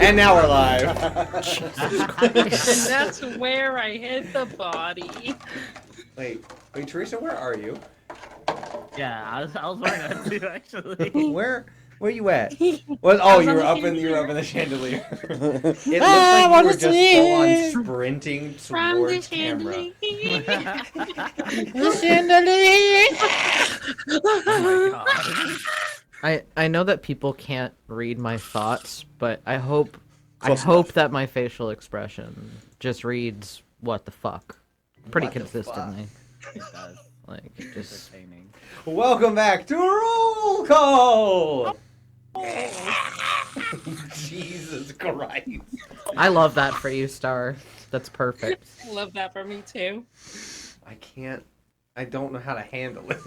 And now we're live. And that's where I hit the body. Wait, Teresa, where are you? Yeah, I was wearing that too, actually. Where you at? Well, you were up in the chandelier. It looks like you were just full on sprinting towards camera. The chandelier. Oh my god. I know that people can't read my thoughts, but I hope that my facial expression just reads "what the fuck" pretty What the consistently. It does. Like It's just entertaining. Welcome back to Roll Call. Jesus Christ! I love that for you, Star. That's perfect. I love that for me too. I don't know how to handle it.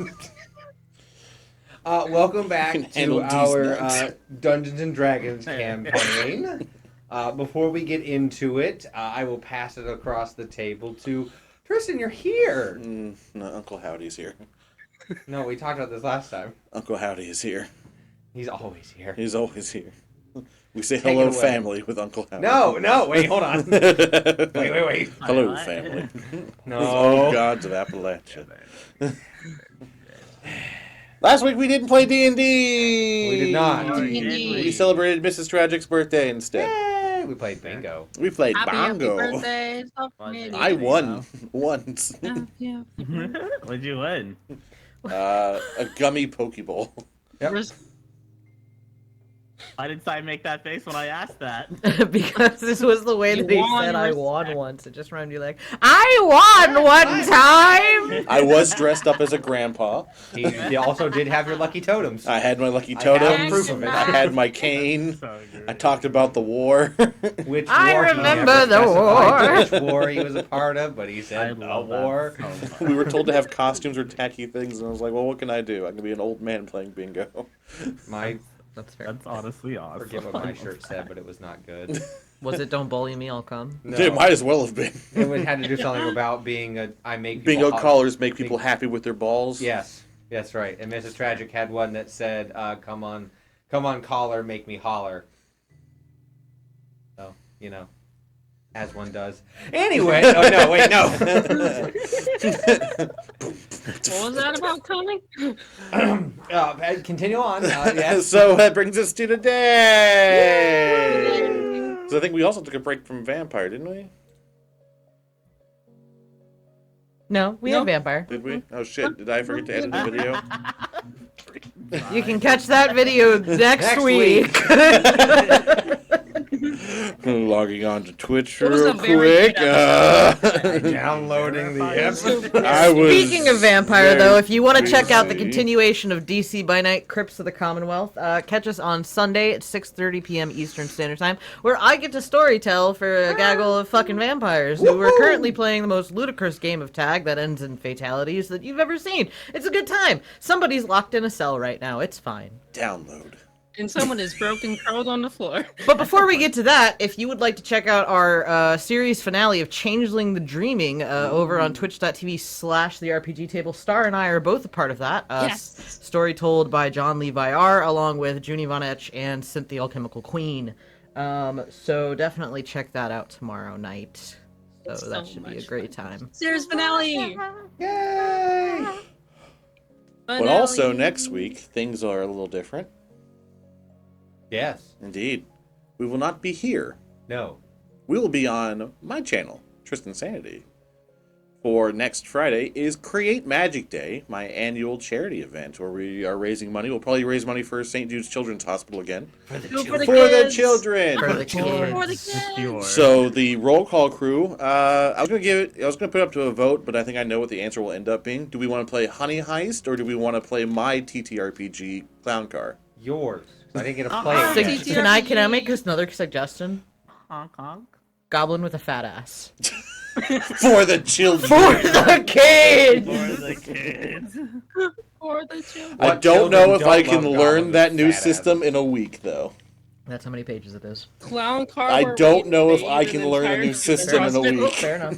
Welcome back to our Dungeons and Dragons campaign. Before we get into it, I will pass it across the table to Tristin. You're here. No, Uncle Howdy's here. No, we talked about this last time. Uncle Howdy is here. He's always here. He's always here. We say Take it hello, away. family, with Uncle Howdy. No, wait, hold on. Wait. Hello, What? family. No. Oh, gods of Appalachia. Last week we didn't play D&D. We did not. Oh, D&D. We celebrated Mrs. Tragic's birthday instead. Yay! We played bingo. We played Happy bongo. birthday. I won once. What'd you win? A gummy Pokeball. Yep. Why did Sai make that face when I asked that? Because this was the way that he You won said I respect. won once. It just reminded you like, I won one time! I was dressed up as a grandpa. He also did have your lucky totems. I had my lucky I have totems. proof of it. I had my cane. So good. I talked about the war. Which I war he remember never the specified which war he was a part of, but he I said the love that war. so much. We were told to have costumes or tacky things, and I was like, well, what can I do? I can be an old man playing bingo. My That's fair. That's honestly awesome. forget what my shirt said, but it was not good. Was it Don't Bully Me, I'll Come? No. It might as well have been. It had to do something about being a. I make people Bingo hot- callers make people happy with their balls. Yes, that's right. And Mrs. Tragic had one that said, "Come on, caller, make me holler." So as one does. Anyway, oh no, wait, no. What was that about coming? Continue on. Yes. So that brings us to today. So I think we also took a break from Vampire, didn't we? No, we have Vampire. Did we? Oh shit! Did I forget to edit the video? You can catch that video next week. Logging on to Twitch It was a real very quick. good Downloading the episode. I was Speaking of Vampire, though, if you want to very check out the busy. continuation of DC by Night Crypts of the Commonwealth, catch us on Sunday at 6:30 p.m. Eastern Standard Time, where I get to storytell for a gaggle of fucking vampires who are currently playing the most ludicrous game of tag that ends in fatalities that you've ever seen. It's a good time. Somebody's locked in a cell right now. It's fine. download. And someone is broken curled on the floor. But before we get to that, if you would like to check out our series finale of Changeling the Dreaming over on twitch.tv/the RPG Table, Star and I are both a part of that. Yes. Story told by John Levi R. along with Junie Von Etch and Synth the Alchemical Queen. So definitely check that out tomorrow night. So that should be a great time. Series finale. Yay! But also next week, things are a little different. Yes. Indeed. We will not be here. No. We will be on my channel, Tristan Sanity. For next Friday is Create Magic Day, my annual charity event where we are raising money. We'll probably raise money for St. Jude's Children's Hospital again. For the For the kids. children. For the kids. For the kids. So the roll call crew, I was gonna put it up to a vote, but I think I know what the answer will end up being. Do we want to play Honey Heist or do we want to play my TTRPG Clown Car? Yours. I didn't get to play it So, yet. can I make us another suggestion? Honk honk. Goblin with a fat ass. For the children. For the kids! For the kids. For the children. I What don't know children if I don't can love learn goblins that with new fat system in a week, though. That's how many pages it is. Clown car. I where don't we know if made I an can learn a entire new system in a hospital. week. Fair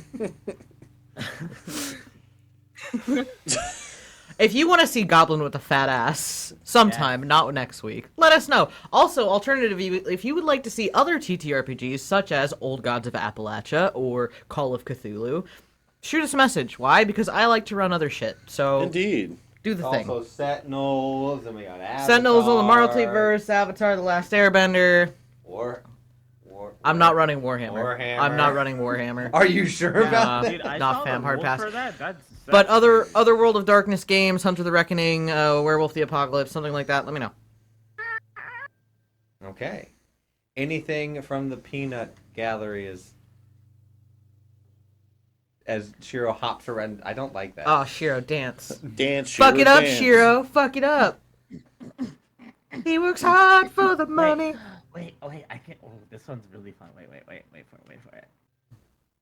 enough. If you want to see Goblin with a fat ass sometime, not next week, let us know. Also, alternatively, if you would like to see other TTRPGs such as Old Gods of Appalachia or Call of Cthulhu, shoot us a message. Why? Because I like to run other shit. So Indeed. do the thing. Also, Sentinels, and we got Avatar. Sentinels of the Multiverse, Avatar: The Last Airbender. War. I'm not running Warhammer. Warhammer. I'm not running Warhammer. Are you sure about that? Dude, I Not saw fam, the hard rules pass. for that. That's But other crazy. World of Darkness games, Hunter the Reckoning, Werewolf the Apocalypse, something like that, let me know. Okay. Anything from the peanut gallery as Shiro hops around. I don't like that. Oh, Shiro, dance. Dance, Fuck it up, dance. Shiro. Fuck it up. He works hard for the money. Wait, I can't. Oh, this one's really fun. Wait for it.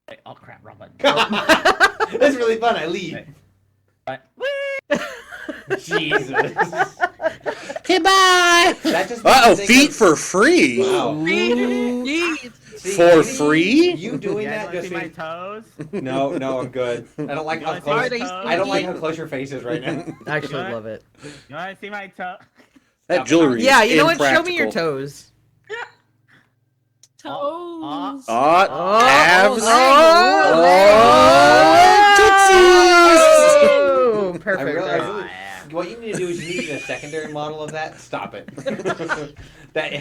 Wait, oh crap, wrong button. That's really fun. I leave. Wait. Jesus. Okay, bye. That just Uh-oh, makes me think feet of- for free. Wow. Yeet. See, For you- free? You doing Yeah, that you just see my means... toes? No, I'm good. I don't like You how wanna see close. my Are they toes? I don't like how close your face is right now. I actually love it. You wanna see my toe? That jewelry Yeah, is you know what? Show me your impractical. toes. Toes. Abs. Oh, Tootsies. perfect. I realize Right. what you need to do is you need a secondary model of that. Stop it. that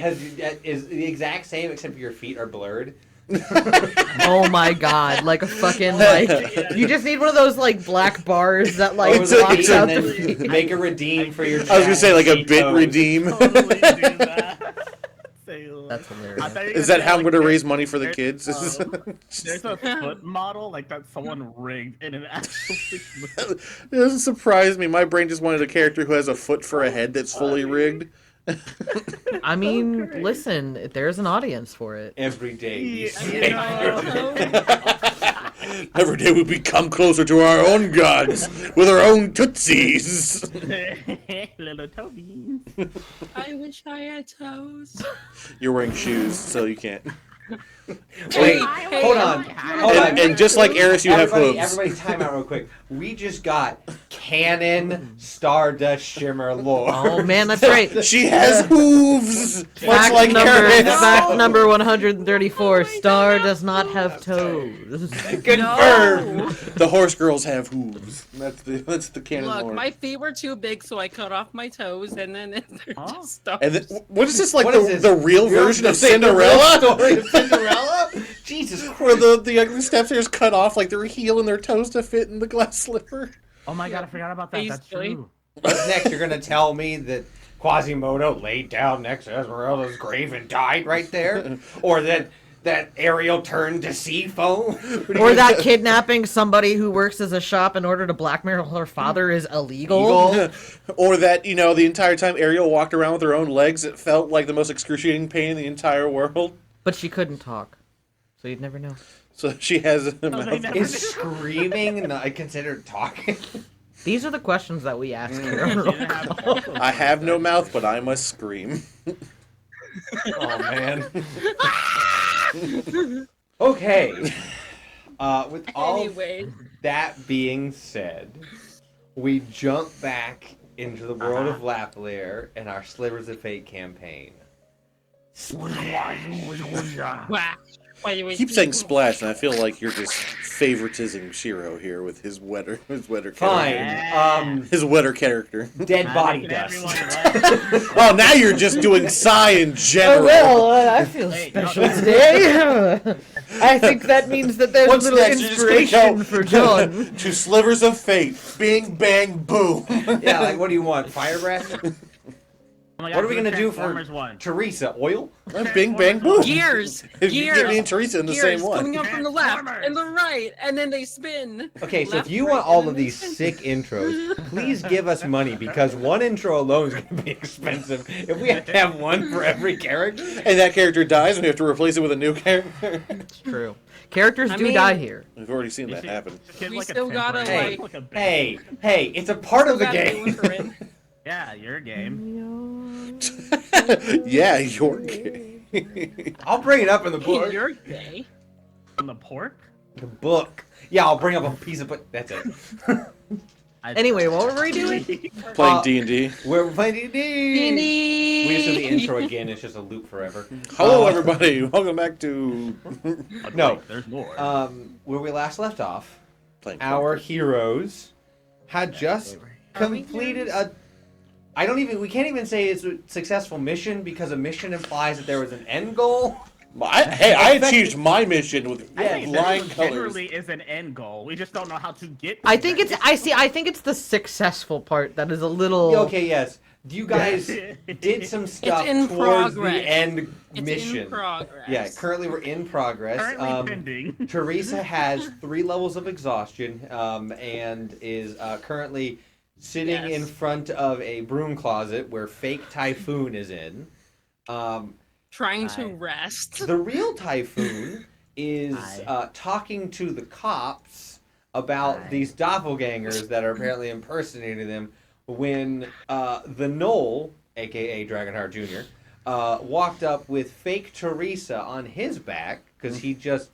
is the exact same except your feet are blurred. Oh my god, like a fucking, like, you just need one of those, like, black bars that, like, Over the blocks feet out and the then feet. make a redeem for your. I was gonna say like a feet bit toes. redeem. Totally do that. Say That's I hilarious. thought you were Is that say, how I'm like, gonna raise money for the there's, kids? There's a foot model like that someone rigged in an actual. It doesn't surprise me. My brain just wanted a character who has a foot for a head that's fully rigged. I mean, listen, there's an audience for it. Every day. we Yeah, say- Every day we become closer to our own gods with our own tootsies. Little Toby. I wish I had toes. You're wearing shoes, so you can't. Wait, Hey, hold on. Hold on. And just like Eris, you have hooves. Everybody, time out real quick. We just got canon Stardust Shimmer lore. Oh man, that's right. She has hooves, much Fact like number, Eris. fact number 134, Star does not have toes. Confirmed. The horse girls have hooves. That's the canon Look, lore. my feet were too big, so I cut off my toes, and then they're Huh? just stuck. And then, what is this like? What is this? The real version of Cinderella? Story of Cinderella? Jesus Christ. Where the ugly stepsisters cut off like their heel and their toes to fit in the glass slipper. Oh my god, I forgot about that. That's Basically. true. What's next? You're gonna tell me that Quasimodo laid down next to Esmeralda's grave and died right there, or that Ariel turned to sea foam, Or that kidnapping somebody who works as a shop in order to blackmail her father is illegal. Eagle? Or that, the entire time Ariel walked around with her own legs, it felt like the most excruciating pain in the entire world. But she couldn't talk, so you'd never know. So she has a they mouth. never- Is screaming not considered talking? These are the questions that we ask She here. didn't have muscles. I have no mouth, but I must scream. Oh man. Okay. With all Anyway, that being said, we jump back into the world of Laplear and our Slivers of Fate campaign. whack. I keep saying splash, and I feel like you're just favoritizing Shiro here with his wetter Fine. character. His wetter character. Dead body Making dust. everyone laugh. Oh, now you're just doing Psy in Oh, general. well, I feel Hey, special no. today. I think that means that there's What's a little next? You're just gonna inspiration go for John. to Slivers of Fate. Bing, bang, boom. Yeah, like what do you want? Fire breath? Oh my God, What are we gonna do for Transformers one? Teresa? Oil? Bing, bang, boom. Gears. If you get me and Gears. Teresa in the Gears same coming one. up from the left Transformers. and the right, and then they spin. Okay, so if Left, you right, want all and of then these they sick intros, please give us money because one intro alone is going to be expensive. If we have to have one for every character, And that character dies, and we have to replace it with a new character. It's true. Characters I do mean- die here. We've already seen that happen. Get We like a still gotta, temporary- like- a bit. hey, it's a part of the Gotta do game. it for it. Yeah, your game. Yeah, your game. I'll bring it up in the Hey, book. you're gay. On the pork? The book. Yeah, I'll bring up a piece of. That's it. Anyway, what were we doing? Playing D&D. We're playing D&D. D&D. We just do the intro again. It's just a loop forever. Hello, everybody. Welcome back to No. There's more. Where we last left off, playing. our heroes had just completed a. We can't even say it's a successful mission because a mission implies that there was an end goal. I achieved my mission with I think flying there colors. generally is an end goal. We just don't know how to get. I think it's the successful part that is a little. Okay, yes. You guys did some stuff in towards progress. the end It's mission. in progress. Yeah, currently we're in progress. Currently pending. Teresa has 3 levels of exhaustion and is currently sitting Yes. in front of a broom closet where fake Typhoon is in. Trying to Aye. rest. The real Typhoon is Aye. talking to the cops about Aye. these doppelgangers that are apparently impersonating them when the Knoll, a.k.a. Dragonheart Jr., walked up with fake Teresa on his back because he just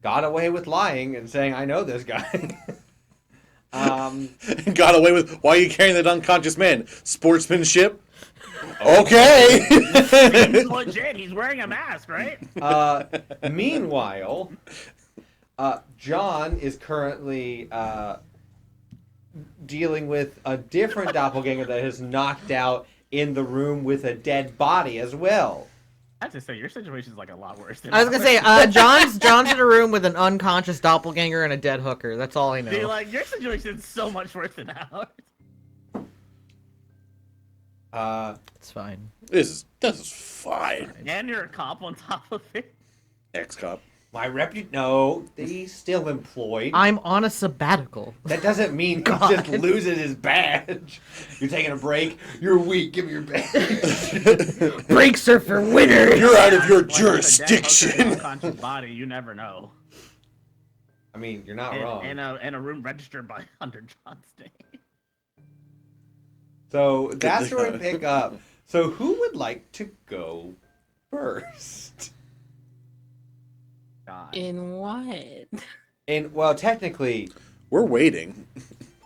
got away with lying and saying, I know this guy. Got away with. Why are you carrying that unconscious man? Sportsmanship. Okay. He's legit. He's wearing a mask, right? Meanwhile, John is currently dealing with a different doppelganger that is knocked out in the room with a dead body as well. I have to say, your situation is like a lot worse than I was gonna say, John's in a room with an unconscious doppelganger and a dead hooker. That's all I know. Dude, like, your situation is so much worse than ours. It's fine. This is fine. And you're a cop on top of it. Ex-cop. No, he's still employed. I'm on a sabbatical. That doesn't mean he God. just loses his badge. You're taking a break. You're weak. Give me your badge. Breaks are for winners. You're out of your Like, with a dead hooker and jurisdiction. unconscious body, you never know. I mean, you're not In, wrong. in a room registered by under John's name. So that's where we pick up. So who would like to go first? God. In what? And well, technically, We're waiting.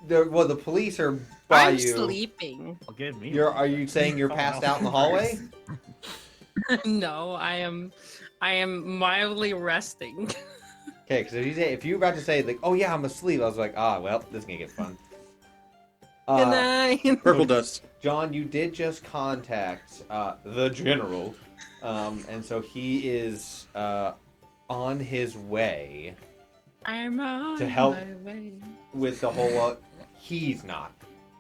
the police are by I'm you. sleeping. Well, give me. Are you saying you're passed out in the hallway? No, I am mildly resting. Okay, because if you're about to say like, "Oh yeah, I'm asleep," I was like, well, this is gonna get fun. Good night. Purple dust. John, you did just contact the general, and so he is on his way I'm on To help. my way. with the whole. He's not.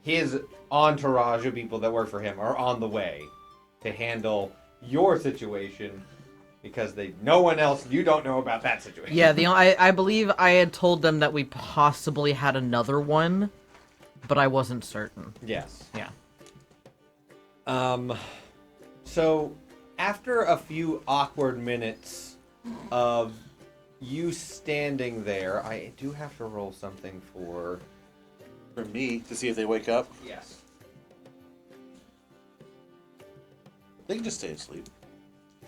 His entourage of people that work for him are on the way to handle your situation because no one else. You don't know about that situation. Yeah, I believe I had told them that we possibly had another one, but I wasn't certain. Yes. Yeah. So, after a few awkward minutes of you standing there, I do have to roll something for... For me, to see if they wake up. Yes. They can just stay asleep.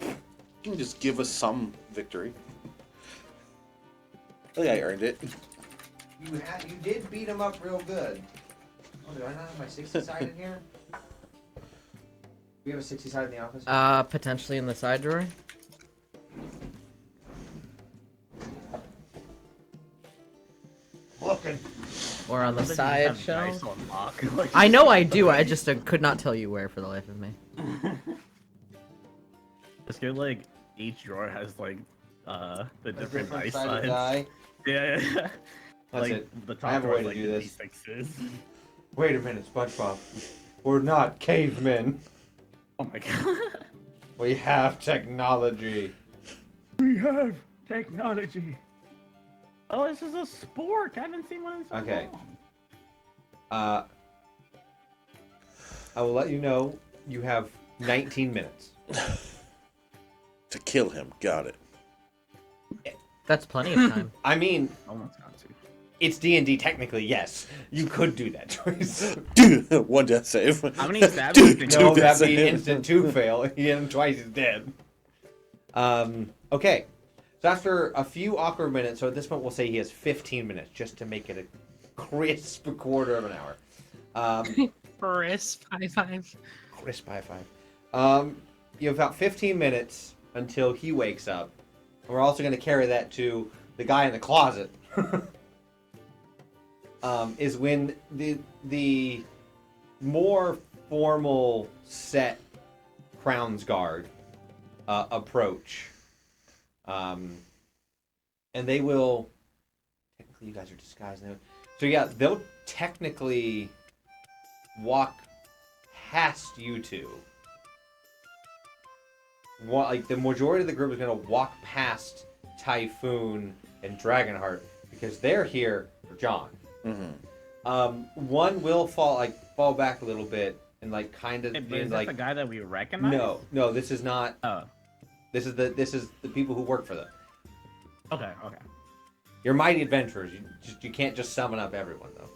You can just give us some victory. I think I earned it. You did beat him up real good. Oh, do I not have my 60 side in here? We have a 60 side in the office? Potentially in the side drawer. Looking. Or on the Doesn't side have shelf. dice on lock. Like, I know I do, I just could not tell you where for the life of me. It's good, like, each drawer has, like, the different dice side of sides. die. Yeah. That's Like, it. the I top have a drawer way is, to like, do the this. D6s. Wait a minute, SpongeBob. We're not cavemen. Oh my god. We have technology. We have technology. Oh, this is a sport. I haven't seen one in so Okay. long. I will let you know you have 19 minutes. To kill him. Got it. That's plenty of time. I mean, Almost got to. it's D&D technically, yes. You could do that choice. One death save. How many stabs do you think? No, Dude, that'd that's be it. instant 2 fail. He hit him twice, he's dead. Okay. So after a few awkward minutes, so at this point we'll say he has 15 minutes just to make it crisp quarter of an hour. Crisp high five. Crisp high five. You have about 15 minutes until he wakes up. We're also going to carry that to the guy in the closet. Is when the more formal set Crown's Guard approach. And they will... Technically, you guys are disguised now. So yeah, they'll technically walk past you two. Like the majority of the group is going to walk past Typhoon and Dragonheart because they're here for John. Mm-hmm. One will fall back a little bit and like kind of Is being that like the guy that we recognize? no, this is not. Oh. This is the people who work for them. Okay. You're mighty adventurers. You can't just summon up everyone though.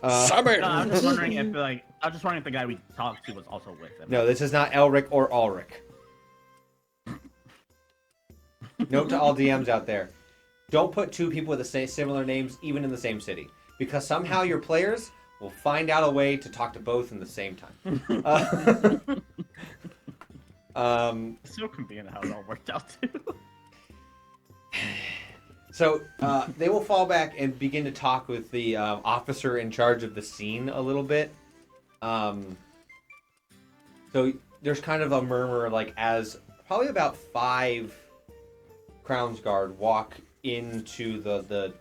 Summon! No, I'm just wondering if the guy we talked to was also with them. No, this is not Elric or Ulric. Note to all DMs out there: don't put two people with the same similar names even in the same city, because somehow your players will find out a way to talk to both in the same time. It's so convenient how it all worked out too. So they will fall back and begin to talk with the officer in charge of the scene a little bit. So there's kind of a murmur, like as probably about 5 Crown's Guard walk into the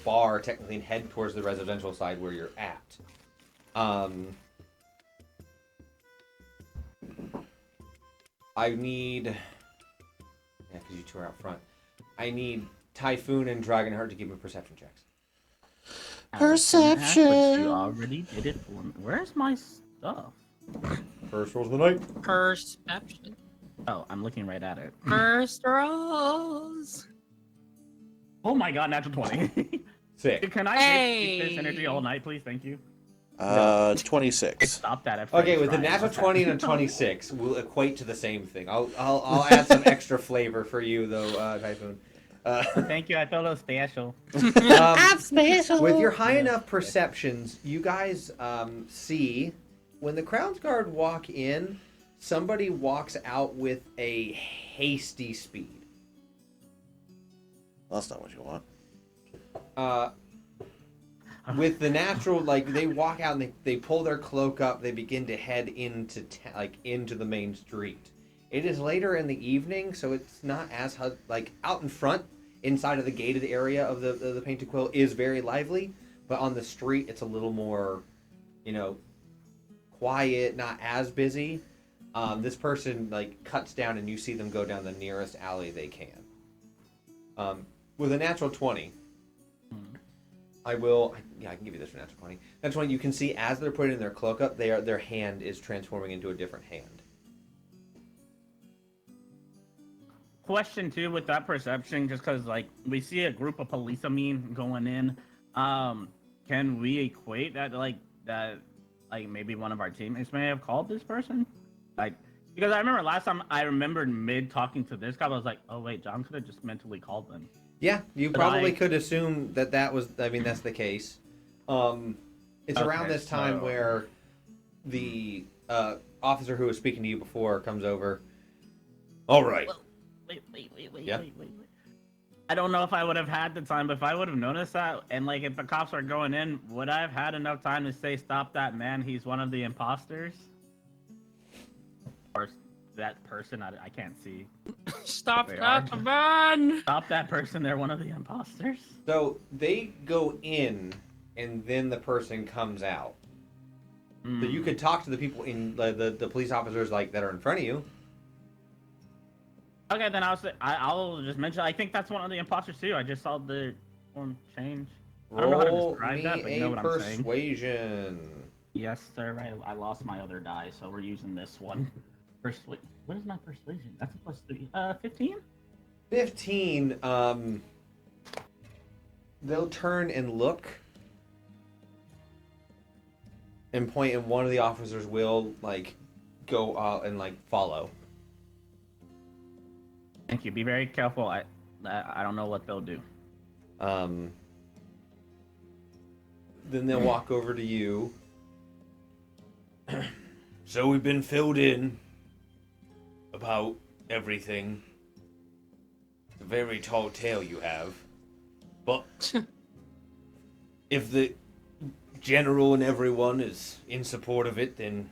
bar, technically, and head towards the residential side where you're at. I need... Yeah, because you two are out front. I need Typhoon and Dragonheart to give me perception checks. Perception! But you already did it for me. Where's my stuff? First rolls of the night. Perception. Oh, I'm looking right at it. First rolls. Oh my god, natural 20. Sick. Can I keep this energy all night, please? Thank you. 26. Stop that at Okay, first with the try. natural 20 and a 26 will equate to the same thing. I'll add some extra flavor for you though, Typhoon. Thank you, I thought it was special. I'm special. With your high enough perceptions, you guys see when the Crown's Guard walk in, somebody walks out with a hasty speed. That's not what you want. With the natural, like they walk out and they pull their cloak up, they begin to head into into the main street. It is later in the evening, so it's not as like out in front, inside of the gated area of the Painted Quill is very lively, but on the street it's a little more, quiet, not as busy. This person like cuts down and you see them go down the nearest alley they can. With a natural 20. I can give you this for natural 20. Natural 20, you can see as they're putting their cloak up, their hand is transforming into a different hand. Question too with that perception, just because like we see a group of police going in, can we equate that maybe one of our teammates may have called this person? Like, because I remember last time I remembered mid talking to this guy, I was like, oh wait, John could have just mentally called them. Yeah, you probably could assume that was. I mean, that's the case. It's around this time where the officer who was speaking to you before comes over. All right. Well, wait. Yeah? Wait. I don't know if I would have had the time, but if I would have noticed that, and like if the cops are going in, would I have had enough time to say, "Stop that man! He's one of the imposters"? Or that person? I can't see. Stop They that are. man! Stop that person! They're one of the imposters. So they go in, and then the person comes out. So you could talk to the people in the police officers that are in front of you. Okay, then I'll just mention. I think that's one of the imposters too. I just saw the form change. I don't know how to Roll describe me that, but you know a what I'm saying. persuasion. Yes, sir. I lost my other die, so we're using this one. What is my persuasion? That's a +3. 15? 15. They'll turn and look, and point, and one of the officers will go out and follow. Thank you. Be very careful. I don't know what they'll do. then they'll walk over to you. So we've been filled in about everything. It's a very tall tale you have. But if the general and everyone is in support of it, then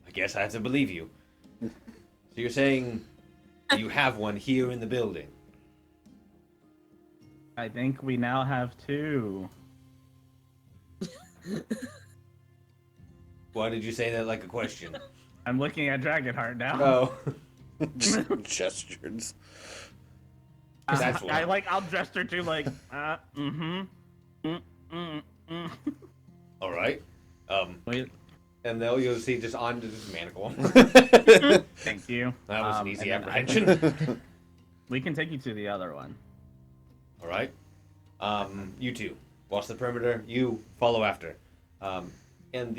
I guess I have to believe you. So you're saying you have one here in the building? I think we now have 2. Why did you say that like a question? I'm looking at Dragonheart now. Oh. Gestures. That's why. I'll gesture too, like, All right. Wait, And you'll see just on to this manacle. thank you. That was an easy and then apprehension. We can take you to the other one. All right. You two watch the perimeter. You follow after. And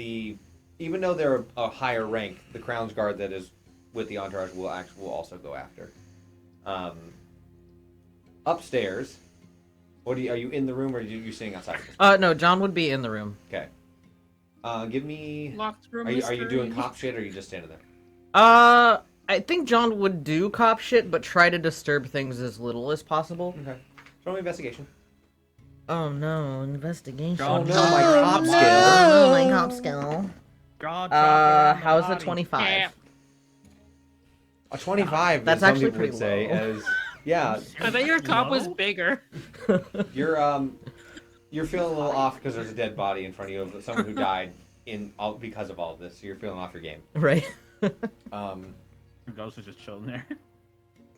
even though they're a higher rank, the Crown's Guard that is with the entourage will also go after. Upstairs. Are you in the room or are you sitting outside? No, John would be in the room. Okay. Give me. Locked room Are you doing mystery. cop shit or are you just standing there? I think John would do cop shit, but try to disturb things as little as possible. Okay. Show me investigation. Oh no, investigation. Oh, no, my cop skill. Oh, my cop skill. God, How's the 25? Yeah. A 25. That's as some actually people would pretty say, low. as yeah. I thought your cop was No? bigger. You're feeling a little off because there's a dead body in front of you of someone who died because of all of this. So you're feeling off your game. Right. The ghost is just chilling there.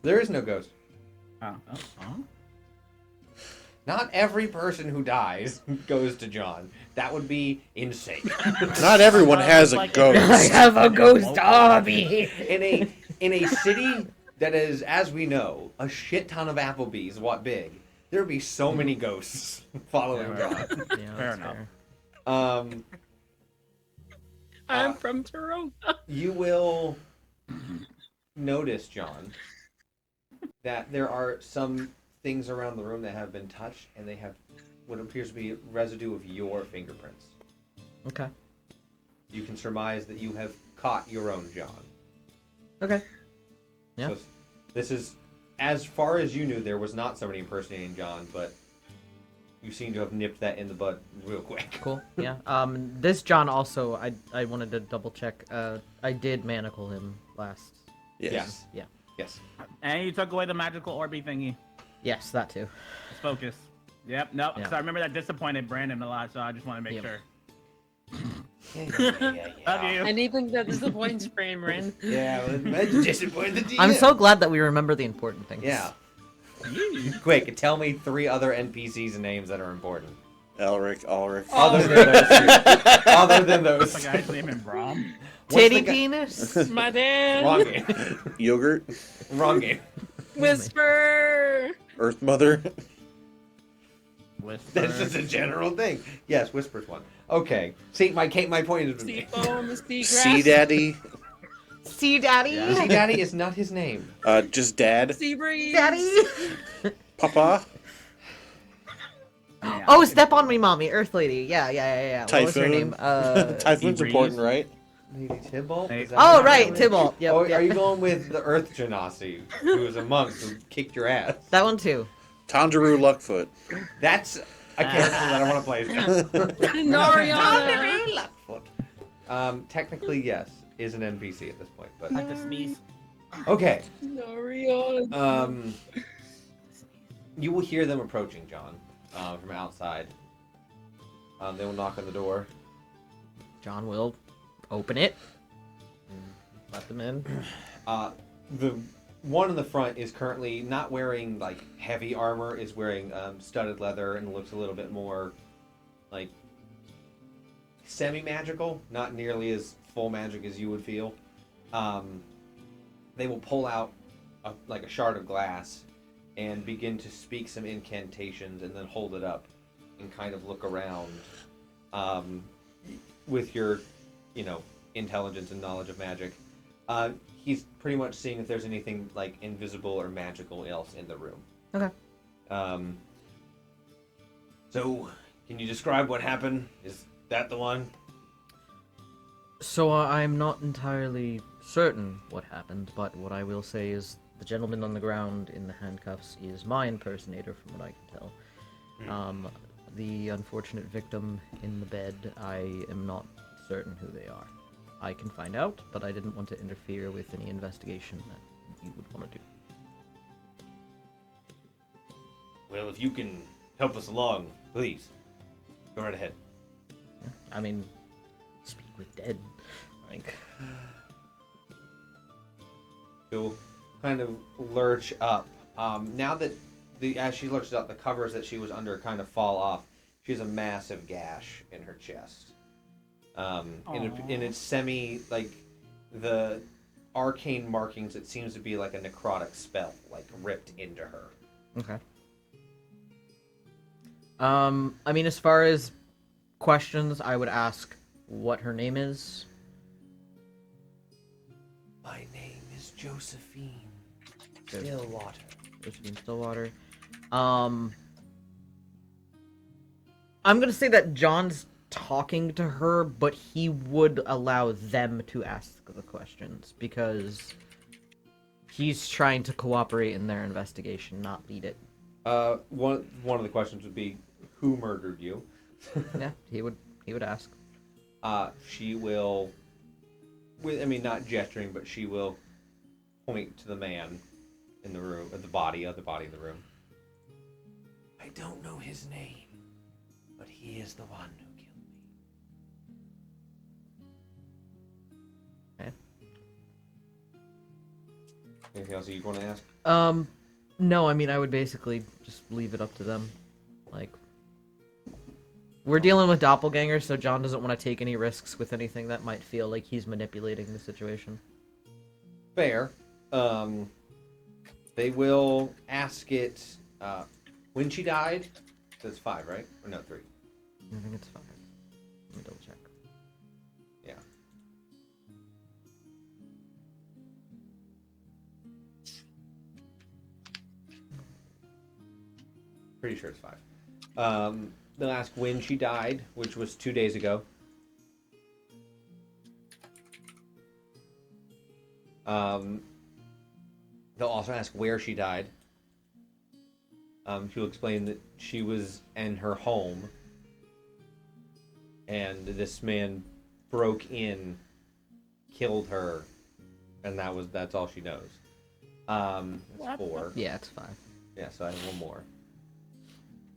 There is no ghost. Oh. Not every person who dies goes to John. That would be insane. Not everyone has a I ghost. have a ghost hobby. in a city that is, as we know, a shit ton of Applebee's, what big, there would be so many ghosts following Yeah, John. Yeah, Fair that's enough. fair. I'm from Toronto. You will notice, John, that there are some things around the room that have been touched, and they have what appears to be residue of your fingerprints. Okay. You can surmise that you have caught your own John. Okay. Yeah. So this is, as far as you knew, there was not somebody impersonating John, but you seem to have nipped that in the bud real quick. Cool. Yeah. This John also, I wanted to double check. I did manacle him last. Yes. Yeah. Yes. And you took away the magical orby thingy. Yes, that too. Let's focus. Yep, no, because Yeah. I remember that disappointed Brandon a lot, so I just want to make Yep. sure. Yeah. Love you. Anything that disappoints Rin. Yeah, well, disappointed the DM. I'm so glad that we remember the important things. Yeah. Quick, tell me 3 other NPCs and names that are important. Elric, Ulrich. Other than those 2. Other than those. What's the guy's name in Brom? What's Titty the guy- penis. My dad. Wrong game. Yogurt. Wrong game. Whisper. Earth Mother. Whisper. That's just a general thing. Yes, Whisper's one. Okay. See, my point is with me. Seafoam. Seagrass. Sea Daddy. See, Daddy. Yeah. See, Daddy is not his name. Just Dad. Sea breeze. Daddy. Papa. Yeah. Oh, step on me, mommy. Earth lady. Yeah. What was her Typhoon. name? Typhoon's Breeze. important, right? Lady Tybalt? Hey. Is that Oh, what right, it is? Tybalt. Yep, Oh, yep. are you going with the Earth Genasi, who was a monk who kicked your ass? That one too. Tanjiro Luckfoot. That's a character that I want to play. Noriana. Technically, yes, is an NPC at this point, but I have to sneeze. okay. Noriana. You will hear them approaching, John, from outside. They will knock on the door. John will open it. And let them in. The one in the front is currently not wearing like heavy armor, is wearing studded leather and looks a little bit more like semi-magical, not nearly as full magic as you would feel. They will pull out like a shard of glass and begin to speak some incantations and then hold it up and kind of look around with your, intelligence and knowledge of magic. He's pretty much seeing if there's anything like invisible or magical else in the room. Okay. So, Can you describe what happened? Is that the one? So I'm not entirely certain what happened, but what I will say is the gentleman on the ground in the handcuffs is my impersonator, from what I can tell. The unfortunate victim in the bed, I am not certain who they are. I can find out, but I didn't want to interfere with any investigation that you would want to do. Well, if you can help us along, please. Go right ahead. I mean, speak with dead. Like, She'll kind of lurch up. Now that as she lurches up, the covers that she was under kind of fall off. She has a massive gash in her chest. In its the arcane markings, it seems to be like a necrotic spell, like ripped into her. okay. I mean, as far as questions, I would ask what her name is. My name is Josephine Josephine. Stillwater. Josephine Stillwater. I'm gonna say that John's talking to her, but he would allow them to ask the questions because he's trying to cooperate in their investigation, not lead it. One of the questions would be, who murdered you? Yeah, he would ask. She will, not gesturing, but she will point to the man in the room, the body in the room. I don't know his name, but he is the one who killed me. Okay. Anything else you want to ask? No, I mean, I would basically just leave it up to them. Like, we're dealing with doppelgangers, so John doesn't want to take any risks with anything that might feel like he's manipulating the situation. Fair. They will ask it when she died. That's 5, right? Or no, 3. I think it's 5. Let me double check. Yeah. Pretty sure it's 5. They'll ask when she died, which was 2 days ago. They'll also ask where she died. She'll explain that she was in her home, and this man broke in, killed her, and that's all she knows. That's 4. Yeah, it's 5. Yeah, so I have one more.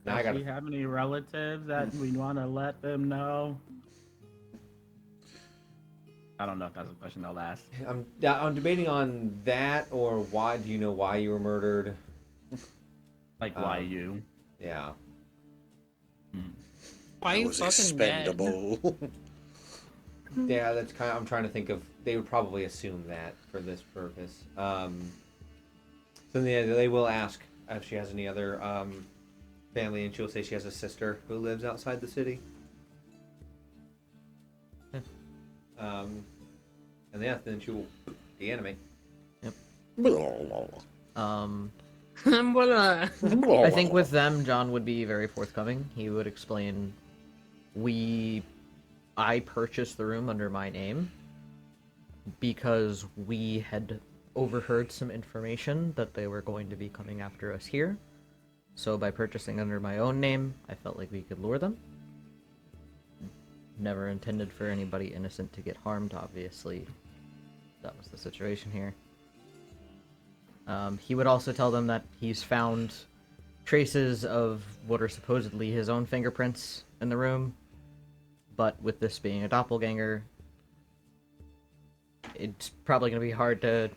Now Does she have any relatives that we want to let them know? I don't know if that's a question they'll ask. I'm debating on that, or why do you know why you were murdered? Like, why you? Yeah. Why It you was fucking dead? expendable. Yeah, that's kind of, I'm trying to think of, they would probably assume that for this purpose. So they will ask if she has any other family, and she'll say she has a sister who lives outside the city. And yeah, then she will deanimate. I think with them, John would be very forthcoming. He would explain, I purchased the room under my name because we had overheard some information that they were going to be coming after us here. So by purchasing under my own name, I felt like we could lure them. Never intended for anybody innocent to get harmed, obviously. That was the situation here. He would also tell them that he's found traces of what are supposedly his own fingerprints in the room, but with this being a doppelganger, it's probably going to be hard to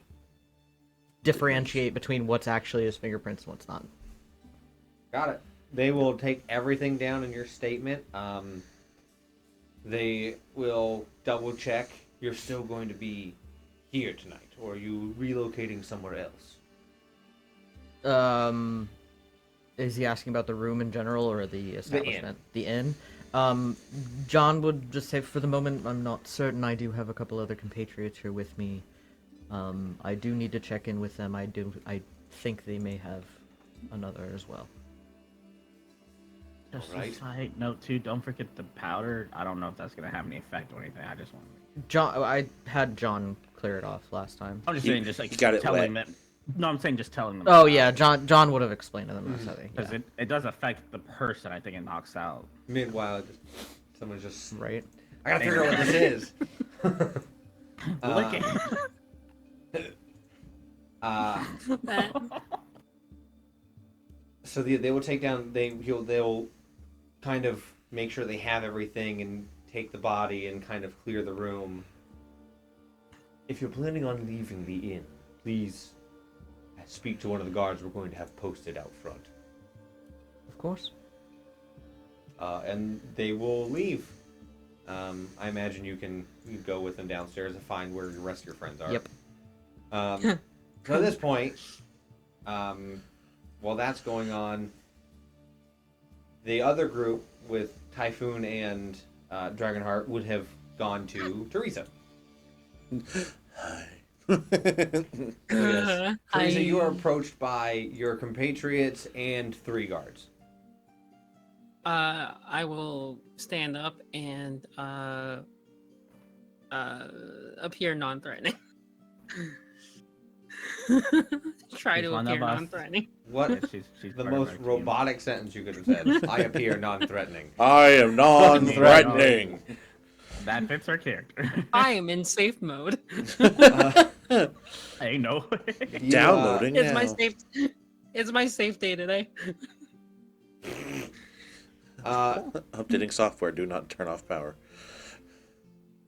differentiate between what's actually his fingerprints and what's not. Got it. They will take everything down in your statement. They will double check. You're still going to be here tonight, or are you relocating somewhere else? Is he asking about the room in general or the establishment? The inn. John would just say, for the moment, I'm not certain. I do have a couple other compatriots here with me. I do need to check in with them. I think they may have another as well. Just Alright. a side note too. Don't forget the powder. I don't know if that's gonna have any effect or anything. I just want. John, I had John clear it off last time. I'm just You- saying, just like you got it telling wet. them. No, I'm saying just telling them. Oh yeah, John would have explained to them. That's how they. Because Yeah. it does affect the person. I think it knocks out. Meanwhile, someone's just. Right. I gotta figure out what this is. Lick it. So they will take down. They'll kind of make sure they have everything and take the body and kind of clear the room. If you're planning on leaving the inn, please speak to one of the guards we're going to have posted out front. Of course. And they will leave. I imagine you can go with them downstairs and find where the rest of your friends are. Yep. So at this point, while that's going on, the other group with Typhoon and Dragonheart would have gone to Teresa. Hi. Yes. Teresa, you are I- approached by your compatriots and 3 guards. I will stand up and appear non-threatening. Try She's to one of appear us. non-threatening. What Yeah, she's the part of most our team. robotic sentence you could have said? I appear non-threatening. I am non-threatening. That fits her character. I am in safe mode. Hey, no way. You, Downloading It's now. my safe. It's my safe day today. Updating software. Do not turn off power.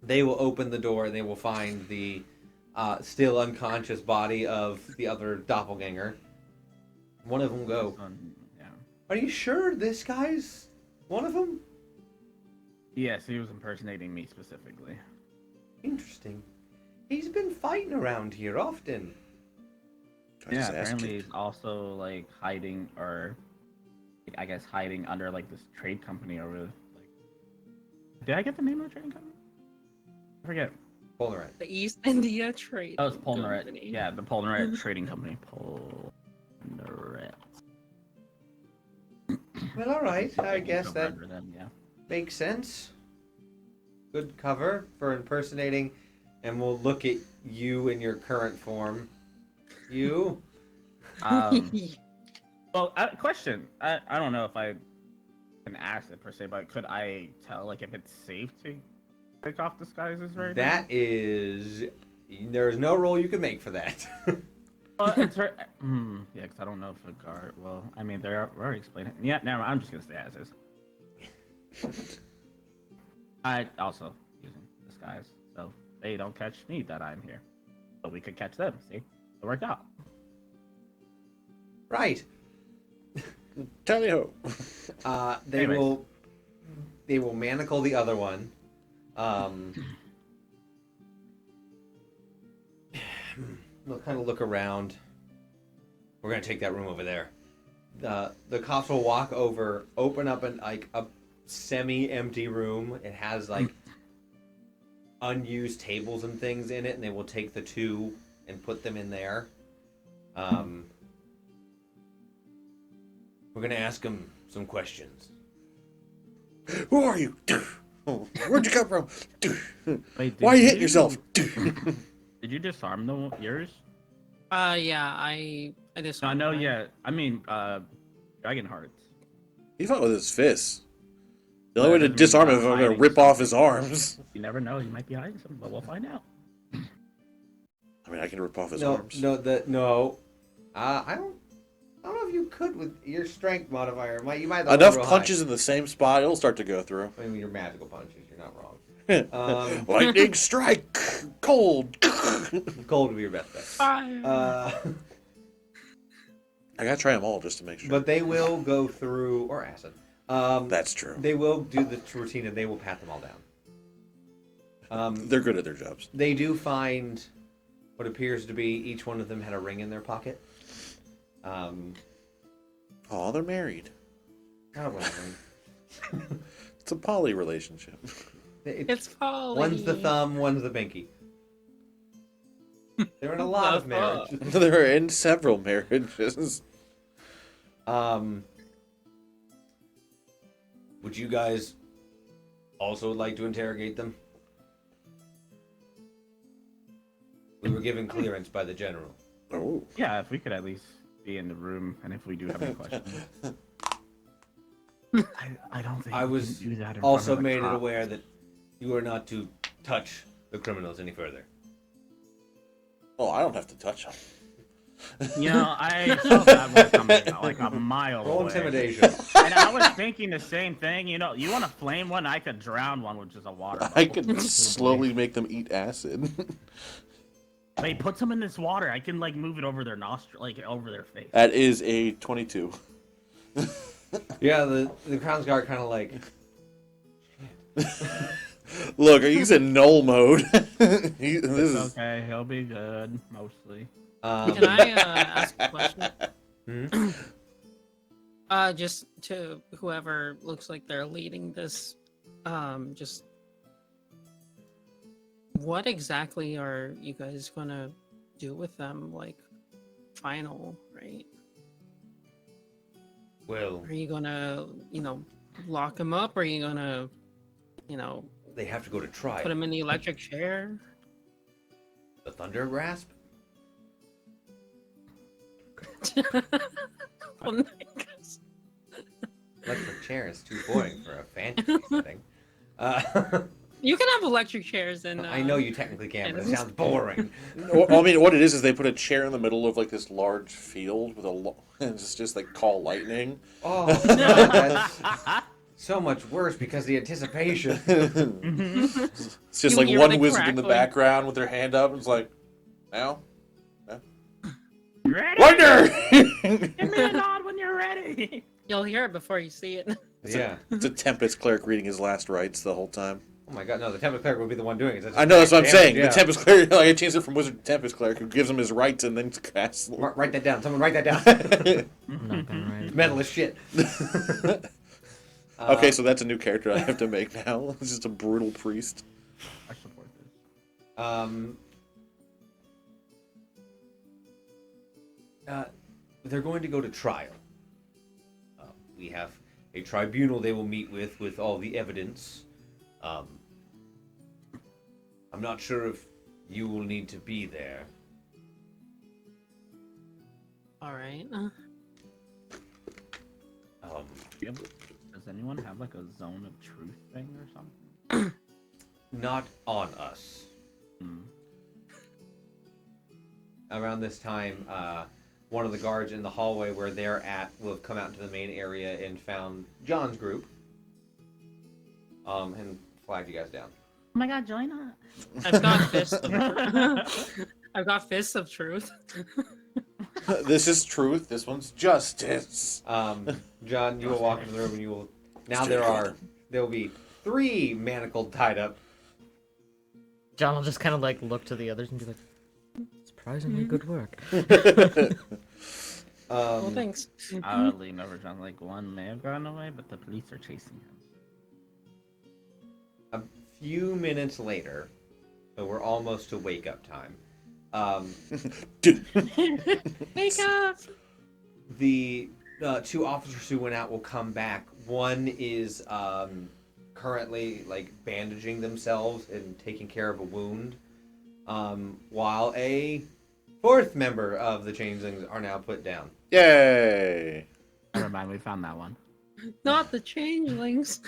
They will open the door and they will find the still unconscious body of the other doppelganger. One of them go, Yeah. "Are you sure this guy's one of them?" Yes, he was impersonating me specifically. Interesting. He's been fighting around here often. Got Yeah, his ass apparently kicked. he's also like hiding, or I guess hiding under like this trade company or like. Did I get the name of the trading company? I forget. Polaret. The East India Trade. Oh, it's Polnaret. Company. Yeah, the Polnaret Trading Company. Polnaret. Well, all right. I guess Don't that remember them, yeah. makes sense. Good cover for impersonating, and we'll look at you in your current form. You. Well, question. I don't know if I can ask it per se, but could I tell like if it's safe to take off disguises right now? That is. There's no roll you can make for that. Well, it's her. Yeah, because I don't know if a guard. Well, I mean, they're already explaining. Yeah, never mind. I'm just gonna stay as is. I also using disguise, so they don't catch me that I'm here, but we could catch them. See, it worked out. Right. Tally ho. They Anyways. will. They will manacle the other one. They'll kind of look around. We're gonna take that room over there. The cops will walk over, open up a semi-empty room. It has like unused tables and things in it, and they will take the 2 and put them in there. We're gonna ask them some questions. Who are you? Where'd you come from? Wait, Why you did hitting yourself? Did you disarm yours? Yeah, I just. No, no, yeah. I mean, Dragonheart's. He fought with his fists. The Well, only way that to doesn't mean disarm him he's is if I'm not going to hiding rip off his something. arms. You never know. He might be hiding something, but we'll find out. I mean, I can rip off his No, arms. no. I don't know if you could with your strength modifier. You might have to Enough roll real punches in the same spot, it'll start to go through. high. I mean, your magical punches. You're not wrong. Lightning strike, cold. Gold would be your best bet. Fire. I gotta try them all just to make sure. But they will go through, or acid. That's true. They will do the routine and they will pat them all down. They're good at their jobs. They do find what appears to be each one of them had a ring in their pocket. Oh, they're married. I don't want a ring. It's a poly relationship. It's falling. One's the thumb, one's the pinky. They're in a lot of marriages. They're in several marriages. Would you guys also like to interrogate them? We were given clearance by the general. Oh. Yeah, if we could at least be in the room, and if we do have any questions. I don't think I we was can do that in also front of a made it cop. aware that you are not to touch the criminals any further. Oh, I don't have to touch them. You know, I saw that one coming like a mile Roll away. intimidation. And I was thinking the same thing. You know, you want to flame one, I could drown one with just a water bottle. I could slowly make them eat acid. Wait, put some in this water. I can like move it over their nostril, like over their face. That is a 22. Yeah, the Crown's Guard kind of like. Look, he's in null mode. This It's is okay, he'll be good, mostly. Can I ask a question? Hmm? Just to whoever looks like they're leading this, just what exactly are you guys gonna do with them? Like, final, right? Well, Are you gonna, lock them up? Or are you gonna, they have to go to trial. put them in the electric chair? The Thunder Grasp? Oh my gosh. Electric chair is too boring for a fantasy setting. You can have electric chairs and I know you technically can, but it sounds boring. Well, I mean, what it is they put a chair in the middle of like this large field with and it's just like call lightning. Oh, that's so much worse because the anticipation. It's just You like hear one the wizard in the crackling. background with their hand up. It's like, now, Ready? wonder. Give me a nod when you're ready. You'll hear it before you see it. Yeah. It's a Tempest cleric reading his last rites the whole time. Oh my god, no, the Tempest Cleric would be the one doing it. I know, that's what I'm Damn, saying. yeah. The Tempest cleric, like I changed it from wizard to Tempest cleric, who gives him his rights and then casts. Write that down. Someone write that down. I'm not gonna write it. Metal as shit. Okay, so that's a new character I have to make now. It's just a brutal priest. I support this. They're going to go to trial. We have a tribunal they will meet with all the evidence. I'm not sure if you will need to be there. All right. Does anyone have like a zone of truth thing or something? Not on us. Hmm. Around this time, one of the guards in the hallway where they're at will have come out into the main area and found John's group. And flagged you guys down. Oh my god, join us. I've got fists. I've got fists of truth. This is truth. This one's justice. John, you will walk into the room and you will. Now there will be 3 manacled tied up. John will just kind of like look to the others and be like, surprisingly good work. Well, thanks. I would lean over John like one may have gone away, but the police are chasing him. A few minutes later, so we're almost to wake up time. Wake up! The 2 officers who went out will come back. One is currently like bandaging themselves and taking care of a wound, while a 4th member of the Changelings are now put down. Yay! Never mind, we found that one. Not the changelings.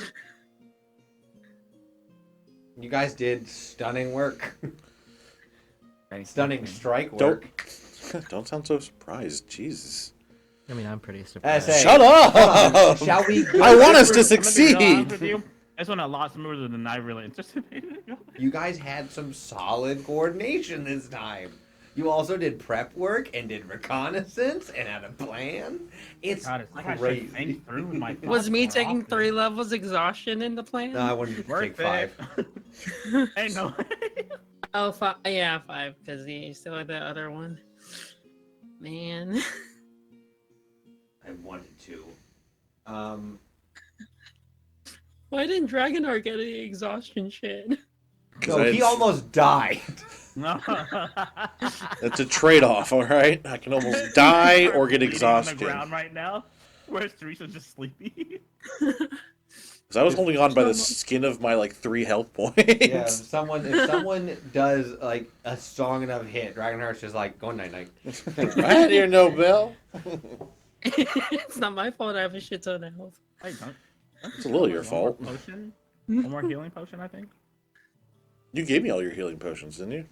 You guys did stunning work. Very Stunning something. strike work. Don't sound so surprised. Jesus. I mean, I'm pretty I surprised. say, Shut up! shall we go? I want us to I'm gonna be real honest succeed. with you. This one a lot smoother than I really anticipated. You guys had some solid coordination this time. You also did prep work and did reconnaissance and had a plan. It's God, it's like I should crazy. think through my Was me thoughts more taking often. 3 levels exhaustion in the plan? No, I wanted you to Worth take 5. it. Hey, no. Oh, 5. Yeah, 5, because you still had the other one. Man. I wanted to. Why didn't Dragonar get any exhaustion shit? So he almost died. No. That's a trade-off, all right? I can almost die or get Bleeding exhausted. on the ground right now. Where's Teresa just sleepy? Because I was holding on by the skin of my like 3 health points. Yeah, if someone does like a strong enough hit, Dragonheart's just like go night night. I had your Nobel. It's not my fault. I have a shit ton of health. Hey, don't It's a little your fault. One more potion? One more healing potion, I think. You gave me all your healing potions, didn't you?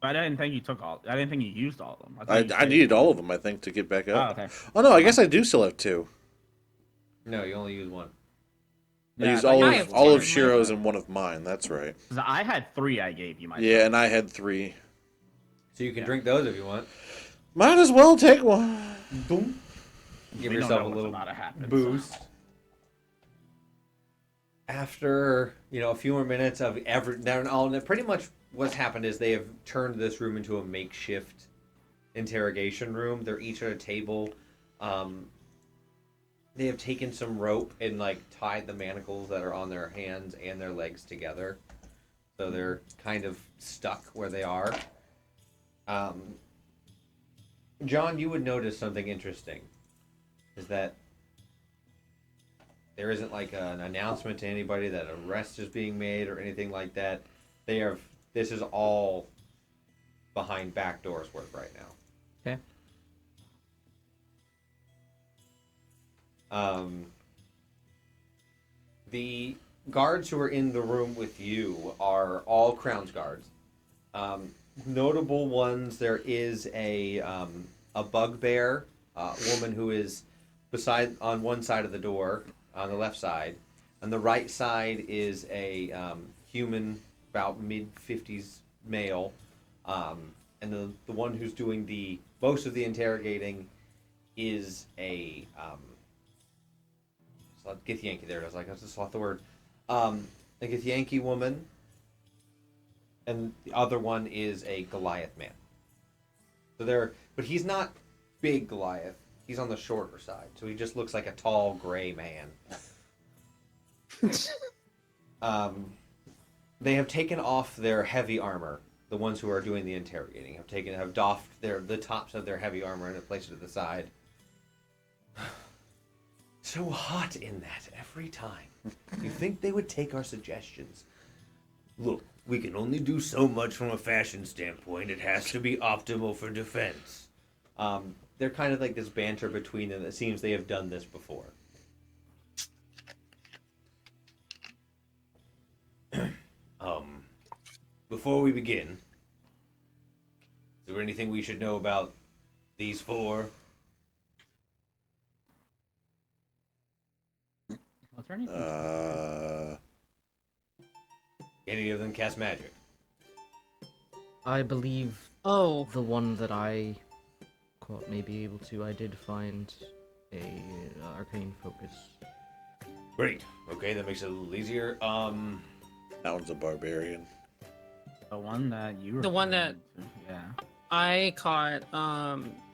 I didn't think you took all. I didn't think you used all of them. I needed all of them, I think, to get back Oh, up. okay. Oh no, I guess I do still have 2. No, you only use one. I used thought all you I of have all of two. Shiro's and one of mine. That's right. 'Cause I had 3 I gave you, Yeah, and I had 3. So you can drink those if you want. Might as well take one. Boom. Give We don't yourself know a what's little about to happen, boost. so. After a few more minutes of pretty much what's happened is they have turned this room into a makeshift interrogation room. They're each at a table. They have taken some rope and like tied the manacles that are on their hands and their legs together, so they're kind of stuck where they are. John, you would notice something interesting, is that there isn't like an announcement to anybody that an arrest is being made or anything like that. This is all behind back doors work right now. Okay. The guards who are in the room with you are all Crown's guards. Notable ones, there is a bugbear woman who is on one side of the door, on the left side. On the right side is a human, about mid-50s male. And the one who's doing the most of the interrogating is a Githyanki there. I was like, I just lost the word. A Githyanki woman, and the other one is a Goliath man. But he's not big Goliath. He's on the shorter side, so he just looks like a tall gray man. They have taken off their heavy armor. The ones who are doing the interrogating have doffed the tops of their heavy armor and have placed it to the side. So hot in that every time. You think they would take our suggestions? Look, we can only do so much from a fashion standpoint. It has to be optimal for defense. They're kind of like this banter between them that seems they have done this before. Before we begin, is there anything we should know about these 4? Was there anything? Any of them cast magic? I believe Oh, the one that I quote may be able to. I did find a arcane focus. Great. Okay, that makes it a little easier. That one's a barbarian. The one that you were The one referring to, yeah. I caught.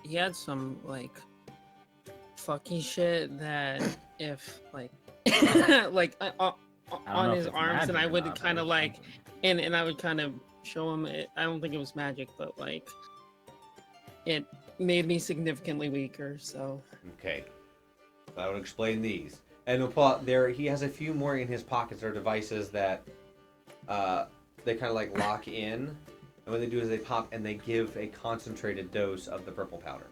He had some like fucky shit that if like like on if his it's arms, magic and I or would not, but kind of it's like, something. and I would kind of show him. I don't think it was magic, but like it made me significantly weaker. So Okay. That would explain these. And he'll pull out there. He has a few more in his pockets or devices that they kind of like lock in. And what they do is they pop and they give a concentrated dose of the purple powder.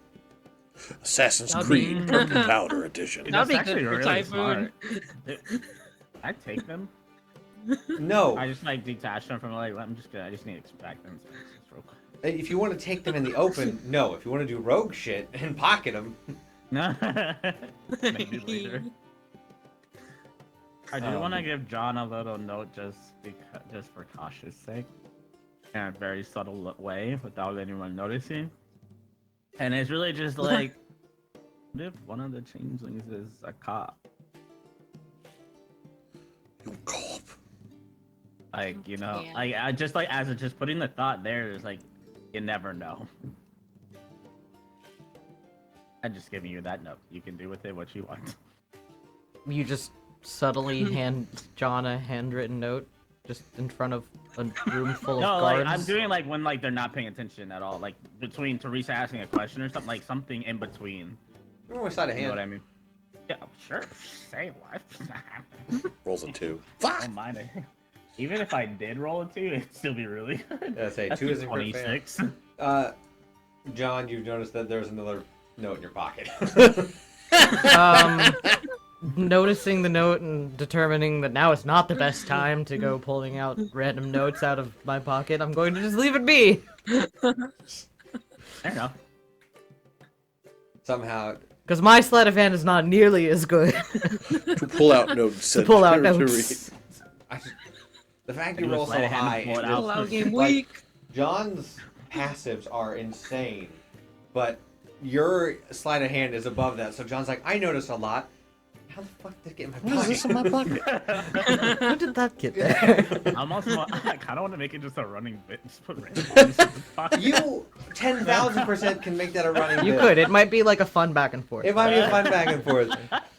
Assassin's That'd Creed be- Purple Powder Edition. That'd be That's good actually for really Typhoon. smart. I take them. No. I just like detach them from like. I just need to extract them. So real quick. If you want to take them in the open, no. If you want to do rogue shit and pocket them, No. Maybe later. I do want to give John a little note just for cautious sake, in a very subtle way without anyone noticing. And it's really just like, what if one of the changelings is a cop? You cop. Like, you know, Yeah. like I just like as just putting the thought there is like, you never know. I'm just giving you that note. You can do with it what you want. You just subtly hand John a handwritten note just in front of a room full of No, guards. like I'm doing like when like they're not paying attention at all, like between Teresa asking a question or something, like something in between. we're side of You know hand. what I mean? Yeah, sure. Say what? Rolls a 2. I Fuck! don't mind it. Even if I did roll a 2, it'd still be really good. Yeah, say That's 2 a isn't crit fail. 26. John, you've noticed that there's another note in your pocket. Noticing the note and determining that now is not the best time to go pulling out random notes out of my pocket, I'm going to just leave it be. Fair enough. Somehow, Because my sleight of hand is not nearly as good. To pull out notes. To pull out to notes. the fact You you roll just so let a hand high, pull it and out. just- Allow game like, weak. John's passives are insane, but your sleight of hand is above that. So John's like, I noticed a lot. How the fuck did it get in my What is this in pocket? my pocket? How did that get there? I'm also, I kind of want to make it just a running bit. Just put random items in the pocket. You 10,000% can make that a running You bit. could. It might be like a fun back and forth. It might be a fun back and forth.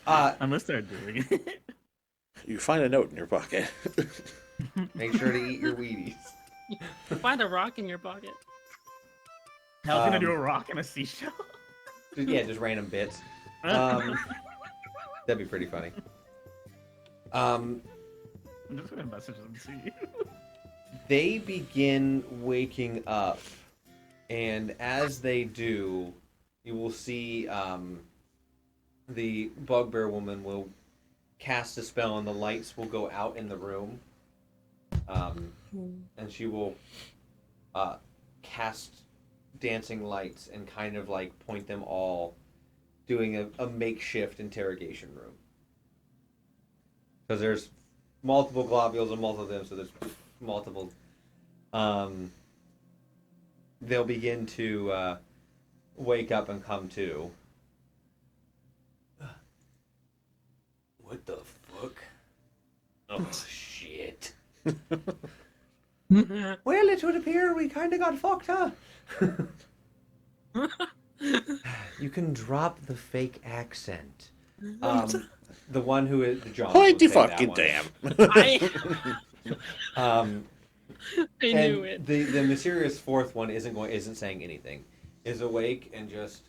I'm gonna start doing it. You find a note in your pocket. Make sure to eat your Wheaties. Find a rock in your pocket. I was gonna Um, do a rock and a seashell. Yeah, just random bits. That'd be pretty funny. I'm just gonna message them to you. They begin waking up, and as they do, you will see the bugbear woman will cast a spell, and the lights will go out in the room, and she will cast dancing lights and kind of like point them all, doing a makeshift interrogation room. Because there's multiple globules and multiple of them, so there's multiple. They'll begin to wake up and come to. What the fuck? Oh, shit. Well, it would appear we kind of got fucked, huh? You can drop the fake accent. The one who is the John. Hoity fucking damn. I And knew it. the mysterious fourth one isn't saying anything. Is awake and just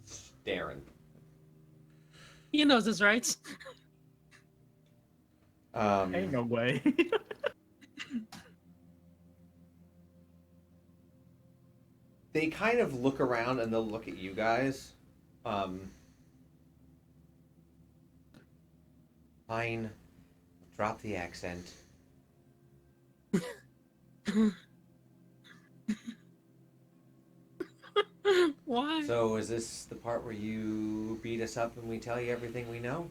staring. He knows his rights. Ain't no way. They kind of look around and they'll look at you guys. Fine. Drop the accent. Why? So is this the part where you beat us up and we tell you everything we know?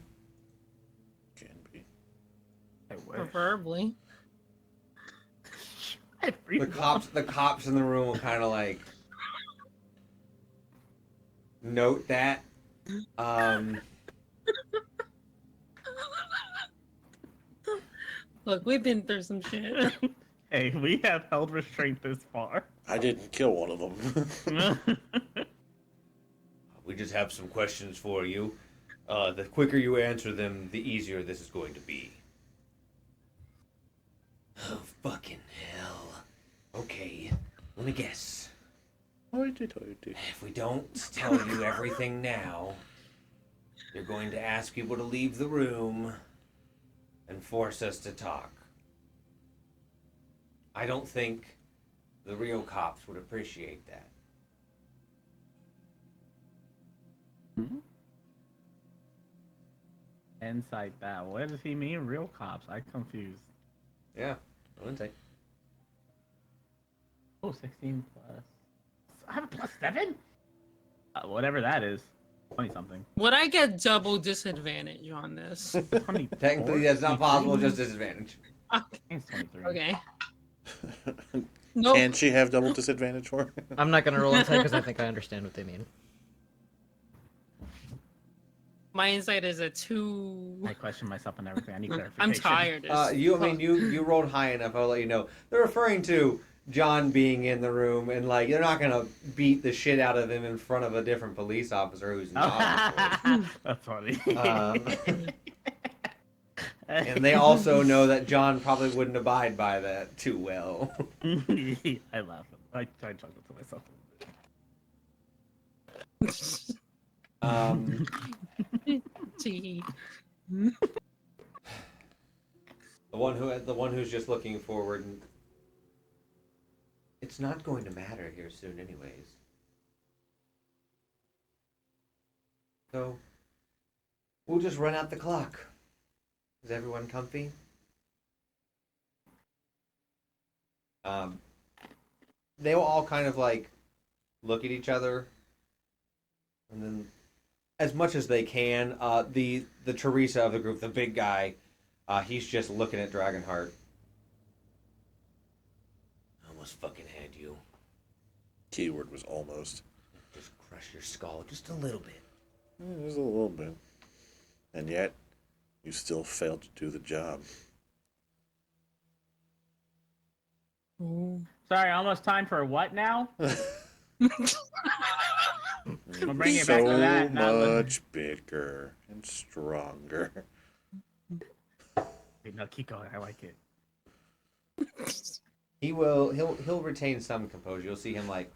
Can be. I wish. Preferably. The cops in the room will kind of like note that. Look, we've been through some shit. Hey, we have held restraint this far. I didn't kill one of them. We just have some questions for you. The quicker you answer them, the easier this is going to be. Oh, fucking hell. Okay, let me guess. If we don't tell you everything now, you're going to ask people to leave the room and force us to talk. I don't think the real cops would appreciate that. Inside that. What does he mean? Real cops? I'm confused. Yeah, I wouldn't say. Oh, 16 plus. I have a plus 7? Whatever that is. 20 something. Would I get double disadvantage on this? 24? Technically, that's not possible, just disadvantage. It's 23. Okay. Nope. Can she have double disadvantage for it? I'm not gonna roll insight because I think I understand what they mean. My insight is a 2. I question myself and everything. I need clarification. I'm tired. You rolled high enough. I'll let you know. They're referring to John being in the room, and like they're not gonna beat the shit out of him in front of a different police officer who's not. That's funny. And they also know that John probably wouldn't abide by that too well. I laugh. I chuckle to myself. Gee. The one who's just looking forward. And it's not going to matter here soon, anyways. So we'll just run out the clock. Is everyone comfy? They will all kind of like look at each other, and then, as much as they can, the Teresa of the group, the big guy, he's just looking at Dragonheart. I almost fucking had you. Keyword was almost. Just crush your skull just a little bit. Just a little bit. And yet, you still failed to do the job. Sorry, almost time for what now? We'll bring it so back to that. much bigger and stronger. No, keep going. I like it. He'll retain some composure. You'll see him like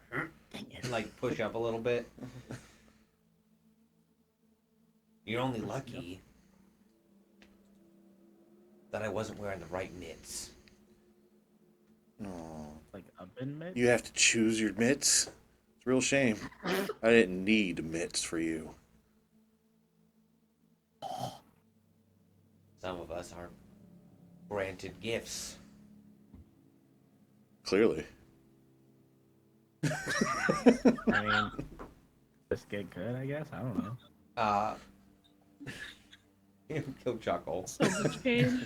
push up a little bit. You're only lucky that I wasn't wearing the right mitts. Oh, Like oven mitt? you have to choose your mitts. It's a real shame. I didn't need mitts for you. Some of us aren't granted gifts. Clearly. I mean, just get good, I guess. I don't know. He'll chuckle. So much pain.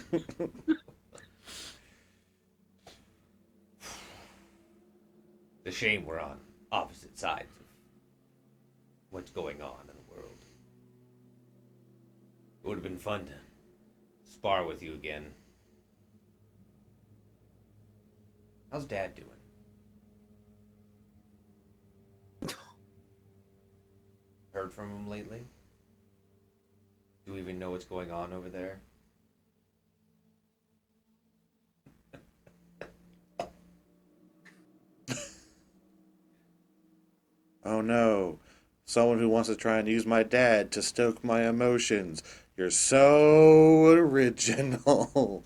The shame we're on opposite sides of what's going on in the world. It would have been fun to spar with you again. How's Dad doing? Heard from him lately? Do you even know what's going on over there? Oh no. Someone who wants to try and use my dad to stoke my emotions. You're so original.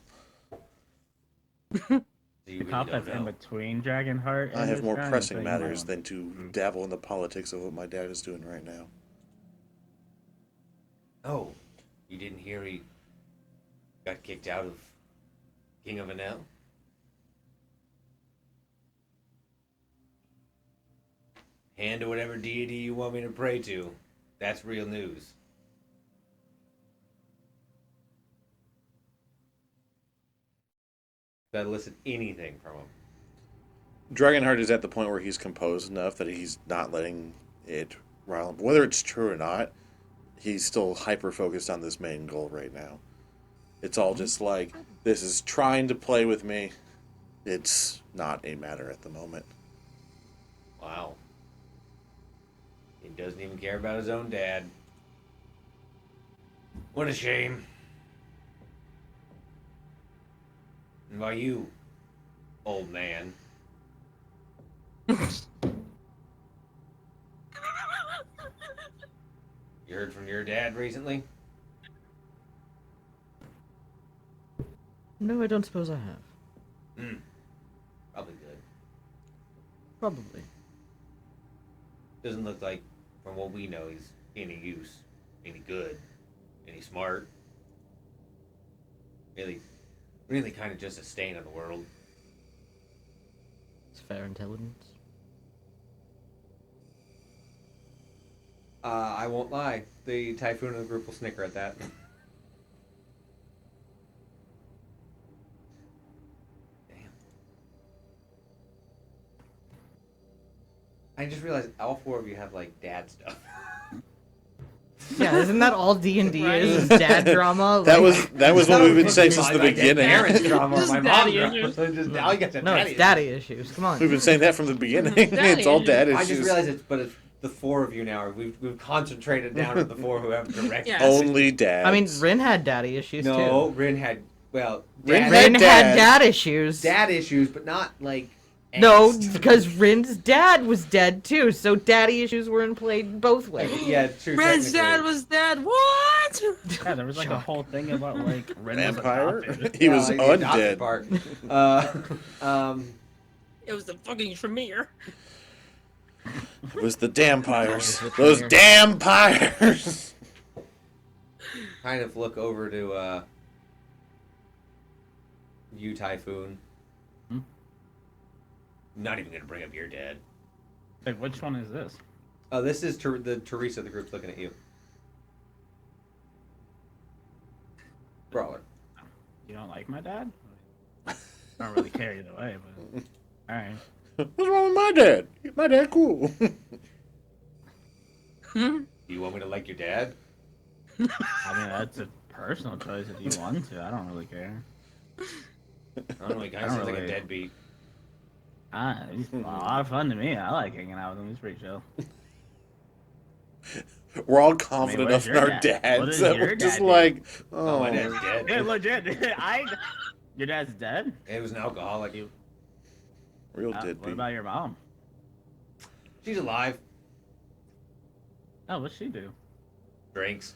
So you The really cop don't that's in know. between Dragonheart and I have this more guy, pressing so you matters might than to dabble in the politics of what my dad is doing right now. Oh, you didn't hear he got kicked out of King of Anel? Hand to whatever deity you want me to pray to. That's real news. That elicit anything from him. Dragonheart is at the point where he's composed enough that he's not letting it rile him. Whether it's true or not, he's still hyper-focused on this main goal right now. It's all just like, this is trying to play with me. It's not a matter at the moment. Wow. He doesn't even care about his own dad. What a shame. And about you, old man. You heard from your dad recently? No, I don't suppose I have. Probably good. Probably. Doesn't look like, from what we know, he's any use, any good, any smart. Really kind of just a stain on the world. It's fair intelligence. I won't lie. The Typhoon of the group will snicker at that. Damn. I just realized all four of you have, like, dad stuff. Yeah, isn't that all D&D Right. is? Dad drama? That Like- was what we've been saying since the beginning. Parents drama, Just my mom daddy drama. issues. So just, now you got No, it's daddy issues. Come on. We've been saying that from the beginning. Daddy It's all issues. dad I just issues. realized it's the four of you now. We've concentrated down to the four who have direct. Yeah. Only dads. I mean, Rin had daddy issues No, too. Rin had Rin dad, had Rin had dad. dad issues. dad issues, but not like No, angst. because Rin's dad was dead too, so daddy issues were in play both ways. Yeah, true. Ren's dad technically. was dead. What? Yeah, there was like a whole thing about like Ren was Vampire? adopted. He was the adopted undead. part. It was the fucking Tremere. It was the Dampires. Those Dampires! Kind of look over to you, Typhoon. Hmm? Not even gonna bring up your dad. Like, which one is this? Oh, this is the Teresa. The group's looking at you. Brawler. You don't like my dad? I don't really care either way, but all right. What's wrong with my dad? My dad cool. Do you want me to like your dad? I mean, that's a personal choice if you want to. I don't really care. I don't know. He kind I of don't seems like a really- deadbeat. He's a lot of fun to me. I like hanging out with him. He's pretty chill. We're all confident where's enough in your our dad? What dads does that your we're just dad do? like, Oh, my oh. dad's dead. Yeah, legit. Your dad's dead? He was an alcoholic. Real What deadbeat. about your mom? She's alive. Oh, what'd she do? Drinks.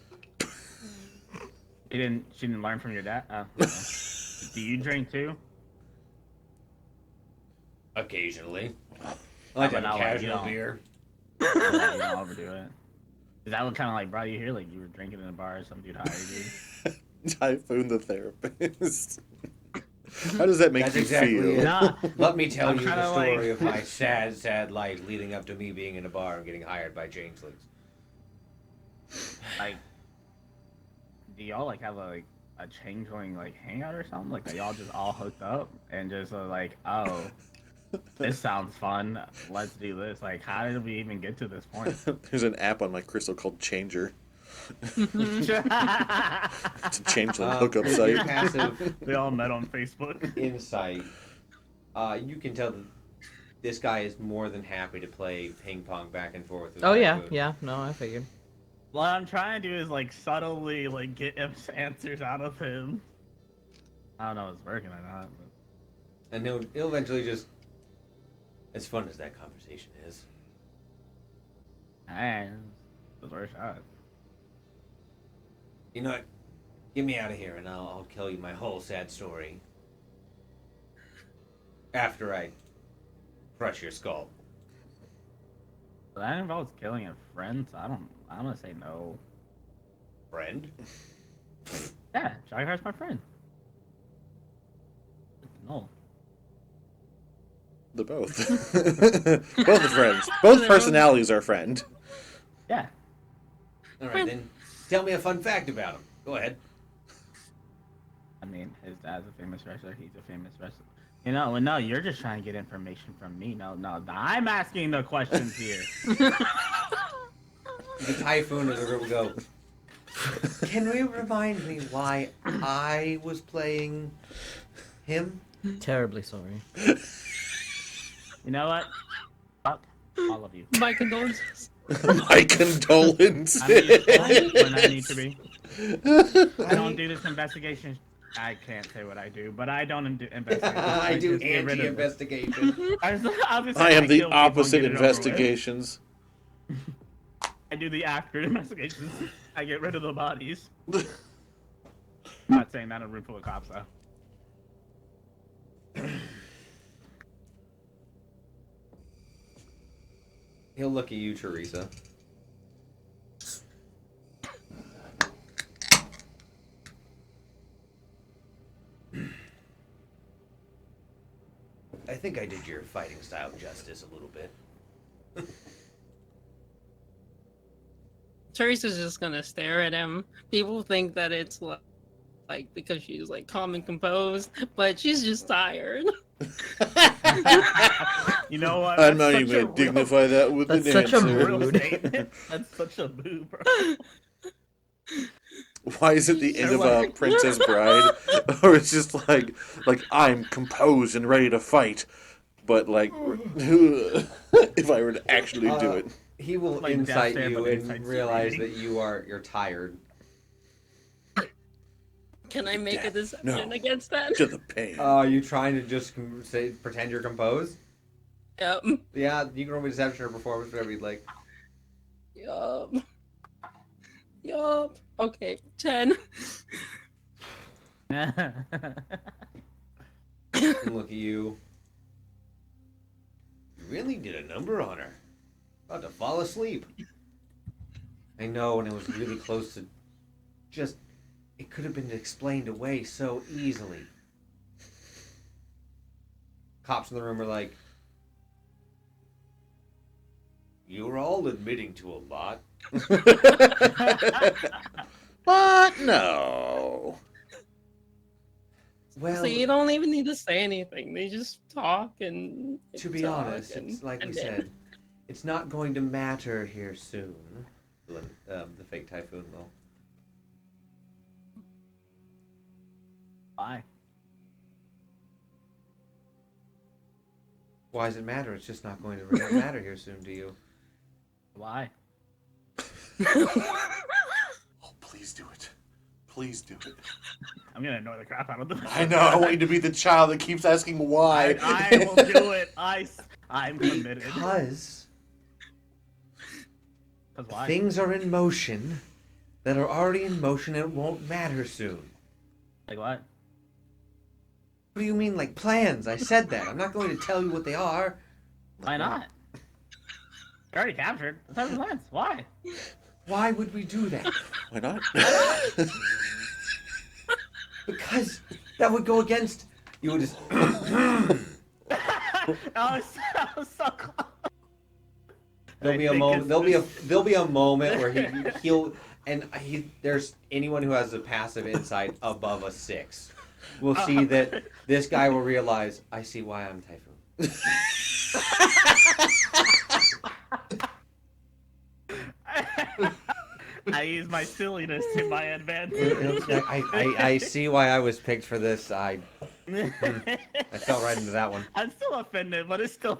She didn't learn from your dad? Oh, okay. Do you drink too? Occasionally. I like to have But a not like you casual don't. beer. Yeah, you don't overdo it. Is that what kind of like brought you here? Like you were drinking in a bar or some dude hired you? Typhoon the therapist. How does that make That's you exactly feel? it. Nah. Let me tell I'm you the kinda story like- of my sad, sad life leading up to me being in a bar and getting hired by changelings. Like, do y'all like have a changeling like hangout or something? Like, are y'all just all hooked up and just like, oh, this sounds fun. Let's do this. Like, how did we even get to this point? There's an app on my crystal called Changer. It's a changeling hookup With your site. passive We all met on Facebook. insight, you can tell that this guy is more than happy to play ping pong back and forth. With Oh yeah, Typhoon. yeah. No, I figured. What I'm trying to do is like subtly like get answers out of him. I don't know if it's working or not. But... And he'll eventually just, as fun as that conversation is. Hey, it was worth a shot. You know what? Get me out of here and I'll tell you my whole sad story. After I crush your skull. But that involves killing a friend, so I'm gonna say no. Friend? Yeah, Jaghar's my friend. No. They're both. Both are friends. Both personalities are friend. Yeah. Alright then, tell me a fun fact about him. Go ahead. I mean, his dad's a famous wrestler. He's a famous wrestler. You know, well, no, you're just trying to get information from me. No, I'm asking the questions here. The Typhoon is a real go. Can we remind me why I was playing him? Terribly sorry. You know what? Fuck all of you. My condolences. My condolences. I'm useful when I need to be. I don't do this investigation. I can't say what I do, but I don't investigate. I do just get rid of it. anti-investigation. I I am the kill people and opposite get it over with. investigations. I do the after investigations. I get rid of the bodies. I'm not saying that in a room full of cops, though. He'll look at you, Teresa. I think I did your fighting style justice a little bit. Teresa's just gonna stare at him. People think that it's like because she's like calm and composed, but she's just tired. You know what? I'm not That's even such a going to dignify that with That's an such a answer. real Rude. statement. That's such a boo, bro. Why is it the end of a Princess Bride? Or it's just like I'm composed and ready to fight. But like, if I were to actually do it. He will Like insight Death Star, you but and insight realize serenity. that you're tired. Can I make a Death, deception no. against that? To the pain. Are you trying to just pretend you're composed? Yep. Yeah, you can roll me deception or performance, whatever you'd like. Yup. Yup. Okay, 10. And look at you. You really did a number on her. About to fall asleep. I know, and it was really close to just... It could have been explained away so easily. Cops in the room are like, you're all admitting to a lot. But no. Well, So you don't even need to say anything. They just talk and to be talk honest, and- it's like we and then- said, it's not going to matter here soon. The fake typhoon will. Why? Why does it matter? It's just not going to really matter here soon to you. Why? Oh, please do it. Please do it. I'm gonna annoy the crap out of them. I know. I want you to be the child that keeps asking why. I will do it. I'm committed. Because Why? things are in motion that are already in motion and it won't matter soon. Like what? What do you mean, like plans? I said that. I'm not going to tell you what they are. Why not? You're already captured. Let's have plans. Why? Why would we do that? Why not? Because that would go against. You would just. I was so close. There'll be a moment. There'll be a moment where he'll there's anyone who has a passive insight above a 6 will see that this guy will realize, I see why I'm Typhoon. I use my silliness to my advantage. I see why I was picked for this. I fell right into that one. I'm still offended, but it's still.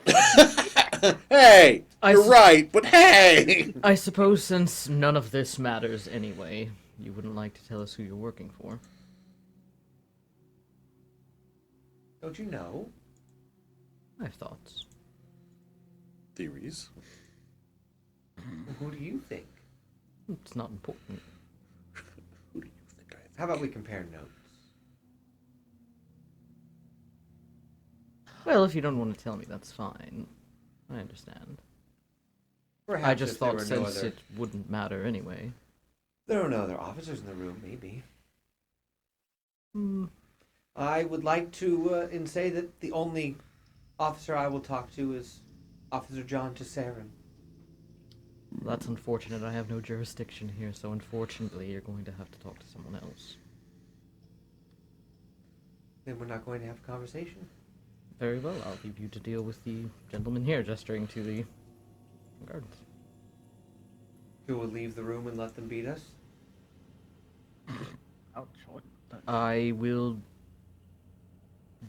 Hey, I you're s- right, but hey. I suppose since none of this matters anyway, you wouldn't like to tell us who you're working for. Don't you know? I have thoughts. Theories. Who do you think? It's not important. Who do you think I think? How about we compare notes? Well, if you don't want to tell me, that's fine. I understand. Perhaps I just if there thought were no since other- it wouldn't matter anyway. there are no other officers in the room, maybe. Hmm. I would like to say that the only officer I will talk to is Officer John Tesserin. That's unfortunate. I have no jurisdiction here, so unfortunately you're going to have to talk to someone else. Then we're not going to have a conversation. Very well, I'll leave you to deal with the gentleman here, gesturing to the guards. Who will leave the room and let them beat us? Ouch. I will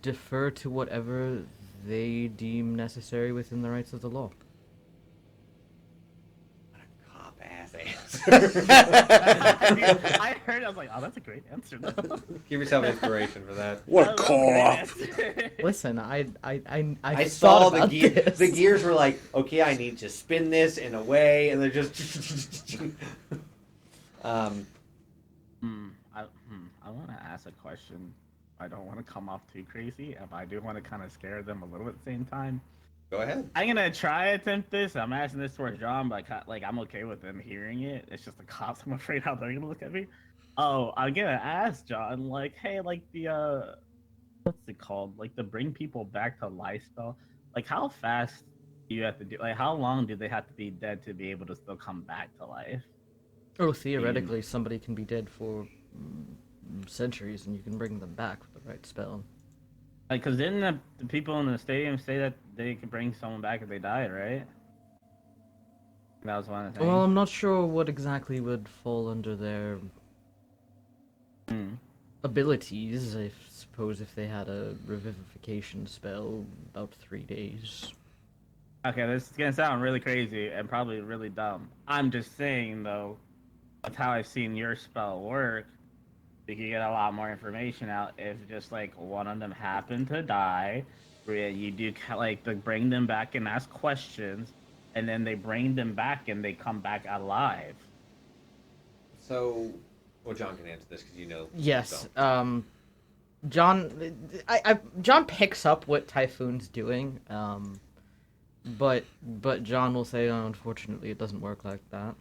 defer to whatever they deem necessary within the rights of the law. What a cop ass answer. I heard. I was like, oh, that's a great answer. Though. Give yourself inspiration for that. What a That was call great off. answer. Listen, I I thought saw the about gear. this. The gears were like, okay, I need to spin this in a way, and they're just. I want to ask a question. I don't want to come off too crazy, but I do want to kind of scare them a little at the same time. Go ahead. I'm gonna try attempt this. I'm asking this towards John, but like I'm okay with them hearing it. It's just the cops. I'm afraid how they're gonna look at me. Oh, I'm gonna ask John, like, hey, like the what's it called? Like the bring people back to life spell. Like how fast do you have to do? Like how long do they have to be dead to be able to still come back to life? Oh, theoretically, somebody can be dead for centuries, and you can bring them back with the right spell. Like, cause didn't the people in the stadium say that they could bring someone back if they died, right? That was one of the things. Well, I'm not sure what exactly would fall under their abilities. I suppose if they had a revivification spell, about 3 days. Okay, this is gonna sound really crazy and probably really dumb. I'm just saying though, that's how I've seen your spell work. we could get a lot more information out if just like one of them happened to die. Where you do like bring them back and ask questions, and then they bring them back and they come back alive. So, well, John can answer this because you know. Yes. So. John picks up what Typhoon's doing, but John will say, oh, unfortunately, it doesn't work like that.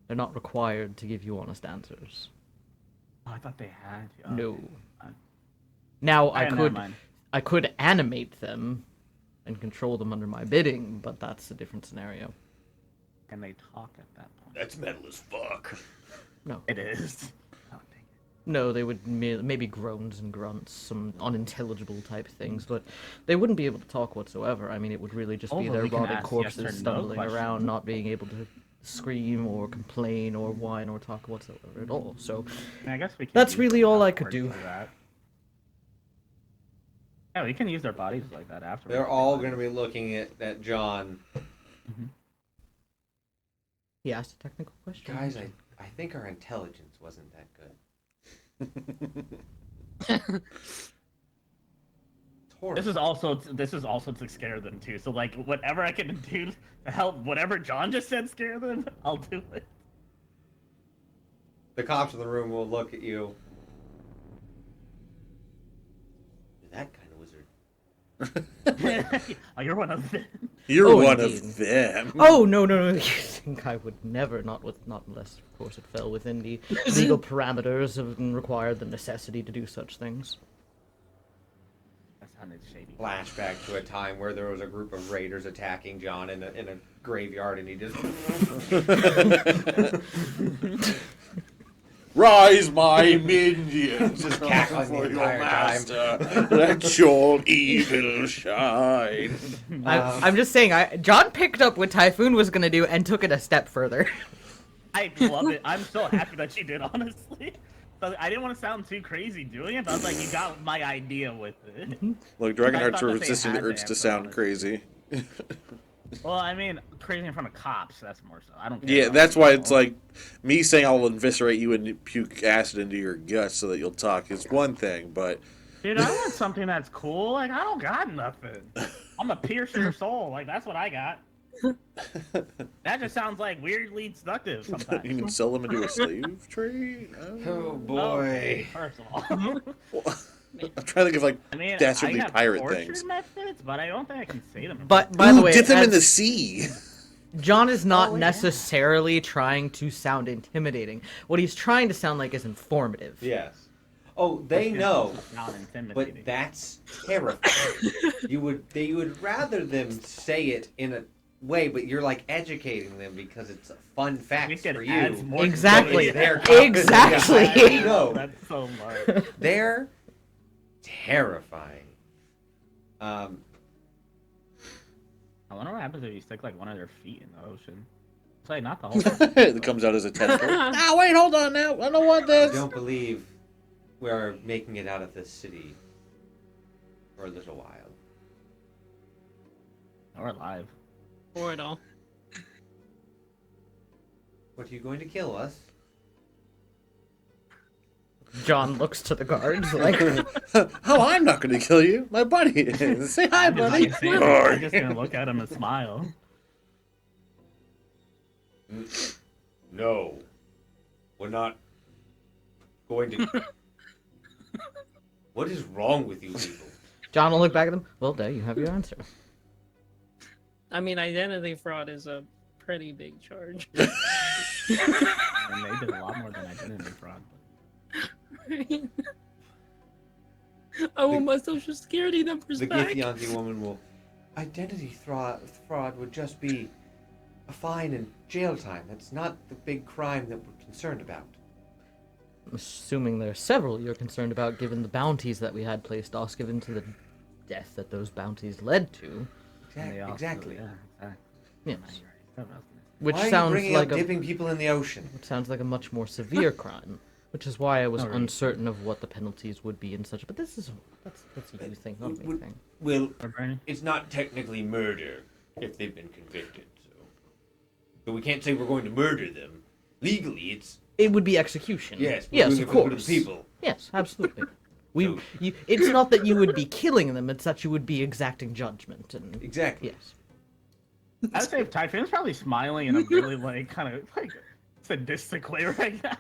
They're not required to give you honest answers. Oh, I thought they had. No. Now never mind. I could animate them and control them under my bidding, but that's a different scenario. Can they talk at that point? That's metal as fuck. No. It is. Oh, dang it. No, they would maybe groans and grunts, some unintelligible type things, but they wouldn't be able to talk whatsoever. I mean, it would really just be but their we can rotted ask corpses yes or no stumbling around, questions. not being able to scream or complain or whine or talk whatsoever at all. So I guess we can that's use really them all I could afterwards do. for that. Yeah, we can use their bodies like that afterwards. They're all going to be looking at John. He asked a technical question. Guys, I think our intelligence wasn't that good. It's horrible. This is also to scare them too. So like whatever I can do to help whatever John just said scare them, I'll do it. The cops in the room will look at you. That kind of wizard. Oh, you're one of them. You're Oh, one indeed. of them. Oh no! You think I would never? Not unless, of course, it fell within the legal parameters and required the necessity to do such things. That sounded shady. Flashback to a time where there was a group of raiders attacking John in a graveyard, and he just. Rise, my minions! Just cackling the for your entire time. master. Let your evil shine. I'm just saying, John picked up what Typhoon was gonna do and took it a step further. I love it. I'm so happy that you did, honestly. So I didn't want to sound too crazy doing it, but I was like, you got my idea with it. Look, I Dragonhearts thought are that they resisting the had urge to to have sound done it. crazy. Well, I mean, crazy in front of cops, that's more so. I don't care. Yeah, about that's why people. it's like me saying I'll eviscerate you and puke acid into your guts so that you'll talk is one thing, but Dude, I want something that's cool. Like, I don't got nothing. I'm gonna pierce your soul. Like, that's what I got. That just sounds like weirdly seductive you sometimes. can sell them into a slave trade. Oh Oh, boy. first of all. I'm trying to think of like I mean, dastardly I got pirate torture things. methods, but I don't think I can say them. But by the Ooh, way, dip them in as- the sea. John is not Oh, yeah. necessarily trying to sound intimidating. What he's trying to sound like is informative. Yes. Oh, they know, Not intimidating. but that's terrifying. You would rather them say it in a way, but you're like educating them because it's a fun We fact could for add you. more Exactly. to their Exactly. I know. That's so much. They're terrifying. I wonder what happens if you stick like one of their feet in the ocean. It's like not the whole thing. It comes out as a tentacle. Ah, wait, hold on now. I don't want I this. don't believe we're making it out of this city for a little while. Or alive. Or it all. What, are you going to kill us? John looks to the guards like, Oh, I'm not going to kill you. My buddy is. Say hi, I'm just buddy. not gonna say anything. I'm just gonna look at him and smile. No. We're not going to... What is wrong with you people? John will look back at them. Well, there you have your answer. I mean, identity fraud is a pretty big charge. And they did a lot more than identity fraud. I want my social security numbers The back. Githyanki woman will... Identity fraud would just be a fine and jail time. That's not the big crime that we're concerned about. I'm assuming there are several you're concerned about given the bounties that we had placed us, given to the death that those bounties led to. And they also- Exactly. Yeah, exactly. Yes. What else? Which Why are you sounds bringing like up a dipping people in the ocean? which sounds like a much more severe crime. Which is why I was Alright. uncertain of what the penalties would be and such. But this is that's a you thing, not a me thing. Well, Or Brandon? it's not technically murder if they've been convicted, so we can't say we're going to murder them. Legally, it's It would be execution. Yes, we're yes, doing of it for the good course. people. Yes, absolutely. So- It's not that you would be killing them; it's that you would be exacting judgment. And Exactly. yes, I would say Typhoon's probably smiling in a really like kind of like sadistic way right now.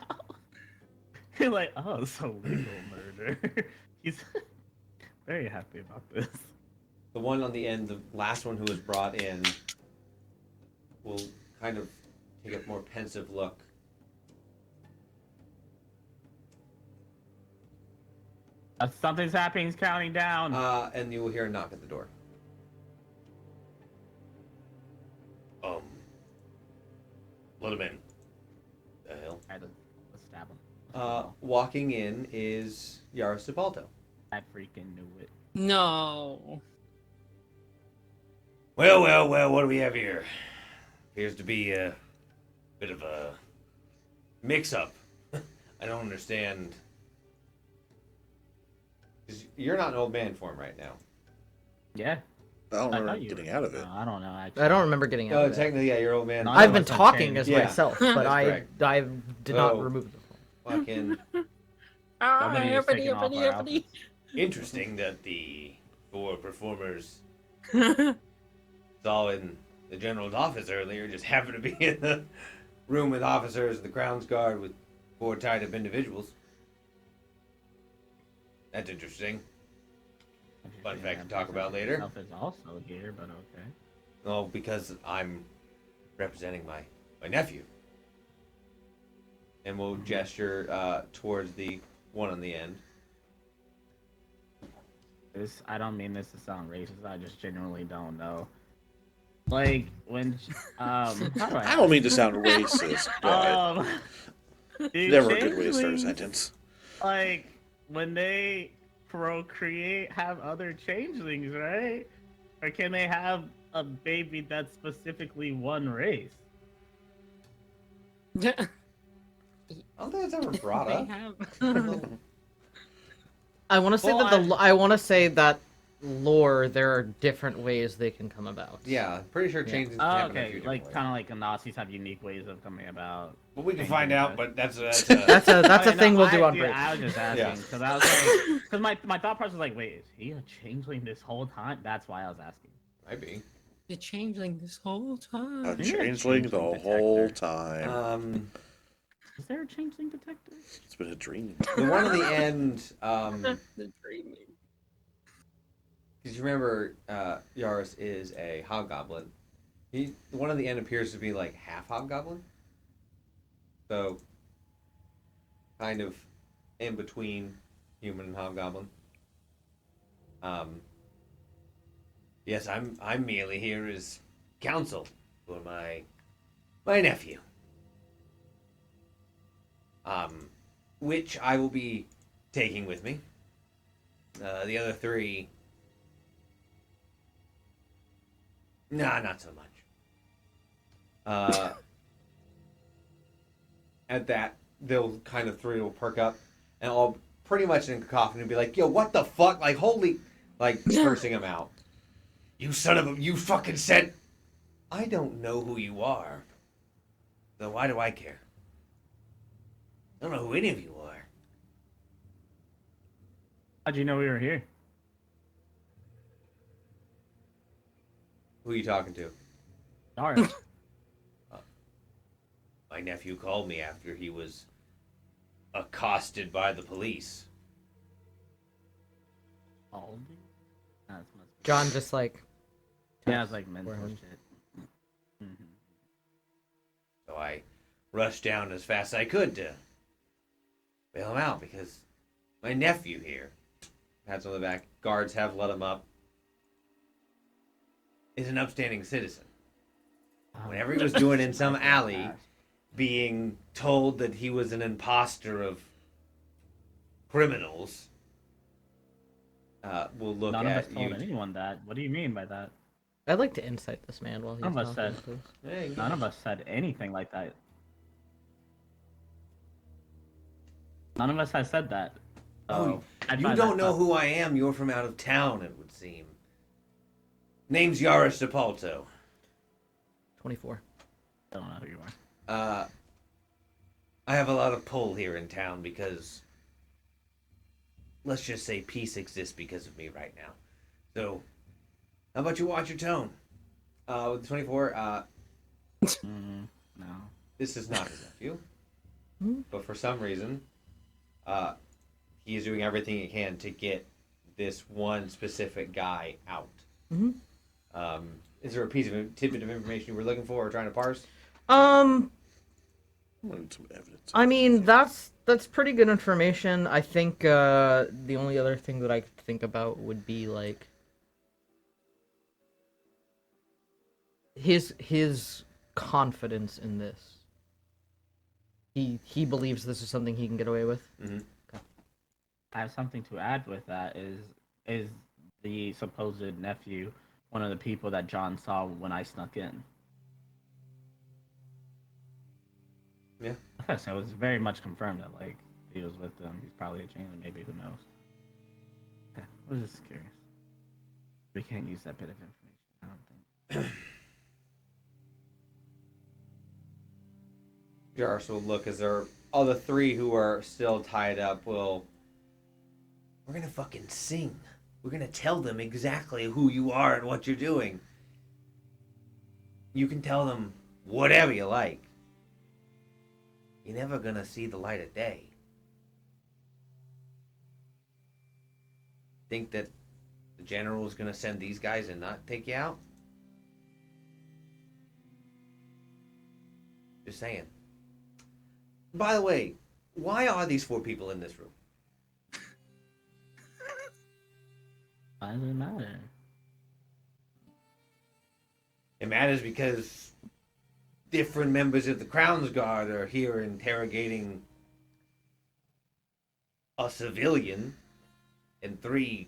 You're like, oh, so legal murder. He's very happy about this. The one on the end, the last one who was brought in, will kind of take a more pensive look. Something's happening. He's counting down. And you will hear a knock at the door. Let him in. The hell? Alright, let's stab him. Walking in is Yaris Sepalto. I freaking knew it. No. Well, what do we have here? Appears to be a bit of a mix-up. I don't understand. 'Cause you're not an old man form right now. Yeah. I don't I remember thought you getting were. out of it. No, I don't know. Actually. I don't remember getting out. Oh, of it. technically, yeah, you're old man. No, I've been Unless I talking change. as Yeah, myself, but that's I correct. did not Oh. remove the phone. Fucking Somebody is taking off our outfits. interesting that the 4 performers saw in the general's office earlier just happened to be in the room with officers of the Crown's Guard with 4 tied-up individuals. That's interesting. Fun fact to talk about later. Myself is also here, but okay. Oh, because I'm representing my nephew. And we'll gesture towards the one on the end. I don't mean this to sound racist. I just genuinely don't know. Like when, how do I don't mean to sound racist, but dude, never a good way to start a changelings, sentence. Like when they procreate, have other changelings, right? Or can they have a baby that's specifically one race? I don't think it's ever brought They up. have. I want to say Well, that I want to say that lore there are different ways they can come about. Yeah, I'm pretty sure changes can Oh, happen in a okay, few like different kind of like the Nazis have unique ways of coming about. Well, we can Changes, find out, but- but that's That's a Okay, thing no, we'll do on dude, break. I was just Yeah. asking because I was like, because my thought process was like, wait, is he a changeling this whole time? That's why I was asking. might be. The changeling this whole A time. You're a changeling the changeling whole detector. time. Is there a changeling detector? It's been a dream. The one on the end, The dreaming. because you remember, Yaris is a hobgoblin. The one on the end appears to be like half hobgoblin. So, kind of in between human and hobgoblin. Yes, I'm merely here as counsel for my nephew. Which I will be taking with me. The other 3, nah, not so much. At that, they'll kind of 3 will perk up, and I'll pretty much in cacophony be like, "Yo, what the fuck? Like, holy!" Like cursing him out. You son of a! You fucking said. I don't know who you are. So why do I care? I don't know who any of you are. How'd you know we were here? Who are you talking to? Alright. My nephew called me after he was accosted by the police. Aldi? That's must be. John just like Yeah, it's like mental Word. shit. Mm-hmm. So I rushed down as fast as I could to bail him out because my nephew here, pats on the back, guards have let him up, is an upstanding citizen. Whenever he was doing in some alley, being told that he was an imposter of criminals, we'll look None of us at told you. anyone that. What do you mean by that? I'd like to insight this man while he's None of us talking, said- please. Hey, None of us said anything like that. None of us has said that. Oh, I'd you find don't that know tough. who I am. You're from out of town, it would seem. Name's Yaris Sepalto. 24. I don't know who you are. I have a lot of pull here in town because, let's just say, peace exists because of me right now. So, how about you watch your tone? With the 24, No. this is not his nephew. But for some reason, he is doing everything he can to get this one specific guy out. Is there a tidbit of information you were looking for or trying to parse? Wanted some evidence. I mean, that's pretty good information. I think the only other thing that I could think about would be like his confidence in this. He believes this is something he can get away with. I have something to add with that. Is the supposed nephew one of the people that John saw when I snuck in? Yeah. Okay, so it's very much confirmed that like he was with them. He's probably a changeling. Maybe, who knows? Okay, I was just curious. We can't use that bit of information, I don't think. Jarvis will look as there all the three who are still tied up will. We're gonna fucking sing. We're gonna tell them exactly who you are and what you're doing. You can tell them whatever you like. You're never gonna see the light of day. Think that the general is gonna send these guys and not take you out? Just saying. By the way, why are these 4 people in this room? Why does it matter? It matters because different members of the Crown's Guard are here interrogating a civilian. And 3,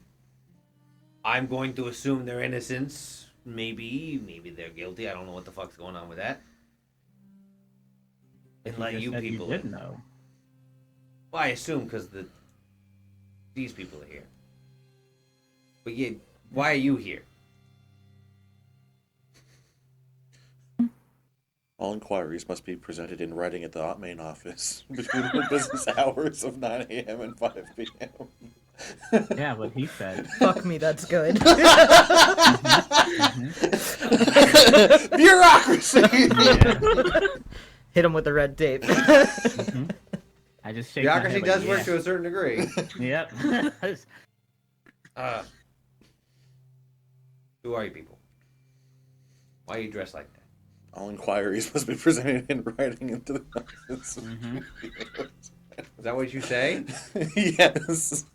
I'm going to assume their innocence. Maybe they're guilty. I don't know what the fuck's going on with that. And let you said people you did in. know. Well, I assume because these people are here. But yeah, why are you here? All inquiries must be presented in writing at the main office between the business hours of 9 a.m. and 5 p.m. Yeah, what he said. Fuck me, that's good. Bureaucracy! Yeah. Hit him with the red tape. I just shake my Bureaucracy head, does like, work yeah. to a certain degree. Yep. Who are you people? Why are you dressed like that? All inquiries must be presented in writing into the office. Is that what you say? Yes.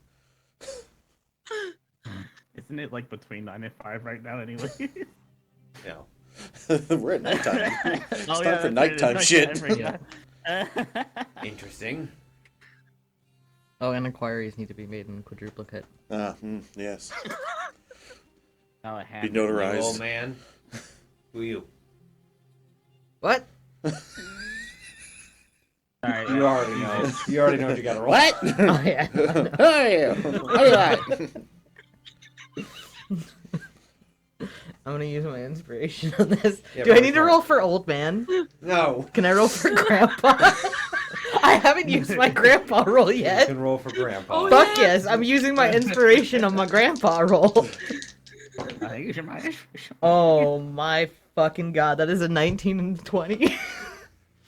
Isn't it like between 9 and 5 right now anyway? No. We're at nighttime. It's Oh, time yeah, for that's right, nighttime it's shit. nighttime right now. Interesting. Oh, and inquiries need to be made in quadruplicate. Yes. Oh, it Be happened. You notarized. old man. Who are you? What? Sorry, You already know. You already know what you gotta roll. What? Oh, yeah. Who are you? What do you like? I'm gonna use my inspiration on this. Yeah, Do I roll need to for it. roll for old man? No. Can I roll for grandpa? I haven't used my grandpa roll You yet. can roll for grandpa. Oh, Fuck yes, I'm using my inspiration on my grandpa roll. I think you should mind. Oh my fucking god, that is a 19 and 20.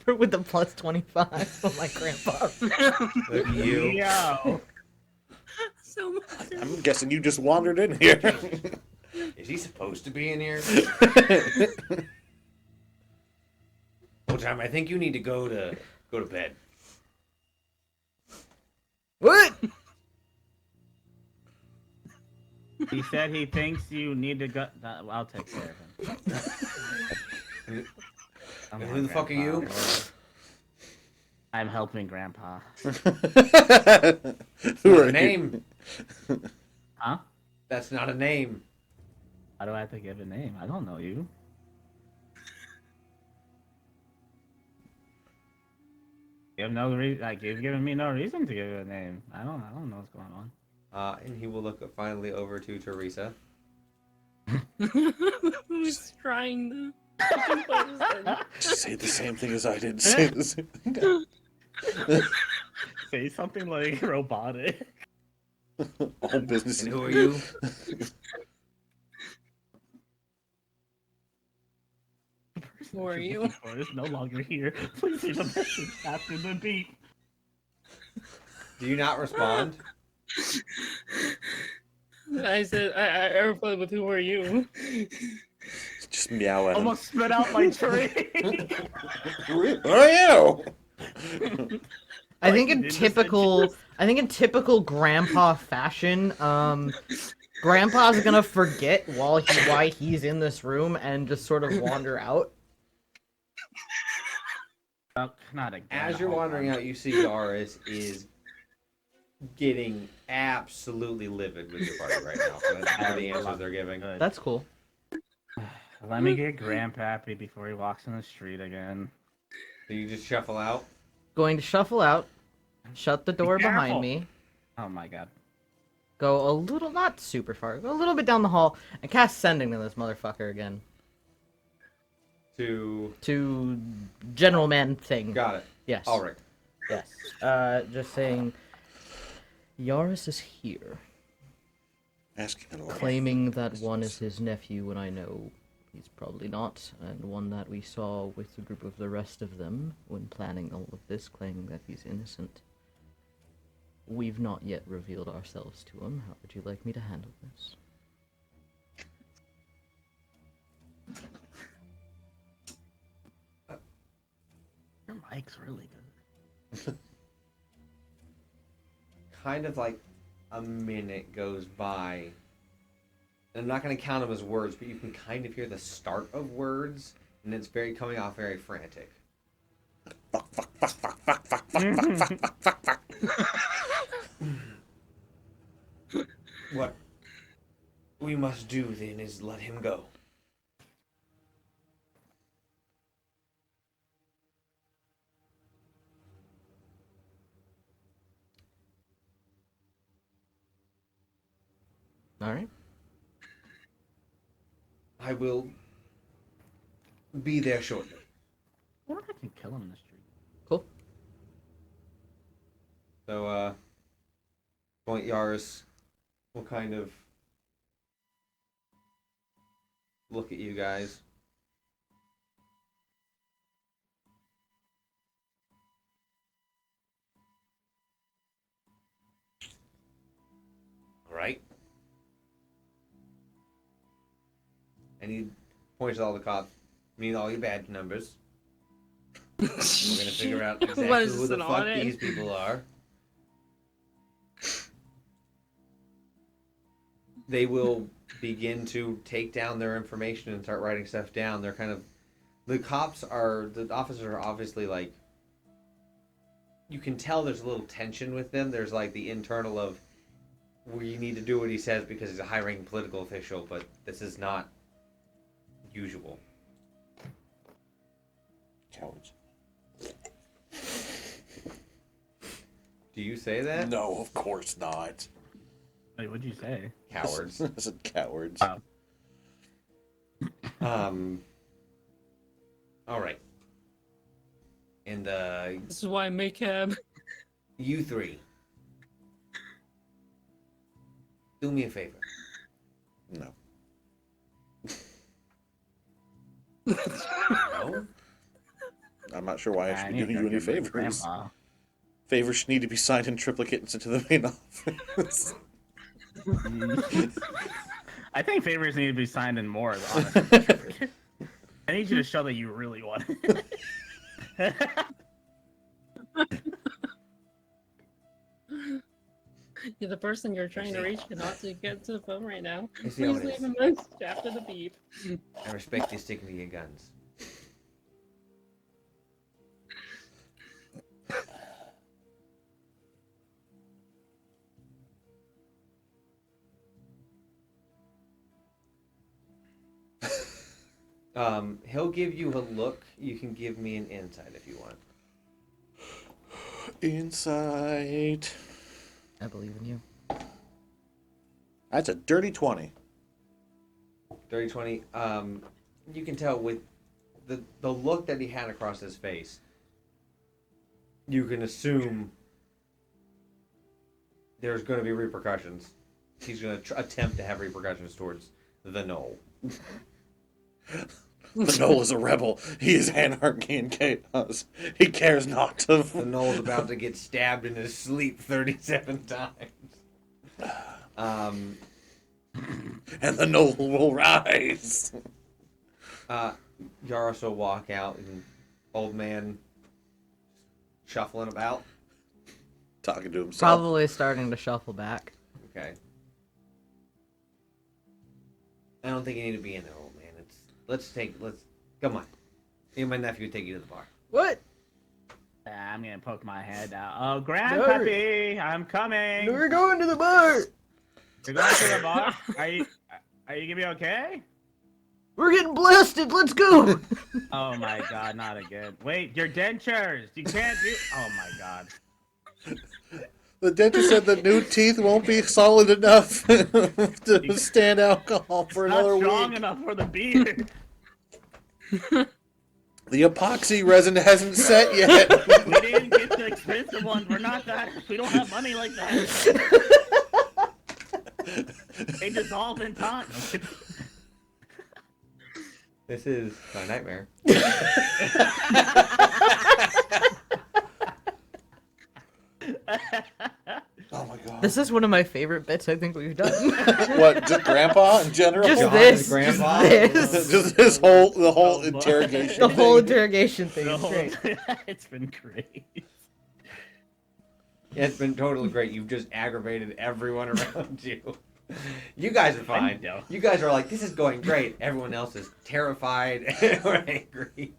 With the plus 25 on my grandpa. Look at you. Yo. So much. I'm guessing you just wandered in here. Is he supposed to be in here? Old time, I think you need to go to bed. What? He said he thinks you need to go. I'll take care of him. I'm Who the fuck are you? I'm helping Grandpa. Who Not are a you? name. Huh? That's not a name. How do I have to give a name? I don't know you. You have no reason. Like, you've given me no reason to give you a name. I don't know what's going on. And he will look finally over to Teresa. Who's trying to compose them? Say the same thing as I did. Say the same thing. Say something like robotic. All business. And who are you? Who are You're you? looking for is no longer here. Please leave a message after the beep. Do you not respond? I said, I replied with, who are you? Just meow at him. Almost spit out my tree. Who are you? I think in Like, typical, grandpa fashion, grandpa's gonna forget why he's in this room and just sort of wander out. Oh, not again. As you're wandering out, you see Yaris is getting absolutely livid with your party right now. That's the answers they're giving. Good. That's cool. Let me get Grandpappy before he walks in the street again. So you just shuffle out. Going to shuffle out, shut the door careful. behind me, Oh my god. go a little, not super far, go a little bit down the hall, and cast Sending to this motherfucker again. To General Man thing. Got it. Yes. All right. Yes. Just saying, Yaris is here, Asking a lot. claiming that one is his nephew when I know he's probably not, and one that we saw with a group of the rest of them when planning all of this, claiming that he's innocent. We've not yet revealed ourselves to him. How would you like me to handle this? Your mic's really good. Kind of like a minute goes by. And I'm not going to count them as words, but you can kind of hear the start of words, and it's coming off very frantic. What we must do then is let him go. Alright. I will be there shortly. Or I can kill him in the street. Cool. So, Point Yaris will kind of look at you guys. All right. And he points at all the cops. Need all your badge numbers. We're gonna figure out What exactly is who this, the an fuck audit? these people are. They will begin to take down their information and start writing stuff down. They're kind of, the officers are obviously like, you can tell there's a little tension with them. There's like the internal of, we need to do what he says because he's a high-ranking political official, but this is not usual. Cowards. Do you say that? No, of course not. Wait, what'd you say? Cowards. I said cowards. All right. And This is why I make him. you three, do me a favor. No. No? I'm not sure why I should be doing you any favors. Grandpa. Favors should need to be signed in triplicate and sent to the main office. I think favors need to be signed in more, honestly. I need you to show that you really want it. You're the person you're trying to reach cannot to get to the phone right now. I see how Please it leave is. a message after the beep. I respect you sticking to your guns. He'll give you a look. You can give me an insight if you want. Insight. I believe in you. That's a dirty 20. Dirty 20. You can tell with the look that he had across his face. you can assume there's going to be repercussions. He's going to attempt to have repercussions towards the Knoll. The Knoll is a rebel. He is anarchy and chaos. He cares not. The Knoll is about to get stabbed in his sleep 37 times. And the Knoll will rise. Yaros will walk out and old man shuffling about. Talking to himself. Probably starting to shuffle back. Okay. I don't think you need to be in there, old man. Let's come on. Me and my nephew will take you to the bar. What? I'm gonna poke my head out. Oh, Grandpappy, I'm coming. We're going to the bar. You're going to the bar? Are you gonna be okay? We're getting blasted. Let's go. Oh my god, not again. Wait, your dentures. You can't do. Oh my god. The dentist said the new teeth won't be solid enough to stand alcohol for another Not strong week. enough for the beer. The epoxy resin hasn't set yet. We didn't get the expensive ones. We're not that. We don't have money like that. They dissolve in time. This is my nightmare. Oh my god. This is one of my favorite bits I think we've done. What, just grandpa in general? Just John, this. his grandpa. Just this. Just the whole interrogation. The whole thing. interrogation thing is No, great. it's been great. Yeah, it's been totally great. You've just aggravated everyone around you. You guys are fine. know. You guys are like, this is going great. Everyone else is terrified or angry.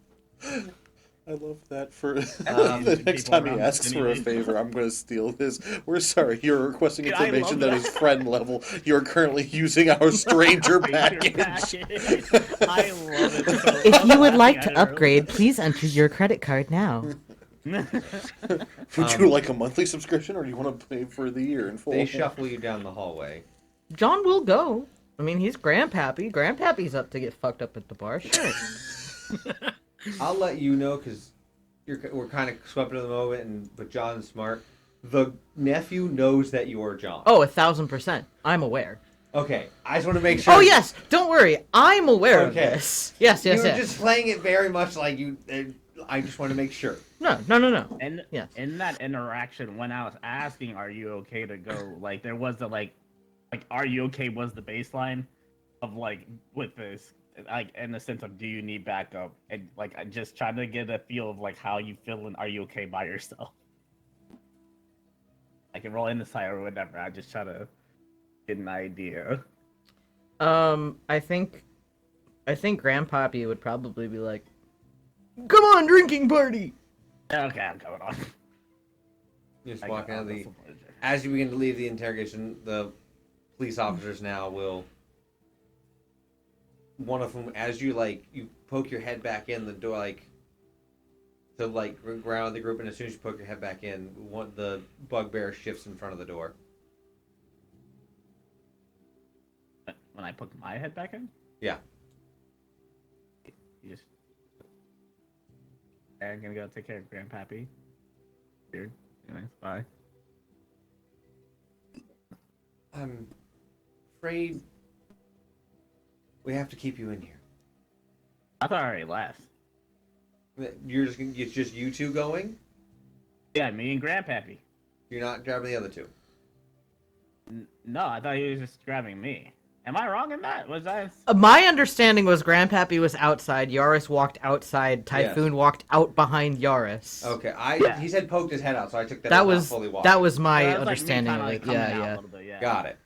I love that. For Um, the next people time he around asks for a Vinny. favor, I'm going to steal this. We're sorry, you're requesting Dude, I information love that is that. friend level. You're currently using our stranger package. I love it. So If you would much. like I to don't know. upgrade, please enter your credit card now. Would you like a monthly subscription, or do you want to pay for the year in full? They shuffle you down the hallway. John will go. I mean, he's Grandpappy. Grandpappy's up to get fucked up at the bar. Sure. I'll let you know because we're kind of swept into the moment, but John's smart. The nephew knows that you're John. Oh, 1,000%. I'm aware. Okay, I just want to make sure. Oh, yes. Don't worry. I'm aware of Okay. this. Yes, You yes, were yes. just playing it very much like you. I just want to make sure. No. And Yes. in that interaction, when I was asking, "Are you okay to go?" Like there was the like, "Are you okay?" was the baseline of like with this, like in the sense of, "Do you need backup?" And like I just trying to get a feel of like how you feel and are you okay by yourself. I can roll in the side or whatever. I just try to get an idea. I think Grandpappy would probably be like, "Come on, drinking party." Okay, I'm going on. You just I walk got out of all the. the pleasure. As you begin to leave the interrogation, the police officers now will. One of them, as you you poke your head back in the door, to ground the group, and as soon as you poke your head back in, the bugbear shifts in front of the door. When I put my head back in, Yeah. you just. I'm gonna go take care of Grandpappy. Weird. Anyways, bye. I'm afraid we have to keep you in here. I thought I already left. It's just you two going? Yeah, me and Grandpappy. You're not grabbing the other two. No, I thought he was just grabbing me. Am I wrong in that? Was I? My understanding was Grandpappy was outside, Yaris walked outside, Typhoon walked out behind Yaris. Okay, Yeah. he said poked his head out, so I took that. That as was not fully walking. that was my That was like me understanding kinda, of like, it. coming out Yeah. a little bit, yeah. Got it.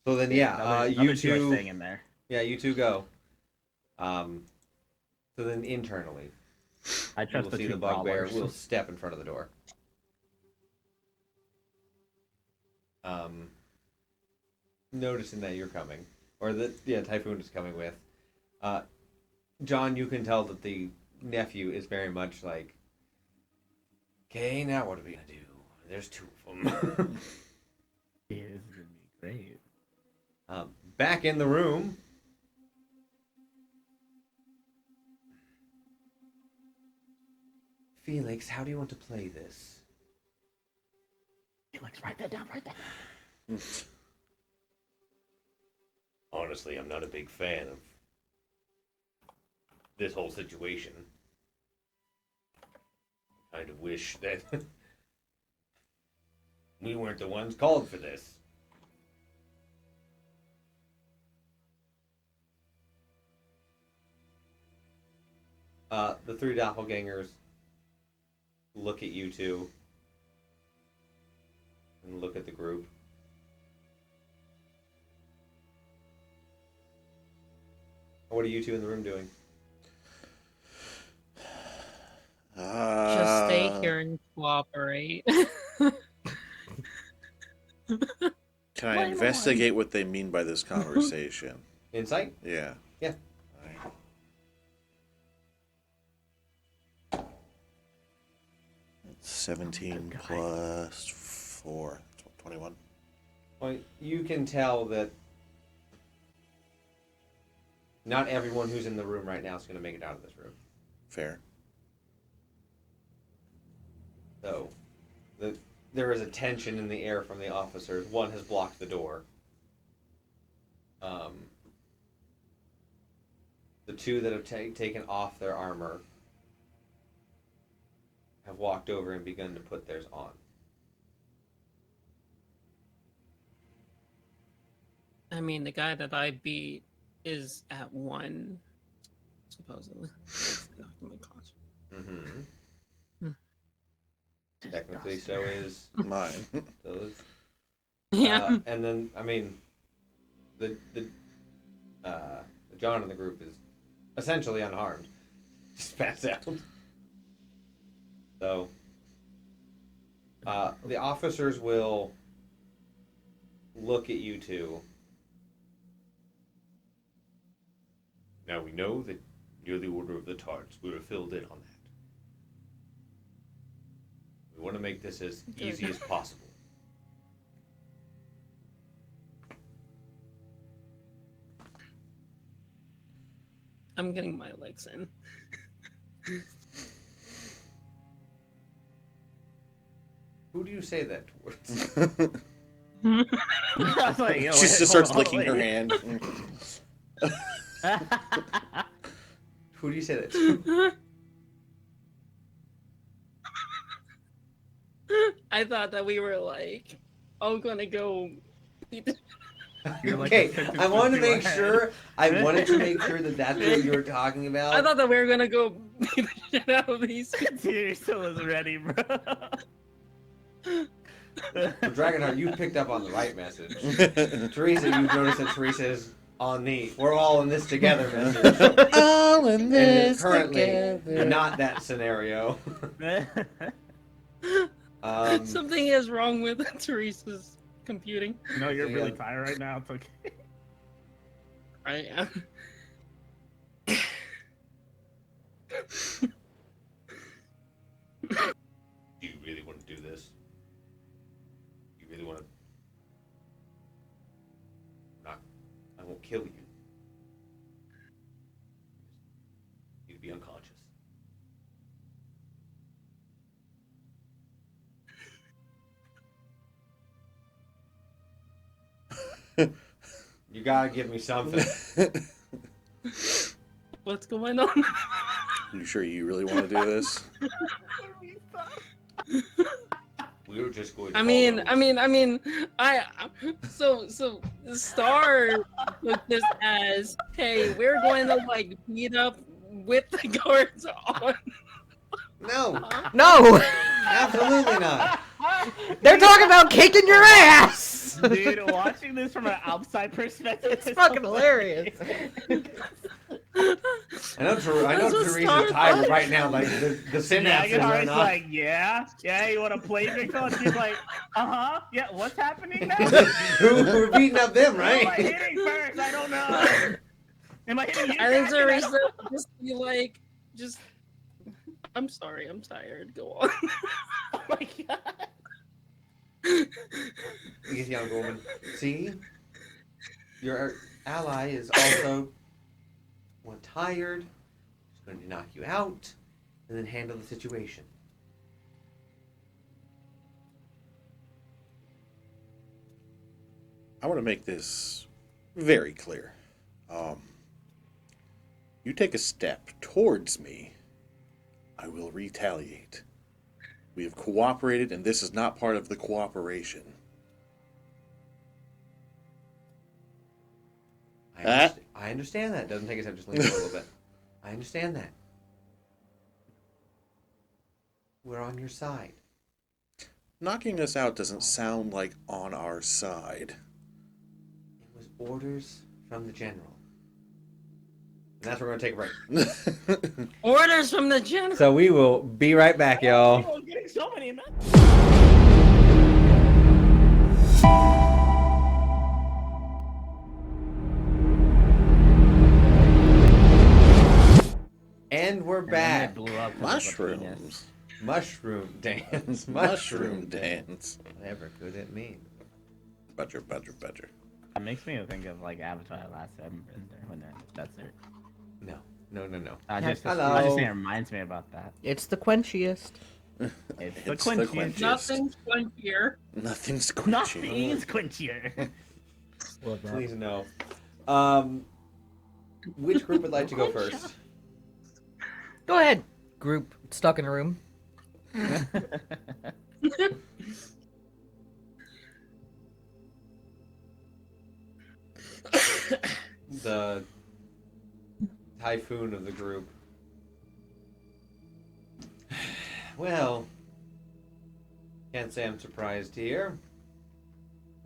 So then, The you other two are two. staying in there. Yeah, you two go. So then internally, I you trust will the see two the bugbear brawlers. will step in front of the door. Noticing that you're coming, or that Typhoon is coming with. John, you can tell that the nephew is very much like, okay, now what are we gonna do? There's two of them. Yeah, this is gonna be great. Back in the room. Felix, how do you want to play this? Felix, write that down. Honestly, I'm not a big fan of this whole situation. I kind of wish that we weren't the ones called for this. The three doppelgangers look at you two and look at the group. What are you two in the room doing? Just stay here and cooperate. Can I investigate what they mean by this conversation? Insight? Yeah. Yeah. Alright. 17 plus 4. 21. Well, you can tell that not everyone who's in the room right now is going to make it out of this room. Fair. So, there is a tension in the air from the officers. One has blocked the door. The two that have taken off their armor have walked over and begun to put theirs on. I mean, the guy that I beat is at 1, supposedly. Knocked him unconscious. Mm-hmm. Technically, so is Mine. those. Yeah. And then, I mean, the John in the group is essentially unharmed. Just passed out. So, the officers will look at you two. Now we know that you're the Order of the Tarts. We were filled in on that. We want to make this as easy as possible. I'm getting my legs in. Who do you say that towards? I was like, yo, She wait, just starts hold on, licking her wait. hand. Who do you say that to? I thought that we were like, all gonna go. You're like Okay, a sentence I wanted to into make my head. sure. I wanted to make sure that that's what you were talking about. I thought that we were gonna go beat the shit out of these. Dude, still was ready, bro. So Dragonheart, you picked up on the right message. Teresa, you've noticed that Teresa is on the "we're all in this together" message. All in And this is currently together. not that scenario. Something is wrong with Teresa's computing. No, you're Yeah. really tired right now. It's okay. I am. Do you really want to do this? You really want to? Not. I won't kill you. You'd be unconscious. You gotta give me something. What's going on? You sure you really want to do this? We were just going. To So Star took this as, hey, we're going to like beat up with the guards on. No, No! absolutely not. They're talking about kicking your ass! Dude, watching this from an outside perspective, It's fucking hilarious. I know That's what Teresa's Star tired thought. right now. Like the synapses are Dragonheart's not. like, yeah, you want to play Victor? And she's like, yeah, what's happening now? We're beating up them, Who am I right? hitting first? I don't know. Am I hitting you? I think Dragon? Teresa would just be like, I'm sorry, I'm tired. Go on. Oh my god. Yes, young woman. See, your ally is also tired. She's going to knock you out, and then handle the situation. I want to make this very clear. You take a step towards me, I will retaliate. We have cooperated, and this is not part of the cooperation. I understand that. Doesn't take a step, just lean a little bit. I understand that. We're on your side. Knocking us out doesn't sound like on our side. It was orders from the general. And that's where we're going to take a break. Orders from the general. So we will be right back, y'all. I'm getting so many And we're back. Blew up Mushrooms. Mushroom dance. Mushroom dance. Whatever could it mean? Budger. It makes me think of like Avatar: Last Airbender when that's it. No. Just Hello. it reminds me about that. It's the quenchiest. It's the It's the quenchiest. quenchiest. Nothing's quenchier. Nothing's quenching. Nothing's quenchier. Please no. Which group would like to go first? Go ahead, group stuck in a room. The typhoon of the group. Well, can't say I'm surprised here.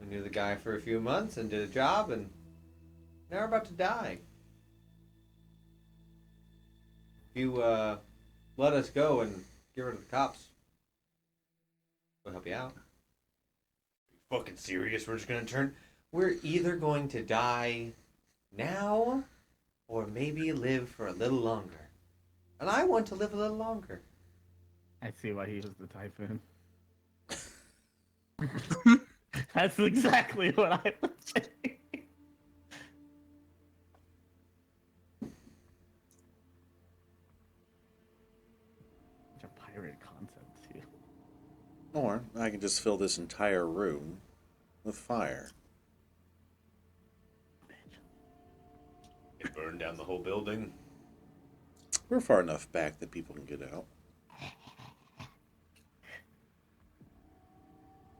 I knew the guy for a few months and did a job, and now we're about to die. If you let us go and get rid of the cops, we'll help you out. Are you fucking serious? We're just gonna turn. We're either going to die now, or maybe live for a little longer. And I want to live a little longer. I see why he was the typhoon. That's exactly what I was saying. Such a pirate concept too. Or I can just fill this entire room with fire. It burned down the whole building. We're far enough back that people can get out.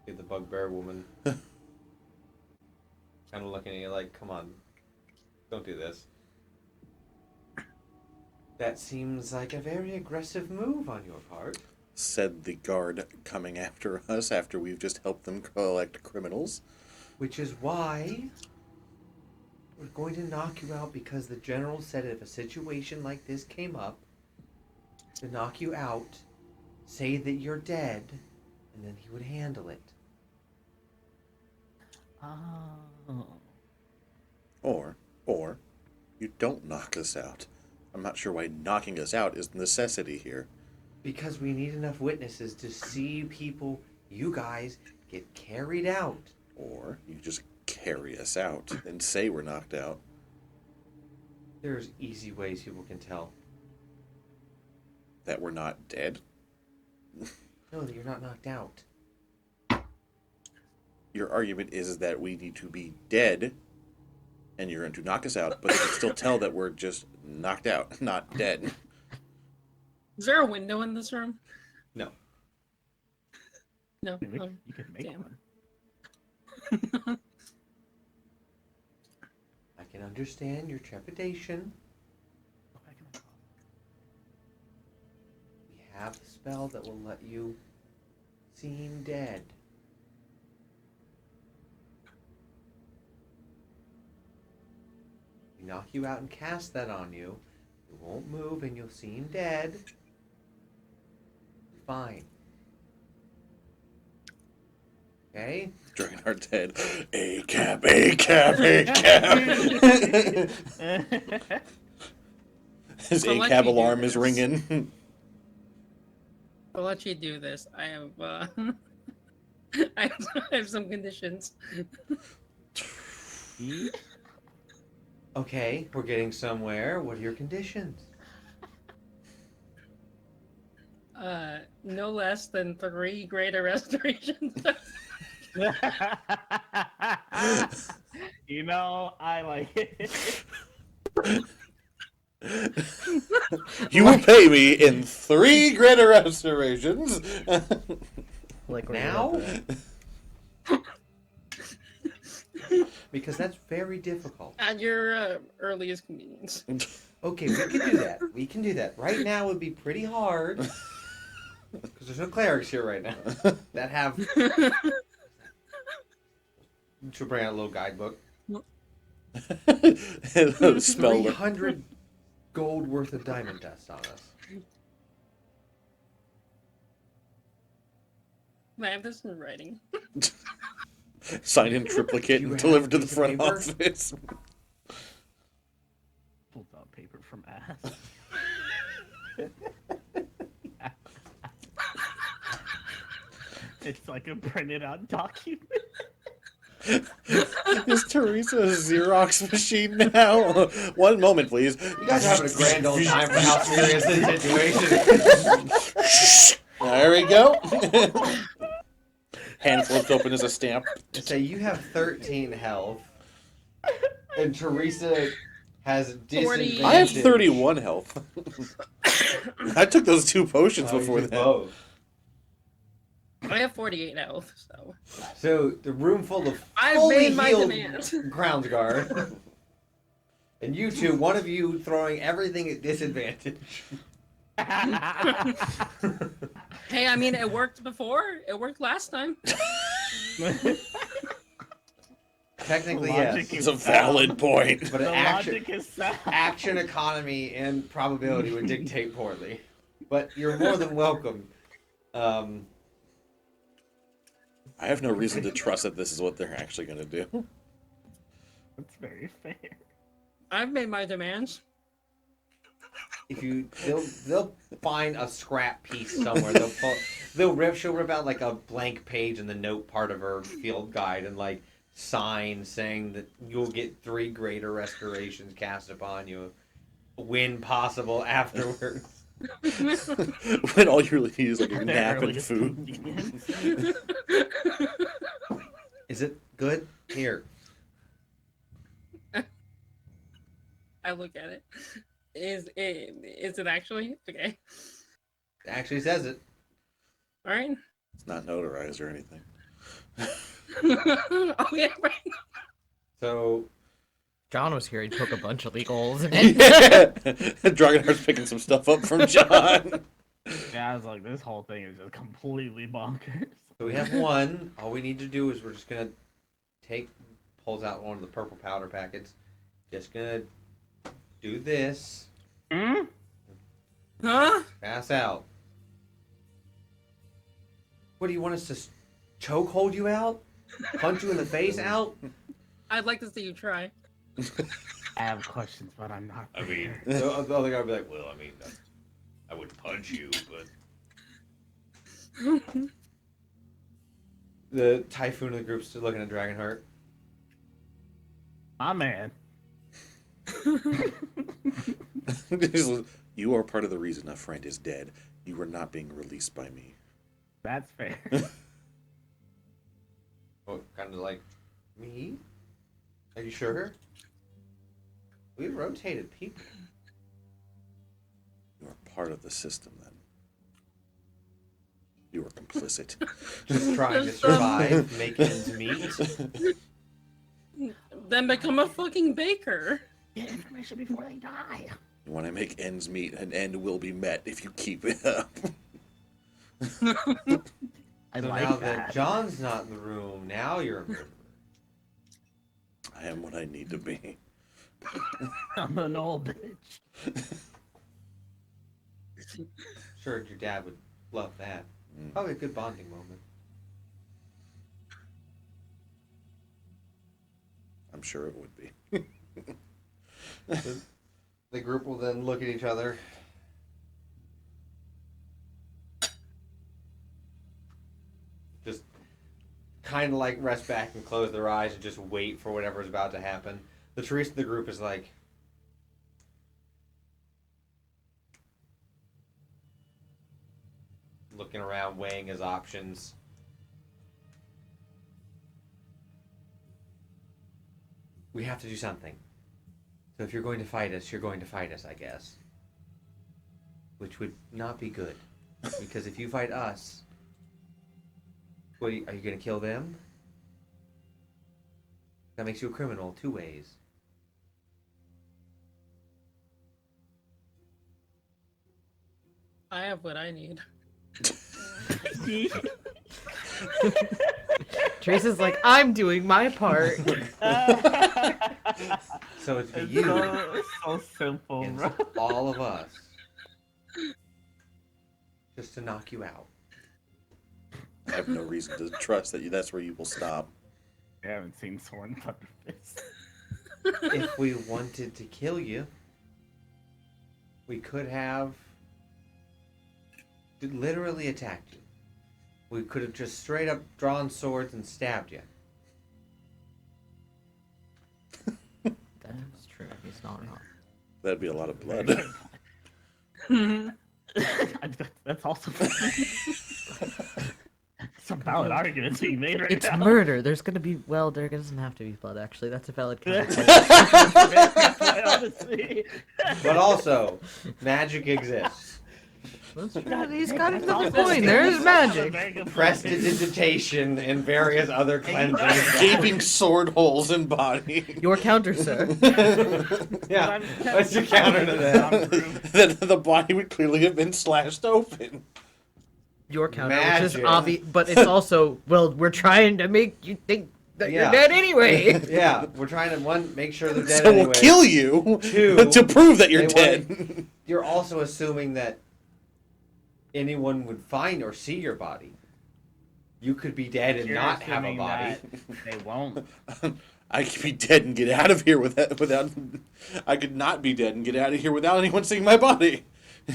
Get the bugbear woman. Kind of looking at you like, come on, don't do this. That seems like a very aggressive move on your part. Said the guard coming after us after we've just helped them collect criminals. Which is why we're going to knock you out, because the general said if a situation like this came up, to knock you out, say that you're dead, and then he would handle it. Oh. Or you don't knock us out. I'm not sure why knocking us out is the necessity here. Because we need enough witnesses to see people, you guys, get carried out. Or you just carry us out and say we're knocked out. There's easy ways people can tell. That we're not dead. No, that you're not knocked out. Your argument is that we need to be dead and you're going to knock us out, but you can still tell that we're just knocked out, not dead. Is there a window in this room? No. No. You Oh, could make damn. one. I can understand your trepidation. We have a spell that will let you seem dead. We knock you out and cast that on you. You won't move and you'll seem dead. Fine. Okay? Dragonheart dead. A-cap, A-cap, A-cap. His So let A-cap me do alarm is this. ringing. I'll let you do this. I have I have some conditions. Okay, we're getting somewhere. What are your conditions? No less than 3 greater restorations. You know, I like it. You will pay me in 3 greater restorations. Like Now? Because that's very difficult. At your earliest convenience. Okay, we can do that. We can do that. Right now would be pretty hard. Because there's no clerics here right now that have. Should bring out a little guidebook. Spell 300 gold worth of diamond dust on us. I have this in writing. signed in triplicate You and have delivered to a the piece of front paper? office. Pulls out paper from ass. It's like a printed out document. Is Teresa a Xerox machine now? One moment, please. You guys are having a grand old time for how serious this situation is. There we go. Hand flipped open as a stamp. Say you have 13 health, and Teresa has 40. disadvantage. I have 31 health. I took those 2 potions Oh, before you that. both. I have 48 health, so. So the room full of I've fully made my healed demands. ground guard, and you two, one of you throwing everything at disadvantage. Hey, I mean, it worked before. It worked last time. Technically, Logic yes, It's a valid point. but The action, logic is sound. action economy and probability would dictate poorly. But you're more than welcome. I have no reason to trust that this is what they're actually going to do. That's very fair. I've made my demands. If you, they'll find a scrap piece somewhere. She'll rip out like a blank page in the note part of her field guide and like sign saying that you'll get 3 greater restorations cast upon you, when possible afterwards. When all you really need is like a Their nap and earliest food. convenience. Is it good? Here. I look at it. Is it actually? Okay. It actually says it. Alright. It's not notarized or anything. Oh, yeah, right. So John was here. He took a bunch of legal holes in Yeah. it. Dragonheart's picking some stuff up from John. Yeah, I was like, this whole thing is just completely bonkers. we have one. All we need to do is we're just gonna pulls out one of the purple powder packets. Just gonna do this. Hmm? Huh? Pass out. What do you want us to choke hold you out? Punch you in the face out? I'd like to see you try. I have questions, but I'm not. I mean, prepared. the other guy would be like, well, I mean, I wouldn't punch you, but... The typhoon of the group's still looking at Dragonheart. My man. You are part of the reason a friend is dead. You are not being released by me. That's fair. Well, kind of like, me? Are you sure? We rotated people. You are part of the system then. You are complicit. Just trying to survive, make ends meet. Then become a fucking baker. Get information before they die. When I make ends meet, an end will be met if you keep it up. I So like now that. that John's not in the room, now you're a murderer. I am what I need to be. I'm an old bitch. Sure, your dad would love that. Probably a good bonding moment. I'm sure it would be. The group will then look at each other. Just kind of like rest back and close their eyes and just wait for whatever's about to happen. The Teresa of the group is like, looking around, weighing his options. we have to do something. So if you're going to fight us, you're going to fight us, I guess. Which would not be good. Because if you fight us, are you going to kill them? That makes you a criminal 2 ways. I have what I need. Trace like, I'm doing my part. So it's It's you so simple, bro. against all of us. Just to knock you out. I have no reason to trust that that's where you will stop. I haven't seen Sworn Thunder Fist. If we wanted to kill you, we could have literally attacked you. We could have just straight up drawn swords and stabbed you. That's true. He's not wrong. That'd be a lot of blood. That's also some valid arguments being made right It's now. murder. There's gonna be there doesn't have to be blood. Actually, that's a valid point. Honestly. But also, magic exists. He's got it to the Also- point. There is magic. Prestidigitation and various other cleansings. Gaping sword holes in body. Your counter, sir. Yeah, what's your counter to that? Then the body would clearly have been slashed open. Your counter, which is Magic. obvious, but it's also we're trying to make you think that Yeah. you're dead anyway. Yeah, we're trying to, one, make sure they're dead So anyway. we'll kill you 2, to prove that you're they dead. You're also assuming that anyone would find or see your body. You could be dead and You're not have a assuming body. that They won't. I could be dead and get out of here without. I could not be dead and get out of here without anyone seeing my body.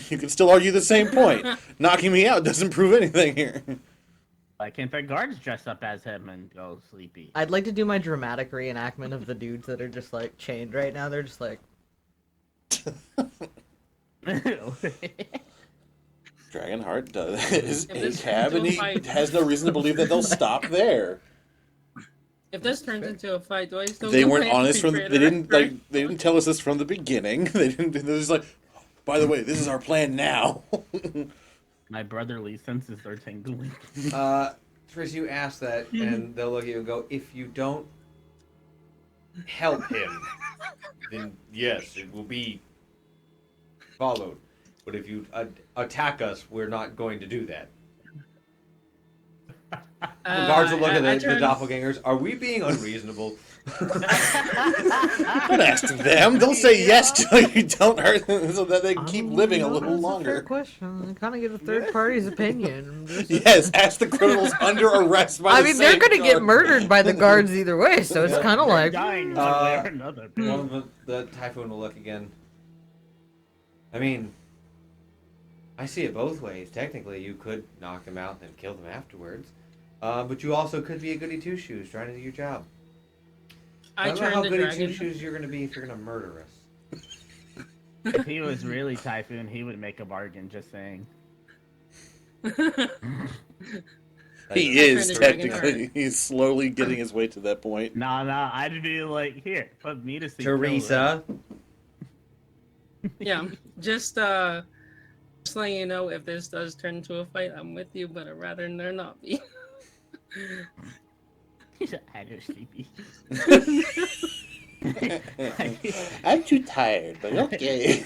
You can still argue the same point. Knocking me out doesn't prove anything here. Why can't the guards dress up as him and go sleepy? I'd like to do my dramatic reenactment of the dudes that are just like chained right now. They're just like, Dragonheart is If a this cab, and he fight- has no reason to believe that they'll stop there. If this turns into a fight, do I still They get weren't my honest from. They secret didn't record? They didn't tell us this from the beginning. They didn't. They're just like, by the way, this is our plan now. My brotherly senses are tingling. Trish, you ask that, and they'll look at you and go, if you don't help him, then yes, it will be followed. But if you attack us, we're not going to do that. The guards will look at the doppelgangers. Are we being unreasonable? Don't ask them. They'll say yes till you don't hurt them, so that they can keep living a little that's longer. A fair question. Kind of get a third party's opinion. Yes, ask the criminals under arrest by I the mean, they're same gonna get guard. murdered by the guards either way, so it's kind of like. Dying one way or another. One of the typhoon will look again. I mean, I see it both ways. Technically, you could knock them out and then kill them afterwards. But you also could be a goody two-shoes trying to do your job. I I don't know how turned the goody dragon. two-shoes you're going to be if you're going to murder us. If he was really Typhoon, he would make a bargain, just saying. He is Trying to drag it technically. He's slowly getting his way to that point. Nah, I'd be like, here, put me to sleep. Teresa. Yeah, just letting you know, if this does turn into a fight, I'm with you, but I'd rather there not be. I know, sleepy. I'm too tired, but okay.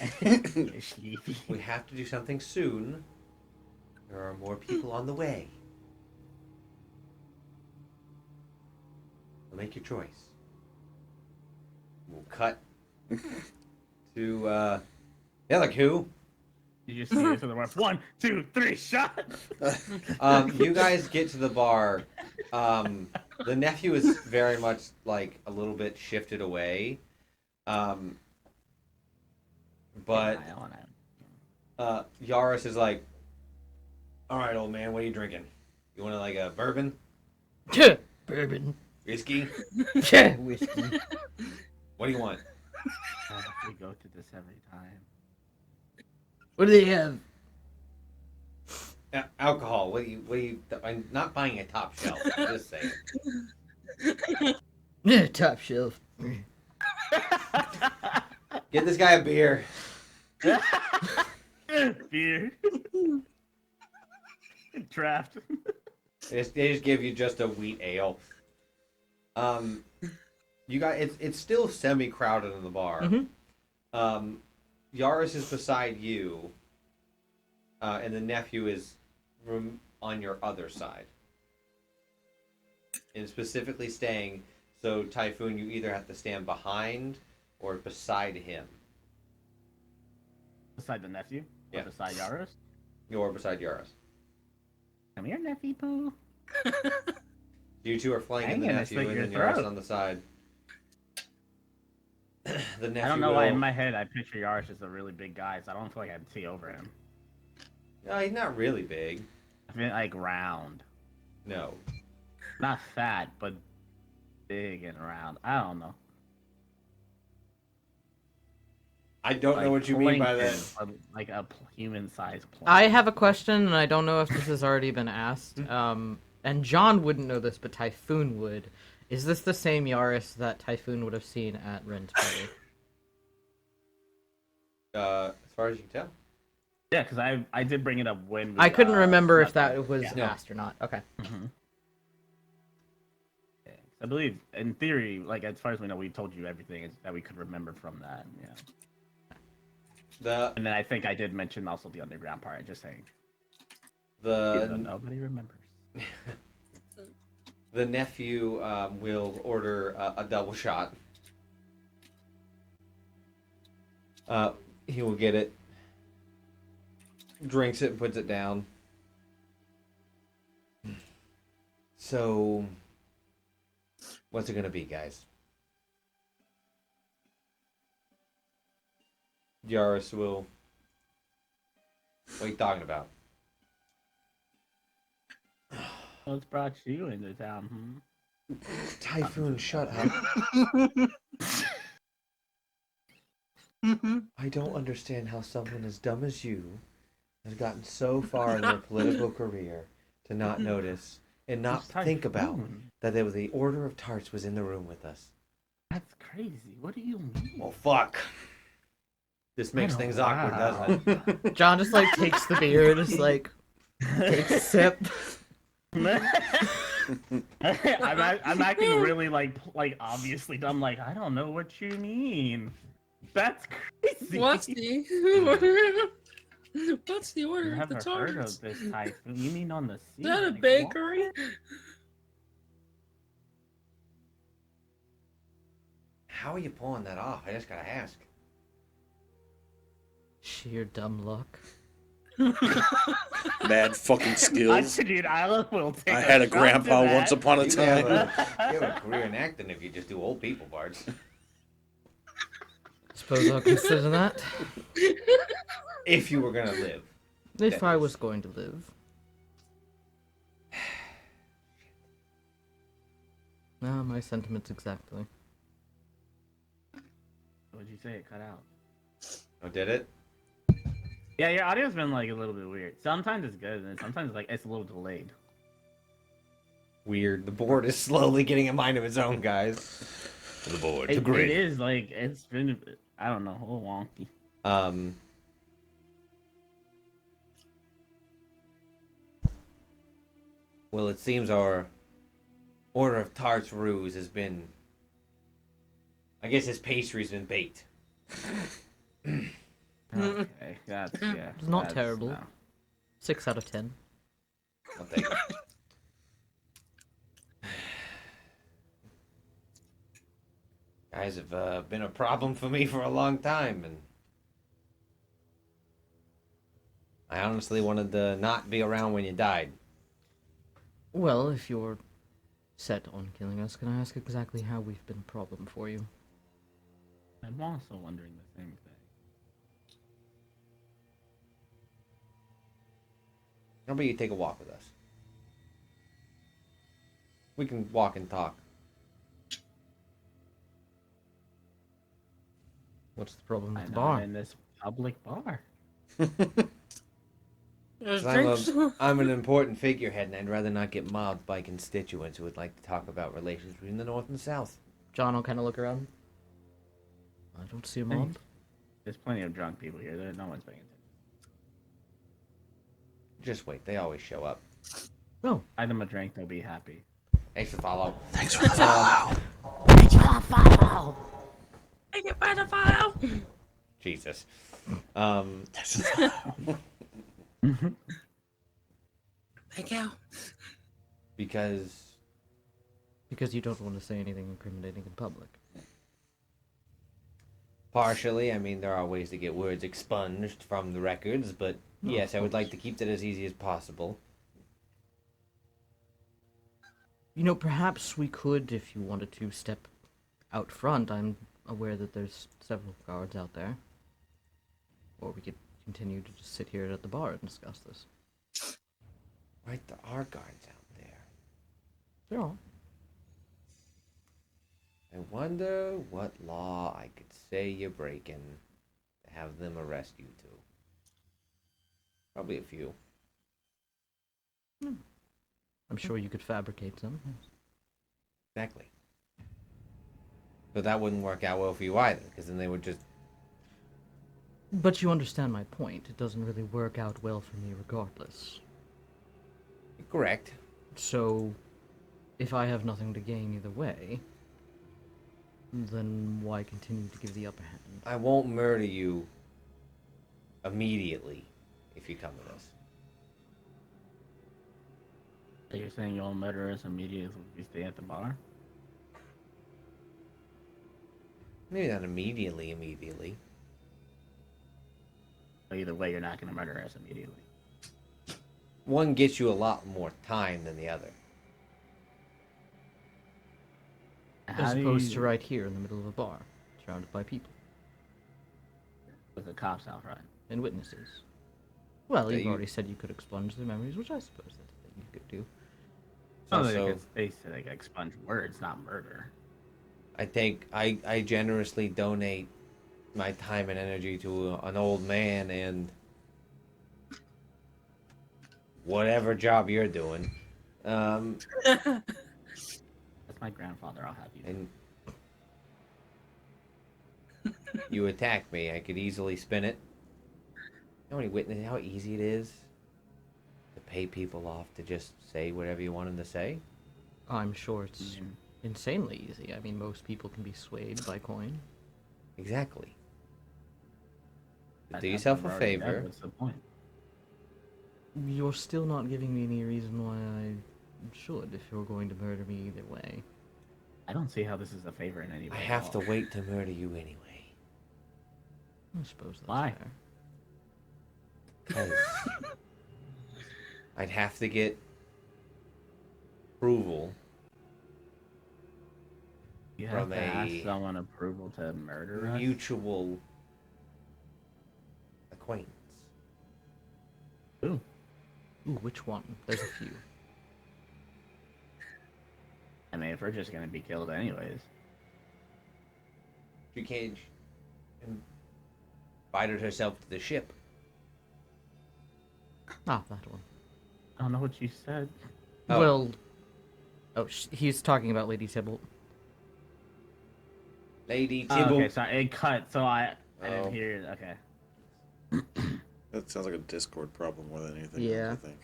Sleepy. We have to do something soon. There are more people on the way. So make your choice. We'll cut to the other coup. You just see it to the left. 1, 2, 3, shot! You guys get to the bar. The nephew is very much like a little bit shifted away. But Yaris is like, all right, old man, what are you drinking? You want like a bourbon? Bourbon. Whiskey? Whiskey. What do you want? We go to this every time. What do they have? Alcohol. What do you? I'm not buying a top shelf. I'm just saying. Yeah, top shelf. Get this guy a beer. Beer. Draft. They just give you just a wheat ale. You got it's still semi-crowded in the bar. Mhm. Yaris is beside you, and the nephew is on your other side. And specifically staying, so Typhoon, you either have to stand behind or beside him. Beside the nephew? Yeah. Or beside Yaros? Or beside Yaris. Come here, nephew poo. You two are flanking I'm the gonna nephew slit and your then Yaris throat. on the side. The nephew I don't know why in will- my head I picture Yaros as a really big guy, so I don't feel like I'd see over him. No, he's not really big. I feel like round. No. Not fat, but big and round. I don't know. I don't know what you mean by that. Plankton, like a human-sized plankton. I have a question, and I don't know if this has already been asked. And John wouldn't know this, but Typhoon would. Is this the same Yaris that Typhoon would have seen at Ren's party? As far as you can tell. Yeah, because I did bring it up when we, I couldn't remember if left. that was Yeah. asked or not. Okay. Mhm. Yeah, I believe, in theory, like as far as we know, we told you everything that we could remember from that. Yeah. And then I think I did mention also the underground part. Just saying. Even though nobody remembers. The nephew will order a double shot. He will get it, drinks it, and puts it down. So, what's it gonna be, guys? Yaris will. What are you talking about? What's brought you into town? Typhoon, shut up. I don't understand how someone as dumb as you has gotten so far in their political career to not notice and not It's think about Typhoon. that there was the Order of Tarts was in the room with us. That's crazy. What do you mean? Well, fuck. This makes Oh, things wow. awkward, doesn't it? John just like takes the beer, just like takes a sip. I'm acting really like obviously dumb. Like I don't know what you mean. That's crazy. What's the what's the order I've of the never heard tarts? of this type. You mean on the sea? Is that a Like, bakery? what? How are you pulling that off? I just gotta ask. Sheer dumb luck. Mad fucking skills. Dude, I will take I had a shot to grandpa that. once upon a You have time. you have a career in acting if you just do old people parts. Suppose I'll consider that. If you were gonna live. If I was going to live. No, my sentiments exactly. What'd you say? It cut out. Oh, did it? Yeah, your audio's been like a little bit weird. Sometimes it's good, and sometimes like it's a little delayed. Weird. The board is slowly getting a mind of its own, guys. The board. It is like it's been, I don't know, a little wonky. Well, it seems our Order of Tarts ruse has been. I guess his pastry's been baked. Okay, that's yeah. It's not that's, terrible. no. 6 out of 10. I'll take it. Guys have been a problem for me for a long time, and I honestly wanted to not be around when you died. Well, if you're set on killing us, can I ask exactly how we've been a problem for you? I'm also wondering the same thing. How about you take a walk with us? We can walk and talk. What's the problem with I'm the not bar? in this public bar. There's 'Cause drinks. I'm an important figurehead, and I'd rather not get mobbed by constituents who would like to talk about relations between the North and South. John will kind of look around. I don't see a mob. There's plenty of drunk people here. No one's paying attention. Just wait, they always show up. Oh, Buy them a drink, they'll be happy. Thanks for follow. Thanks for the follow. Take it by the file. Jesus. Thanks for the follow. Thank you. Because because you don't want to say anything incriminating in public. partially, I mean, there are ways to get words expunged from the records, but No, yes, of I would like course. to keep that as easy as possible. You know, perhaps we could, if you wanted to, step out front. I'm aware that there's several guards out there. Or we could continue to just sit here at the bar and discuss this. Right, there are guards out there. They're all. I wonder what law I could say you're breaking to have them arrest you two. Probably a few. I'm sure you could fabricate some. Exactly. But that wouldn't work out well for you either, because then they would just... But you understand my point. It doesn't really work out well for me regardless. Correct. So, if I have nothing to gain either way, then why continue to give the upper hand? I won't murder you immediately if you come with us. So you're saying you'll murder us immediately if we stay at the bar? Maybe not immediately. But either way, you're not going to murder us immediately. One gets you a lot more time than the other. As opposed to right here in the middle of a bar, surrounded by people with the cops out front. and witnesses. Well, That you've you- already said you could expunge their memories, which I suppose that you could do. Also, They say they can expunge words, not murder. I generously donate my time and energy to an old man and whatever job you're doing. That's my grandfather. I'll have you. And you attack me, I could easily spin it. How many witnesses? How easy it is to pay people off to just say whatever you want them to say. I'm sure it's Mm. insanely easy. I mean, most people can be swayed by coin. Exactly. I'd Do have yourself them a already dead. favor. What's the point? You're still not giving me any reason why I should if you're going to murder me either way. I don't see how this is a favor in any way. I at have to all. wait to murder you anyway. I suppose that's Why? fair. 'Cause I'd have to get approval. You have from to ask a someone approval to murder us? Mutual acquaintance. Ooh. Ooh, which one? There's a few. I mean, if we're just gonna be killed anyways. She cage invited herself to the ship. Ah, that one. I don't know what you said. Oh. Well, he's talking about Lady Tybalt. Lady Oh, Tybalt. okay, sorry, it cut, so I Oh. didn't hear it. Okay. That sounds like a Discord problem more than anything Yeah. else, I think.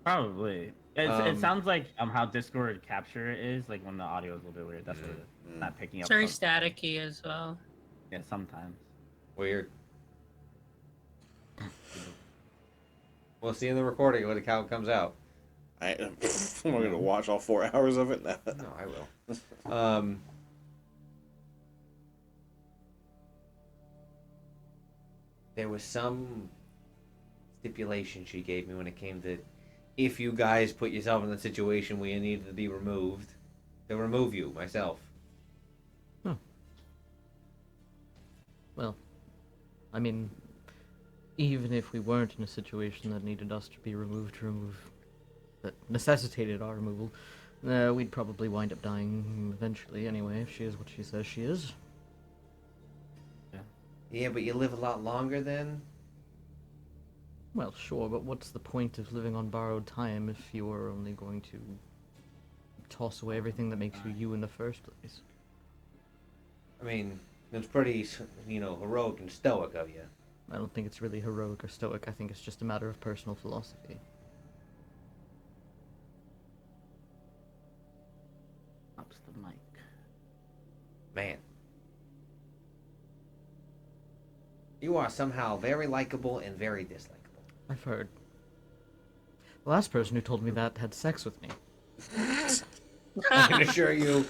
Probably. It Um, sounds like how Discord capture it is, like when the audio is a little bit weird. That's what it is. Mm. Not picking It's up. very from- staticky as well. Yeah, sometimes. Weird. We'll see in the recording when how it comes out. I'm going to watch all 4 hours of it now. No, I will. There was some stipulation she gave me when it came to if you guys put yourself in the situation where you needed to be removed, to remove you myself. Well, I mean, even if we weren't in a situation that needed us to be removed, that necessitated our removal, we'd probably wind up dying eventually anyway, if she is what she says she is. Yeah, but you live a lot longer then. Well, sure, but what's the point of living on borrowed time if you're only going to toss away everything that makes you you in the first place? I mean, It's pretty, heroic and stoic of you. I don't think it's really heroic or stoic. I think it's just a matter of personal philosophy. Ups the mic. Man. You are somehow very likable and very dislikable. I've heard. The last person who told me that had sex with me. I can assure you,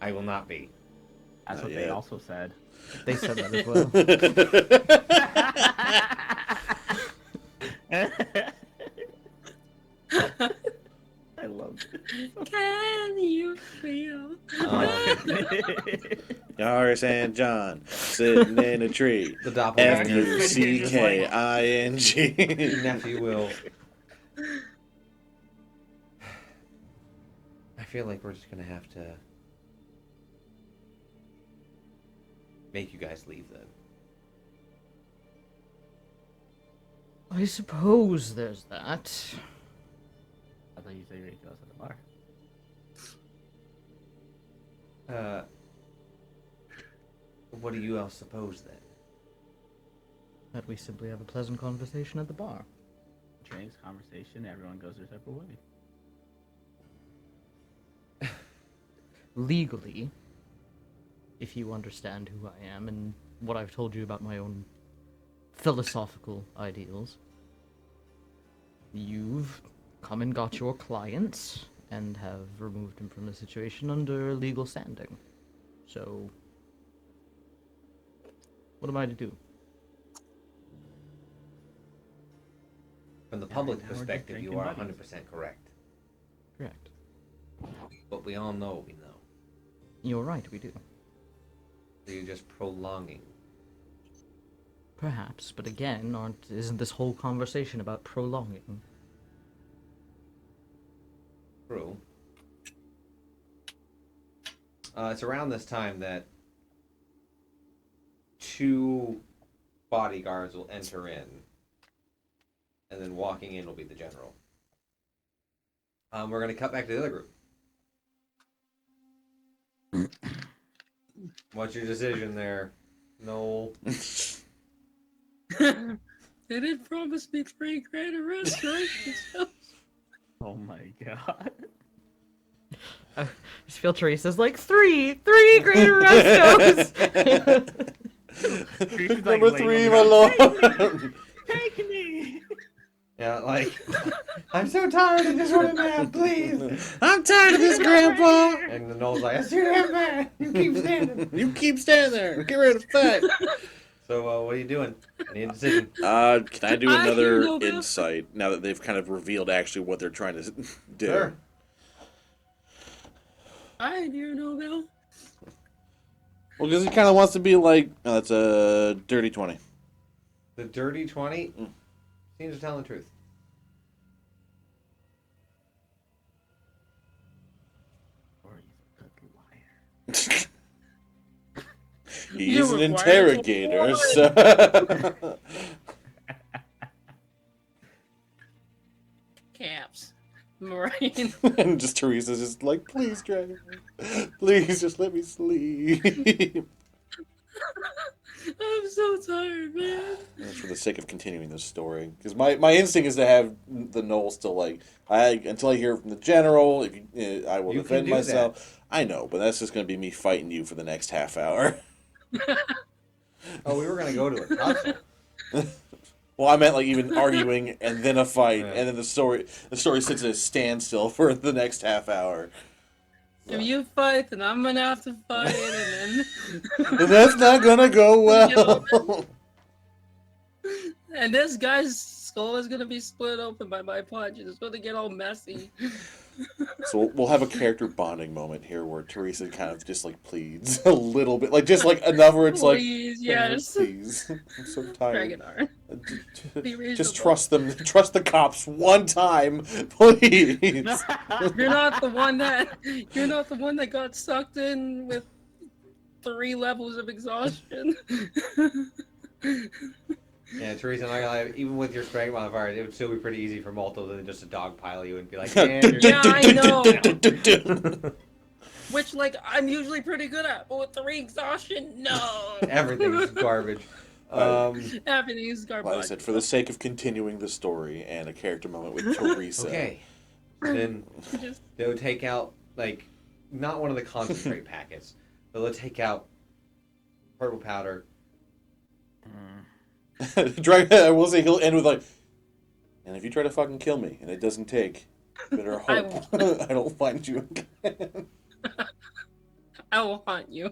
I will not be. That's Not what yet. they also said. They said that as well. I love it. Can you feel? Yaris and John sitting in a tree. The doppelganger. Fucking. Nephew will. I feel like we're just gonna have to make you guys leave then. I suppose there's that. I thought you said you were going to go to the bar. What do you else suppose then? That we simply have a pleasant conversation at the bar. James, conversation, everyone goes their separate way. Legally, if you understand who I am and what I've told you about my own philosophical ideals, you've come and got your clients and have removed him from the situation under legal standing. So, what am I to do? From the Yeah, public now we're just perspective, you drinking are buddies. 100% correct. Correct. But we all know we know. You're right, we do. So you're just prolonging. Perhaps, but again, isn't this whole conversation about prolonging? True. It's around this time that 2 bodyguards will enter in, and then walking in will be the general. We're going to cut back to the other group. What's your decision there, Noel? They didn't promise me 3 grand in restoration. Oh my god. I just feel Teresa's like, three greater restos! She's like Number laying 3, on my the lord. Take me! Yeah, like, I'm so tired, I just want a nap, please. I'm tired of this, Grandpa. And the Noel's like, I see that man. You keep standing. You keep standing there. Get ready to fight. So, what are you doing? I need a decision. Can I do I another know that. insight now that they've kind of revealed actually what they're trying to do? Sure. I do know, Bill. Well, because he kind of wants to be like, oh, that's a dirty 20. The dirty 20 seems to tell the truth. Or he's a good liar. He's You're an required to interrogator, lie. so... Caps. Marine. And just Teresa's just like, please, Dragon. Please, just let me sleep. I'm so tired, man. That's for the sake of continuing this story. Because my instinct is to have the Knoll still like, until I hear from the general, if you, I will You defend can do myself. I know, but that's just going to be me fighting you for the next half hour. Oh, we were going to go to a tussle. Well, I meant like even arguing and then a fight, Yeah. and then the story sits at a standstill for the next half hour. If you fight, then I'm gonna have to fight, and And that's not gonna go well. and this guy's skull is gonna be split open by my punch, and it's gonna get all messy. So we'll have a character bonding moment here where Teresa kind of just like pleads a little bit, like just like enough where it's Please, like, yes. please, I'm so tired. Dragonar. Be reasonable. Just trust them, trust the cops one time, please. You're not the one that got sucked in with 3 levels of exhaustion. Yeah, Teresa, I'm not gonna lie, even with your strength modifier, it would still be pretty easy for Malto than just to dogpile you and be like, man, you're Yeah, I know. which like I'm usually pretty good at, but with 3 exhaustion, no. Everything's garbage. Everything is garbage. Like I said, for the sake of continuing the story and a character moment with Teresa. Okay. Then Just they'll take out, like, not one of the concentrate packets, but they'll take out purple powder. Dragon, I will say he'll end with like, and if you try to fucking kill me and it doesn't take, you better hope I don't find you again. I will haunt you.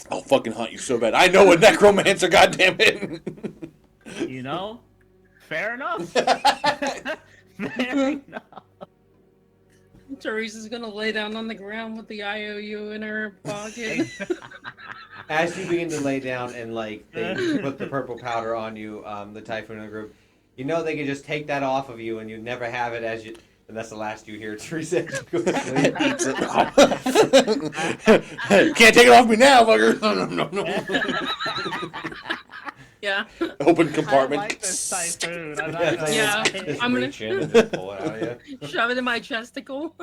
I'll fucking hunt you so bad. I know a necromancer, goddammit! You know? Fair enough. Fair enough. Teresa's gonna lay down on the ground with the IOU in her pocket. As you begin to lay down and, like, they put the purple powder on you, the Typhoon and the group, you know they can just take that off of you and you never have it as you... And that's the last you hear, Teresa. As you go to sleep. Can't take it off me now, fucker! No. Yeah. Open compartment. I like this typhoon. I'm Yeah, not Yeah. Just I'm gonna- reach in and just pull it out of you. Shove it in my chesticle.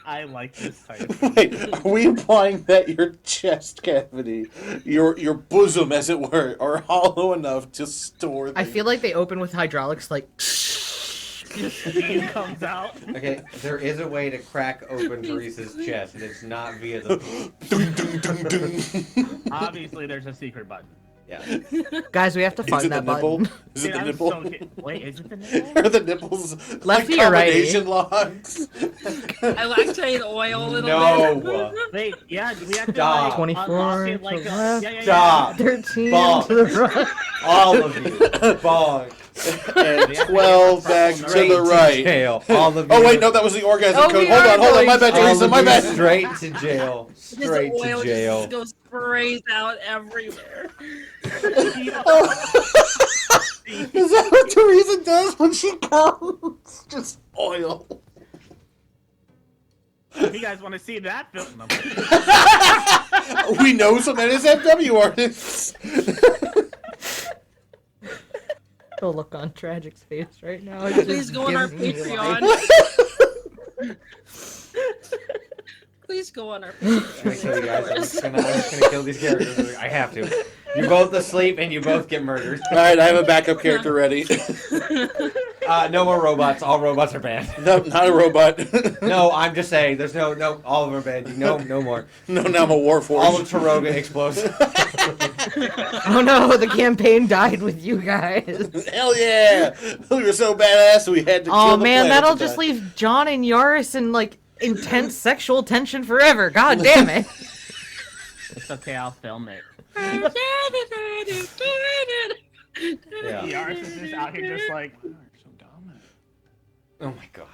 I like this typhoon. Wait, are we implying that your chest cavity, your bosom, as it were, are hollow enough to store I things? feel like they open with hydraulics, like. Steam comes out. Okay, there is a way to crack open Teresa's chest, and it's not via the... Dun, dun, dun, dun. Obviously, there's a secret button. Yeah. Guys, we have to Is find it the that nipple? button. Is it Dude, the I'm nipple? so wait, is it the nipple? Are the nipples Lefty like or righty? combination locks? I lactate oil a little No. bit. Wait, yeah, we have to Stop. like, 24 unlock it to like the left. yeah. Stop. 13 Bonk. to the right. All of you. Bonk. And 12 back to Straight the right. jail. All of you. Oh wait, no, that was the orgasm Oh, code. we Hold are on, my bad, All Teresa, of my you bad. straight to jail. This Straight oil to jail. just goes sprays out everywhere. Is that what Teresa does when she comes? Just oil. If you guys want to see that film, We know some NSFW artists. The look on Tragic's face right now. It Please just go on our gives me Patreon. life. Please go on our I'm gonna kill you guys. I'm just gonna kill these characters. I have to. You're both asleep and you both get murdered. Alright, I have a backup character ready. No more robots. All robots are banned. No, not a robot. No, I'm just saying. There's no. All of them are banned. No more. No, now I'm a warforged. All of Taroga explodes. Oh no, the campaign died with you guys. Hell yeah! We were so badass we had to kill Oh the man, planet that'll to just die. leave John and Yaris in like intense sexual tension forever. God damn it. it's okay, I'll film it. Yeah. Yaris is just out here just like, "Oh, you're so dominant." Oh my god.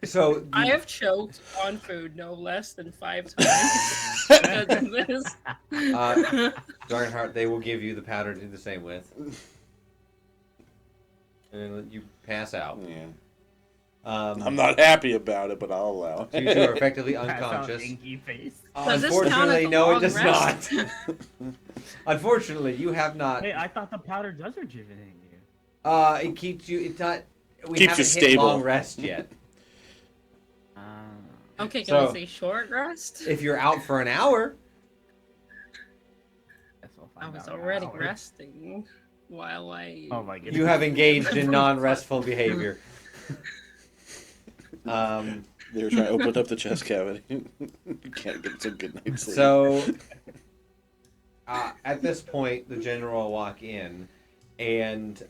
So I have choked on food no less than 5 times because of this. Darnheart, they will give you the powder to do the same with, and let you pass out. Yeah. I'm I'm not happy about it, but I'll allow it. You two are effectively Pass out unconscious. inky face. Does this count Unfortunately, as a no, it long does rest? not. Unfortunately, you have not. Wait, I thought the powder does rejuvenate you. It keeps you. It's not. We Keeps you haven't hit stable. long rest yet. Okay, can So- I say short rest? If you're out for an hour, Guess we'll I find was out in an already hour. resting while I. Oh my goodness. you have engaged in non-restful behavior. They were trying to open up the chest cavity. You can't get some good night's sleep. So, at this point, the general will walk in, and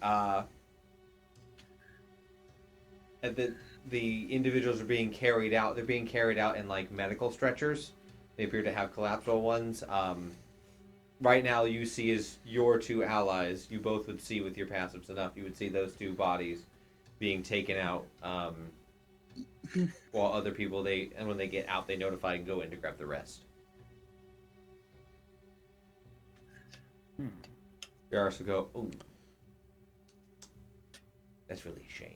the individuals are being carried out. They're being carried out in like medical stretchers. They appear to have collapsible ones. Right now, you see as your two allies. You both would see with your passives enough. You would see those two bodies being taken out. While other people, and when they get out, they notify and go in to grab the rest. Yaris will go, ooh, that's really a shame.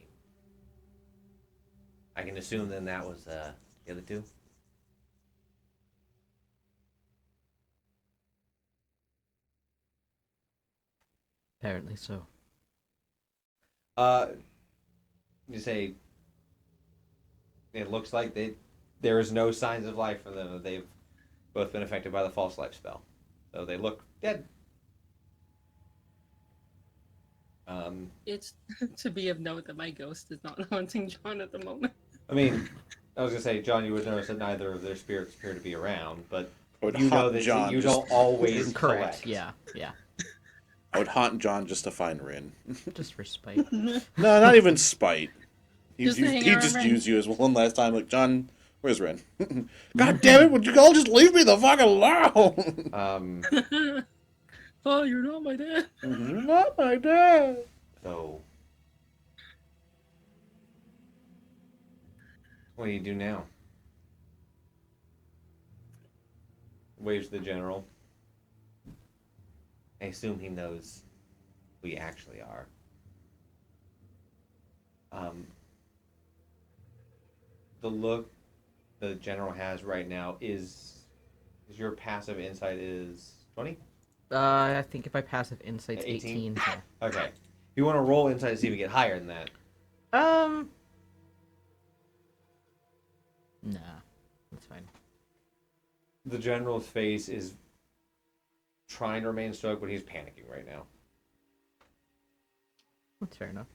I can assume then that was the other two? Apparently so. You say, it looks like there is no signs of life from them. They've both been affected by the false life spell, so they look dead. It's to be of note that my ghost is not haunting John at the moment. I mean, I was gonna say, John, you would notice that neither of their spirits appear to be around, but I would you know haunt that John you just- don't always Correct. collect. Yeah. I would haunt John just to find Rin. Just for spite. No, not even spite. He Just hang around just Rin. used you as one last time. Like, John, where's Rin? God damn it! Would you all just leave me the fuck alone? Oh, you're not my dad. You're not my dad. So, what do you do now? Waves the general. I assume he knows who you actually are. The look the general has right now is your passive insight is 20? I think if I passive insight's 18? 18. so- Okay. If you want to roll insight to see if you get higher than that. Nah, that's fine. The general's face is trying to remain stoic, but he's panicking right now. That's fair enough.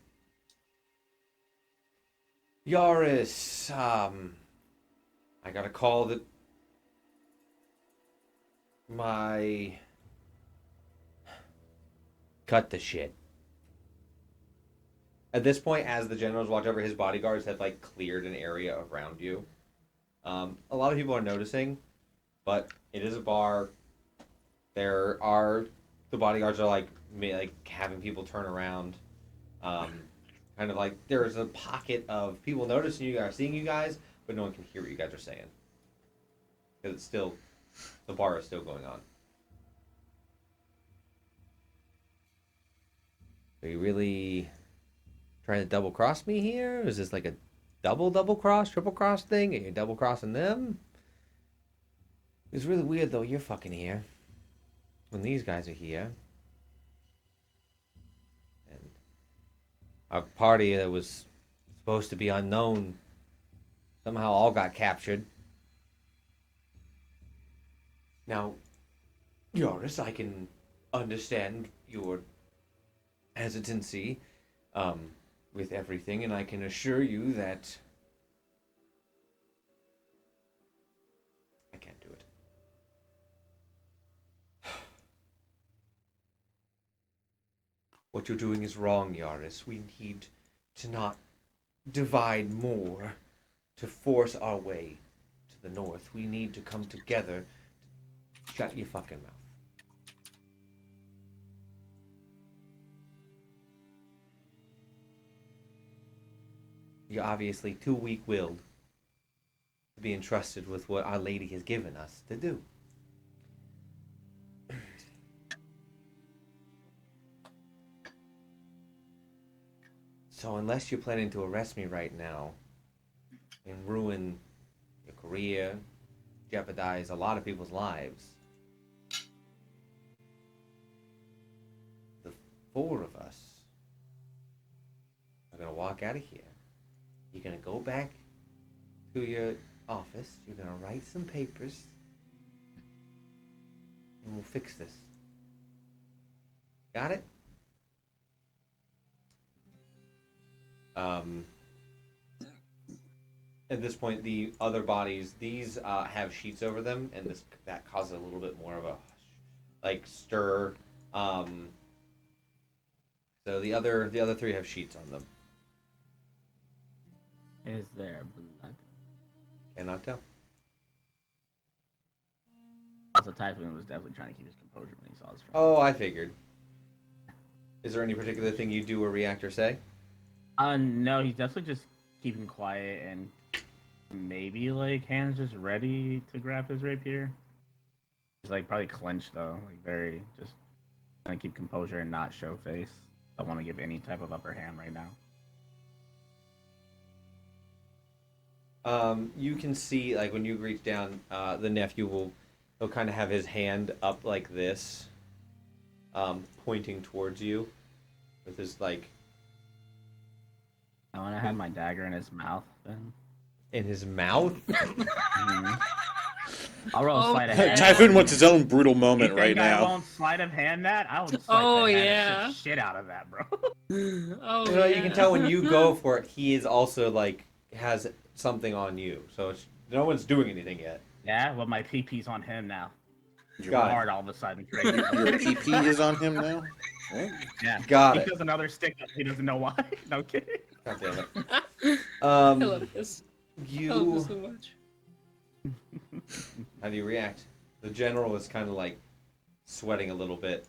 Yaris, I got a call that my... Cut the shit. At this point, as the generals watch over, his bodyguards have, like, cleared an area around you. A lot of people are noticing, but it is a bar. The bodyguards are, like having people turn around. Kind of like there's a pocket of people noticing you guys, seeing you guys, but no one can hear what you guys are saying. Because it's still, the bar is still going on. Are you really trying to double cross me here? Is this like a double cross, triple cross thing? Are you double crossing them? It's really weird though, you're fucking here. When these guys are here. And our party that was supposed to be unknown somehow all got captured. Now, Yoris, I can understand your hesitancy with everything, and I can assure you that I can't do it. What you're doing is wrong, Yaris. We need to not divide more to force our way to the north. We need to come together. Shut your fucking mouth. You're obviously too weak-willed to be entrusted with what Our Lady has given us to do. So unless you're planning to arrest me right now and ruin your career, jeopardize a lot of people's lives, the four of us are going to walk out of here. You're going to go back to your office. You're going to write some papers. And we'll fix this. Got it? At this point, the other bodies, these have sheets over them, and that causes a little bit more of a stir. So the other three have sheets on them. Is there blood? Cannot tell. Also, Typhoon was definitely trying to keep his composure when he saw his friend. Oh, I figured. Is there any particular thing you do or react or say? No, he's definitely just keeping quiet and maybe like hands just ready to grab his rapier. He's like probably clenched though, like very just trying to keep composure and not show face. Don't want to give any type of upper hand right now. You can see, like, when you reach down, the nephew he'll kind of have his hand up like this, pointing towards you, with his, like... I want to have my dagger in his mouth then. in his mouth. I'll roll Oh, sleight of hand. Typhoon wants his own brutal You moment think right I now. won't sleight of hand that? I would sleight Oh, of hand yeah. the shit out of that, bro. Oh, You know, you can yeah. tell when you go for it, he is also like has something on you. So it's, no one's doing anything yet. Yeah, well, my PP's on him now. Got it. Hard all of a sudden. Your PP is on him now? What? Yeah. Got he it. does another stick up. He doesn't know why. No kidding. God damn it. I love this. I love You. this so much. How do you react? The general is kind of like sweating a little bit.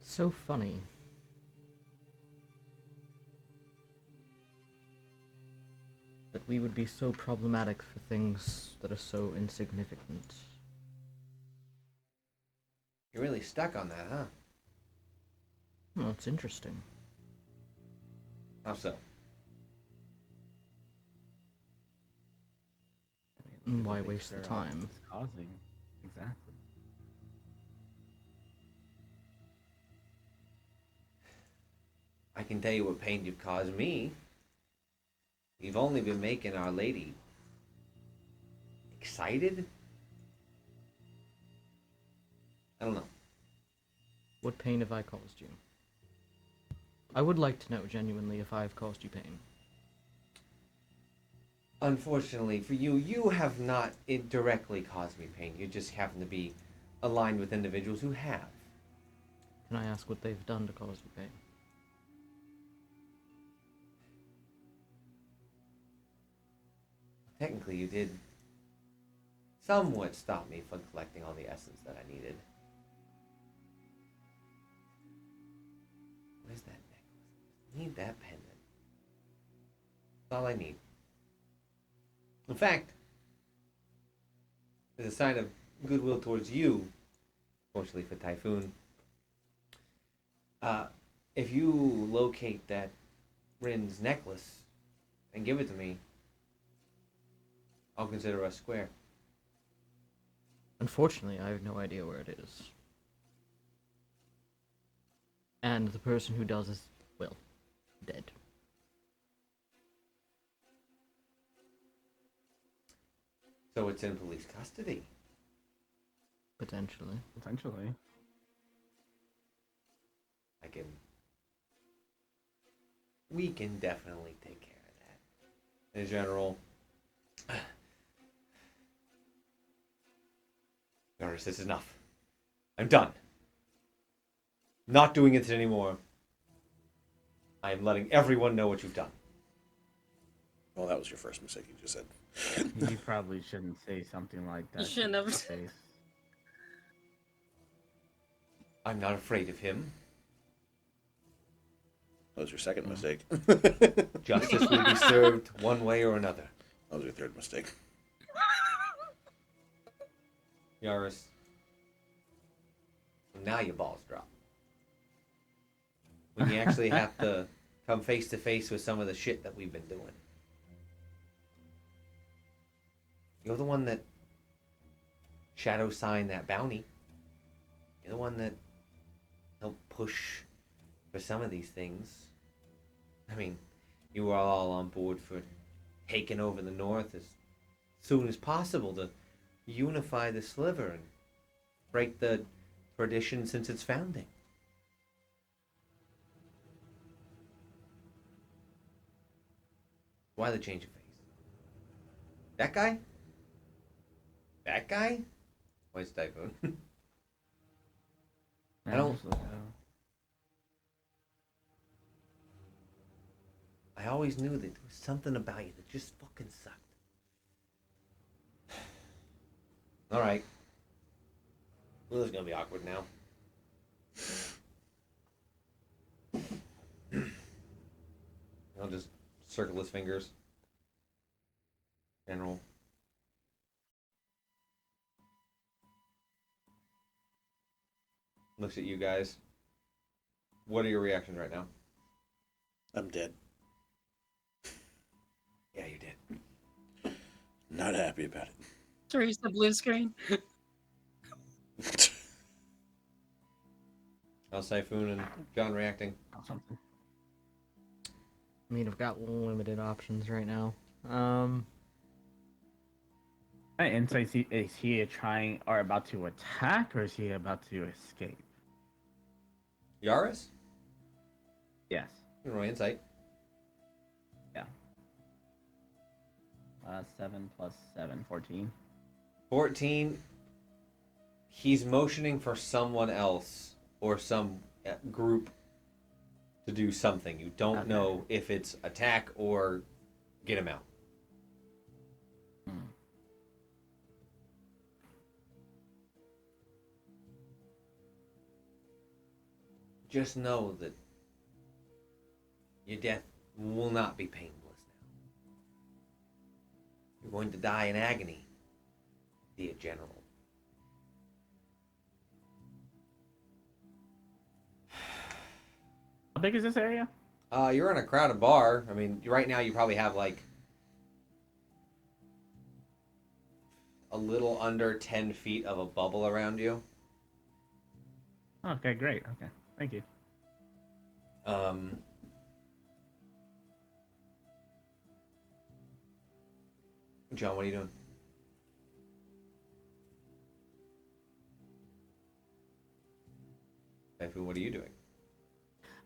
So funny. That we would be so problematic for things that are so insignificant. You're really stuck on that, huh? Well, it's interesting. How so? And why waste the time? It's causing. Exactly. I can tell you what pain you've caused me. You've only been making Our Lady excited? I don't know. What pain have I caused you? I would like to know genuinely if I have caused you pain. Unfortunately for you, you have not directly caused me pain. You just happen to be aligned with individuals who have. Can I ask what they've done to cause you pain? Technically, you did somewhat stop me from collecting all the essence that I needed. Where's that necklace? I need that pendant. That's all I need. In fact, as a sign of goodwill towards you, fortunately for Typhoon, if you locate that Rin's necklace and give it to me, I'll consider us square. Unfortunately, I have no idea where it is. And the person who does is, well, dead. So it's in police custody. Potentially. Potentially. We can definitely take care of that. In general, Norris, this is enough. I'm done. Not doing it anymore. I am letting everyone know what you've done. Well, that was your first mistake you just said. You probably shouldn't say something like that. You shouldn't have. to his face. I'm not afraid of him. That was your second mistake. Justice will be served one way or another. That was your third mistake. Yaris. Now your balls drop. When you actually have to come face to face with some of the shit that we've been doing. You're the one that shadow signed that bounty. You're the one that helped push for some of these things. I mean, you were all on board for taking over the North as soon as possible to unify the sliver and break the tradition since its founding. Why the change of face? That guy? That guy? Why is Typhoon? I don't- I always knew that there was something about you that just fucking sucked. Alright. Well, this is gonna be awkward now. I'll just circle his fingers. General. Looks at you guys. What are your reactions right now? I'm dead. Yeah, you did. Not happy about it. Teresa blue screen. How's Typhoon and John reacting? Something. I mean, I've got limited options right now. My insight, is he trying or about to attack, or is he about to escape? Yaris? Yes. You can roll insight. Yeah. 7 plus 7, 14. 14. He's motioning for someone else or some group to do something. You don't know if it's attack or get him out. Just know that your death will not be painless now. You're going to die in agony, dear General. How big is this area? You're in a crowded bar. I mean, right now you probably have like a little under 10 feet of a bubble around you. Okay, great. Okay, thank you. John, what are you doing? Typhoon, what are you doing?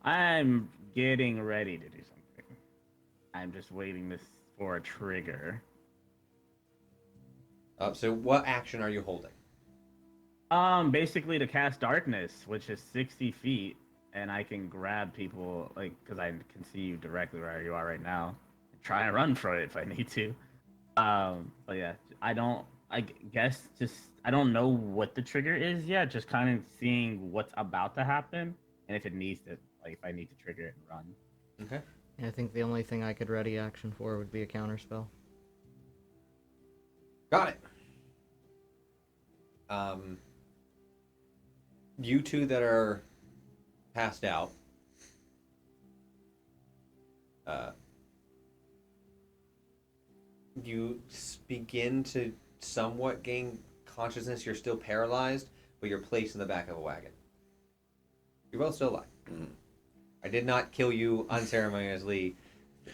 I'm getting ready to do something. I'm just waiting for a trigger. So what action are you holding? Basically to cast darkness, which is 60 feet, and I can grab people, like, because I can see you directly where you are right now. Try and run for it if I need to. But yeah, I guess just, I don't know what the trigger is yet, just kind of seeing what's about to happen, and if it needs to, like, if I need to trigger it and run. Okay. I think the only thing I could ready action for would be a counterspell. Got it. You two that are passed out, you begin to somewhat gain consciousness. You're still paralyzed, but you're placed in the back of a wagon. You're both still alive. Mm-hmm. I did not kill you unceremoniously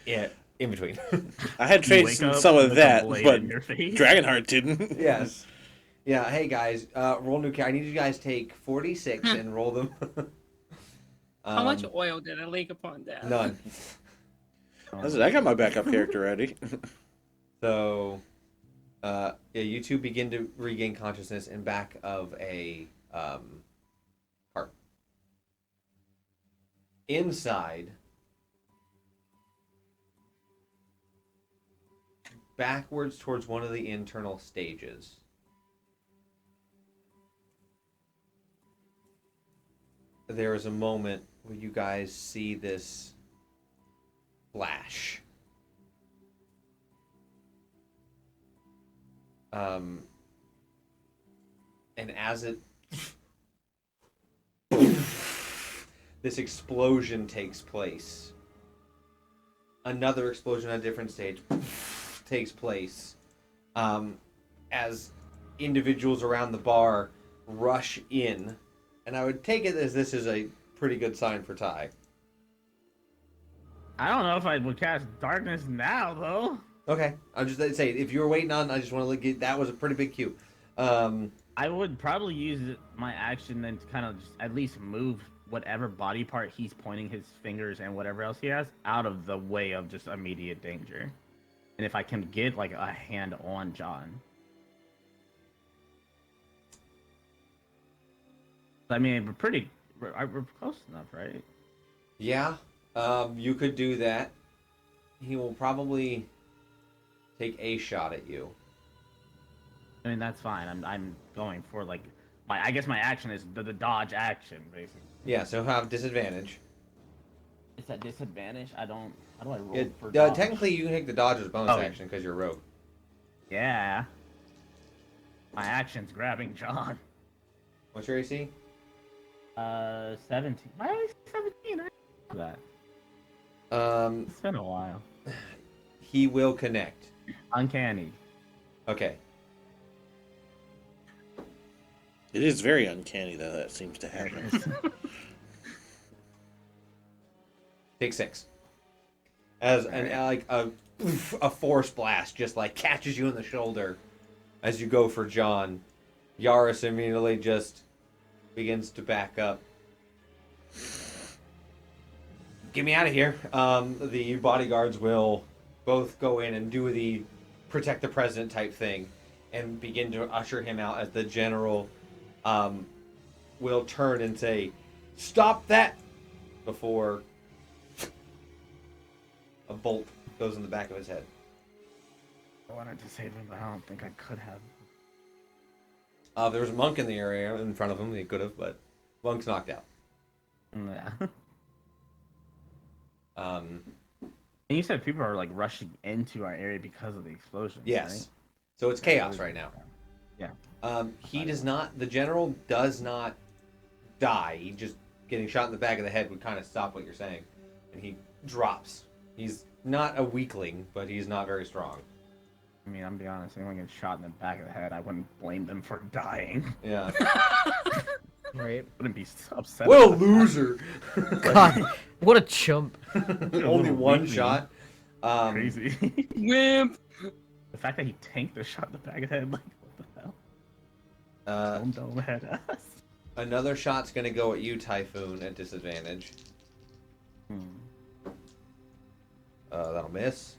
in between. I had traded some of that, but Dragonheart didn't. Yes. Yeah, hey guys, roll new character. I need you guys to take 46 and roll them. How much oil did I leak upon that? None. Listen, I got my backup character ready. So, yeah, you two begin to regain consciousness in back of a cart. Inside, backwards towards one of the internal stages, there is a moment where you guys see this flash. And as it this explosion takes place, another explosion on a different stage takes place, as individuals around the bar rush in, and I would take it as this is a pretty good sign for Ty. I don't know if I would cast darkness now, though. Okay, I'll just say, if you were waiting on, I just want to look at, that was a pretty big cue. I would probably use my action then to kind of just at least move whatever body part he's pointing his fingers and whatever else he has out of the way of just immediate danger. And if I can get, like, a hand on John. I mean, we're close enough, right? Yeah, you could do that. He will probably take a shot at you. I mean, that's fine. I'm going for, like, I guess my action is the dodge action, basically. Yeah, so have disadvantage. It's at disadvantage? How do I roll for dodge? Technically, you can take the dodge as a bonus action because you're rogue. Yeah. My action's grabbing John. What's your AC? 17. Why are we 17? I that. It's been a while. He will connect. Uncanny. Okay. It is very uncanny that seems to happen. Take 6. As a force blast just like catches you in the shoulder as you go for John. Yaris immediately just begins to back up. Get me out of here. The bodyguards will both go in and do the protect the president type thing and begin to usher him out as the general will turn and say, "Stop that!" before a bolt goes in the back of his head. I wanted to save him, but I don't think I could have. There was a monk in the area in front of him. He could have, but monk's knocked out. Yeah. Um, And you said people are like rushing into our area because of the explosion. yes. Right? So it's chaos right now. Yeah. He does not. The general does not die. He just getting shot in the back of the head would kind of stop what you're saying, and he drops. He's not a weakling, but he's not very strong. I mean, I'm be honest. Anyone gets shot in the back of the head, I wouldn't blame them for dying. Yeah. Right. Wouldn't be upset. What a about that. loser! God, what a chump. Only one weakling. shot. Crazy. Wimp. The fact that he tanked the shot in the back of the head, like, what the hell? Don't head us. Another shot's gonna go at you, Typhoon, at disadvantage. That'll miss.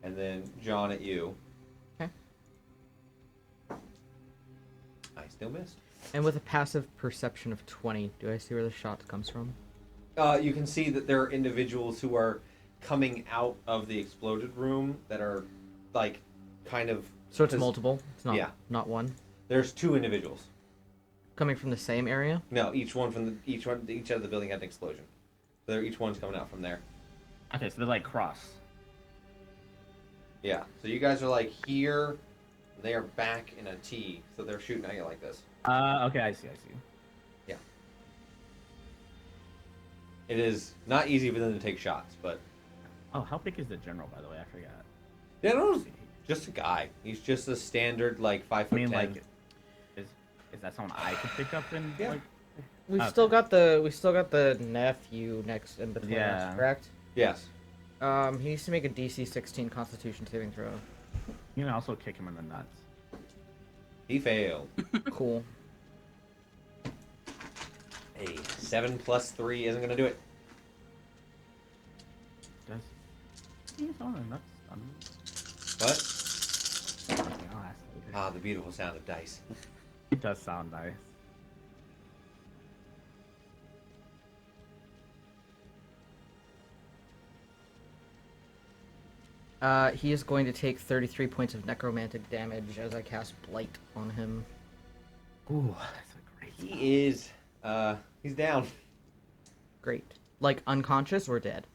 And then John at you. Okay. I still missed. And with a passive perception of 20, do I see where the shot comes from? You can see that there are individuals who are coming out of the exploded room that are, like, kind of... So it's multiple? It's not, Yeah. not one? There's 2 individuals. Coming from the same area? No, each one from each of the building had an explosion. So each one's coming out from there. Okay, so they're like cross. Yeah. So you guys are like here. They are back in a T. So they're shooting at you like this. Okay, I see. Yeah. It is not easy for them to take shots, but Oh, how big is the general, by the way? I forgot. yeah, no, just a guy. He's just a standard like 5'10". I mean, like, is that someone I could pick up and Yeah. like? We've Okay. still got the nephew next in between Yeah. us, correct? Yes. He needs to make a DC 16 Constitution saving throw. You can also kick him in the nuts. He failed. Cool. A 7 + 3 isn't gonna do it. Does he's on the nuts? What? Okay, I'll ask later. Ah, the beautiful sound of dice. It does sound nice. He is going to take 33 points of necromantic damage as I cast Blight on him. Ooh, that's a great. He is. He's down. Great. Like unconscious or dead?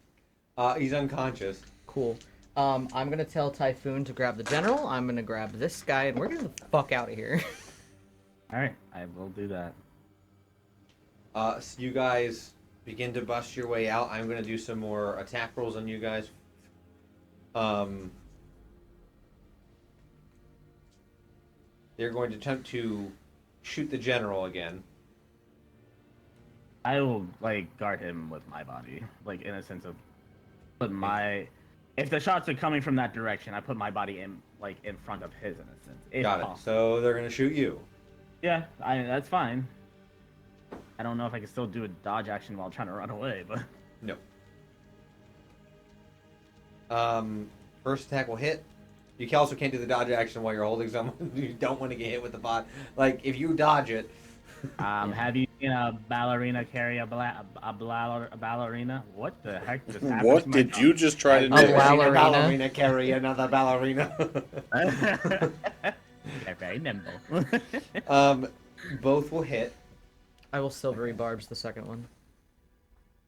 He's unconscious. Cool. I'm gonna tell Typhoon to grab the general. I'm gonna grab this guy, and we're getting the fuck out of here. All right, I will do that. So you guys begin to bust your way out. I'm gonna do some more attack rolls on you guys. They're going to attempt to shoot the general again. I will like guard him with my body, like in a sense of put my. If the shots are coming from that direction, I put my body in like in front of his in a sense. If Got it. possible. So they're gonna shoot you. Yeah, that's fine. I don't know if I can still do a dodge action while trying to run away, but No. First attack will hit. You also can't do the dodge action while you're holding someone. You don't want to get hit with the bot. Like, if you dodge it... have you seen a ballerina carry a ballerina? What the heck just happened? What to my did you just try to I've do? never seen a ballerina. ballerina carry another ballerina. dog? They're very nimble. Both will hit. I will silvery barbs the second one.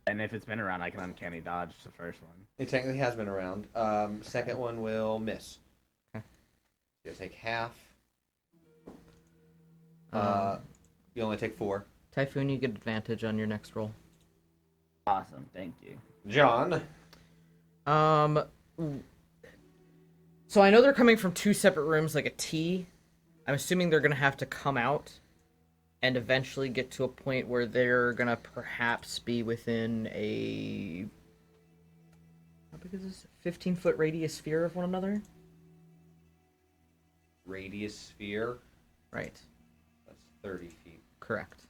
And if it's been around, I can uncanny dodge the first one. It technically has been around. Second one will miss. Okay. You'll take half. Um, You only take 4. Typhoon, you get advantage on your next roll. Awesome, thank you. John. So I know they're coming from 2 separate rooms, like a T. I'm assuming they're gonna have to come out and eventually get to a point where they're gonna perhaps be within a, how big is this? 15-foot radius sphere of one another. Radius sphere. Right. That's 30 feet. Correct.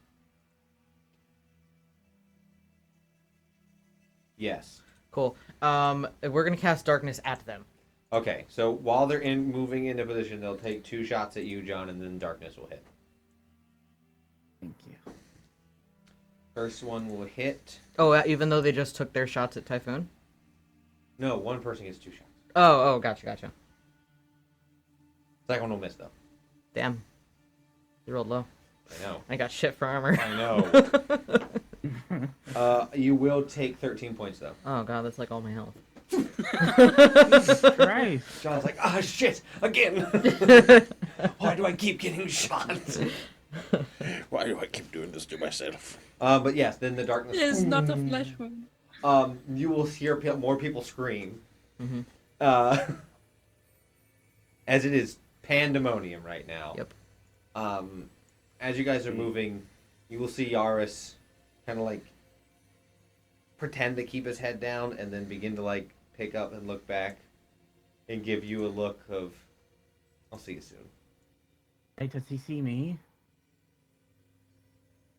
Yes. Cool. We're gonna cast darkness at them. Okay, so while they're moving into position, they'll take 2 shots at you, John, and then darkness will hit. Thank you. First one will hit. Oh, even though they just took their shots at Typhoon? No, one person gets 2 shots. Oh, gotcha. Second one will miss, though. Damn. You rolled low. I know. I got shit for armor. I know. You will take 13 points, though. Oh god, that's like all my health. Christ. John's like, ah, shit, again. Why do I keep getting shot? Why do I keep doing this to myself? But yes, then the darkness. It is not a flesh wound. You will hear more people scream. Mm-hmm. As it is pandemonium right now. Yep. As you guys are moving, you will see Yaris kind of like pretend to keep his head down and then begin to like pick up and look back and give you a look of, I'll see you soon. Hey, does he see me?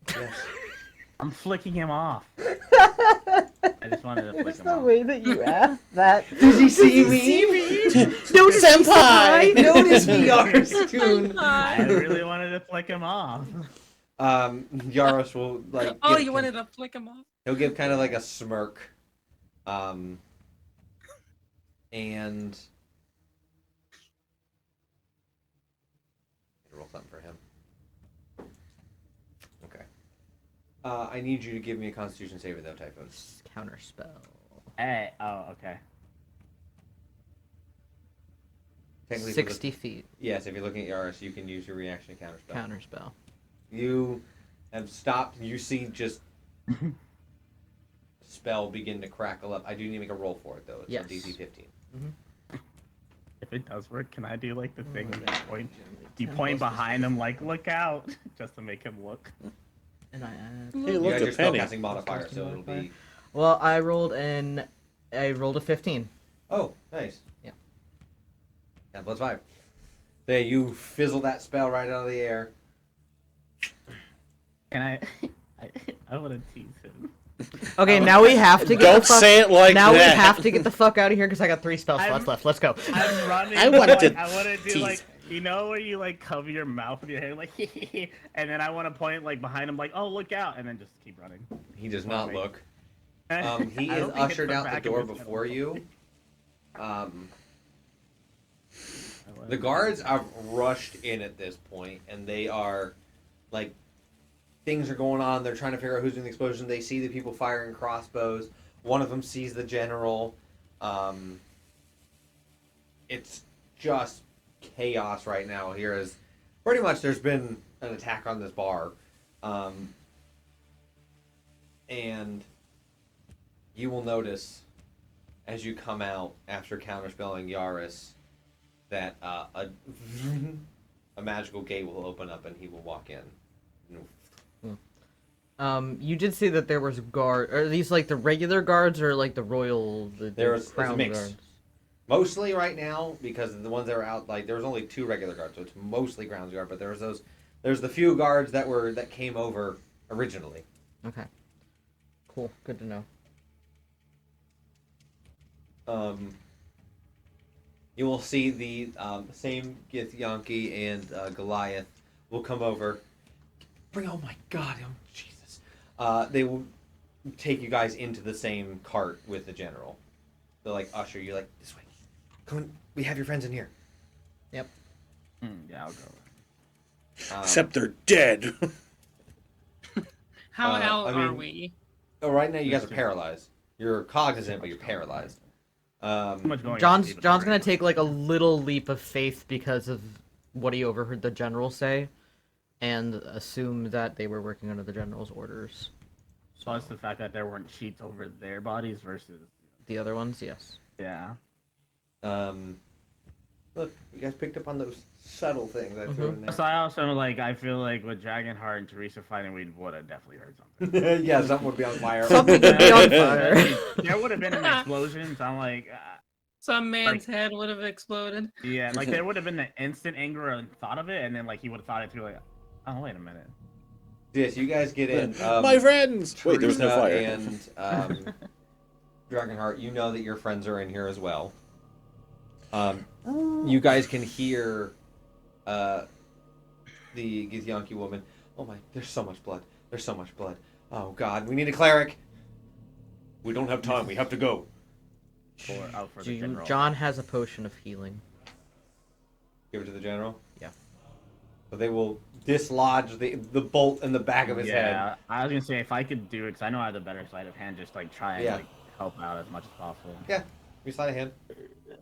Yes. I'm flicking him off. I just wanted to flick him off. that you asked that. Does he see me? Notice Senpai! Notice me, Yaris, tune. I really wanted to flick him off. Yaris will like. Oh, give- you wanted to flick him off? He'll give kind of like a smirk. And roll something for him. Okay. I need you to give me a Constitution saving though, Typhoon. Counter spell. Hey, oh, okay. Technically, 60 feet. Yes, if you're looking at Yaris, you can use your reaction to counterspell. Counter spell. You have stopped. You see just spell begin to crackle up. I do need to make a roll for it though. It's Yes. a DC 15. If it does work, can I do like the thing where you point? You point behind him, like look out, just to make him look. And I add. Hey, You look got at your Penny. spellcasting modifier, so it'll be. Well, I rolled a 15. Oh, nice. Yeah. Yeah, +5. There, you fizzle that spell right out of the air. Can I want to tease him. Okay, now we have to get Don't the fuck. say it like now that. we have to get the fuck out of here because I got 3 spell slots I'm- left. Let's go. I'm running. I wanted to I want to do tease. like, you know, where you like cover your mouth with your hair, like, and then I want to point like behind him, like, oh look out, and then just keep running. He does not look. He I is don't think it's ushered the out the back of door his head. before you. The guards have rushed in at this point, and they are, like, things are going on. They're trying to figure out who's doing the explosion. They see the people firing crossbows. One of them sees the general. It's just chaos right now here. As pretty much there's been an attack on this bar, and you will notice as you come out after counterspelling Yaris that a magical gate will open up and he will walk in. You did say that there was guard. Are these like the regular guards or like the royal? It's a crown mix. guards? Mostly right now, because the ones that are out, like there was only 2 regular guards, so it's mostly grounds guard. But there's the few guards that came over originally. Okay. Cool. Good to know. You will see the same Githyanki and Goliath will come over. Oh my God! Oh Jesus! They will take you guys into the same cart with the general. They'll like usher you like this way. Come on, we have your friends in here. Yep. Yeah, I'll go. Except they're dead. How I out are mean- we? Oh, right now you guys are paralyzed. You're cognizant, but you're paralyzed. Too much going on, John's Steven. gonna take like a little leap of faith because of what he overheard the general say, and assume that they were working under the general's orders. Plus the fact that there weren't sheets over their bodies versus The other ones, yes. yeah. Look, you guys picked up on those subtle things I threw in there. So I also like. I feel like with Dragonheart and Teresa fighting, we would have definitely heard something. Yeah, something would be on fire. Something would be on fire. There would have been an explosion. So I'm like, Some man's head would have exploded. yeah, like there would have been the instant anger and thought of it, and then like he would have thought it through. Like, oh wait a minute. Yes, you guys get in. My friends! Wait, there was no Teresa fire. And Dragonheart, you know that your friends are in here as well. You guys can hear the Githyanki woman. Oh my, there's so much blood. There's so much blood. Oh god, we need a cleric. We don't have time. We have to go. For the general. John has a potion of healing. Give it to the general? Yeah. So they will dislodge the bolt in the back of his head. Yeah, I was gonna say if I could do it, because I know I have the better sleight of hand, just like try and Yeah. like help out as much as possible. Yeah. You slide a hand.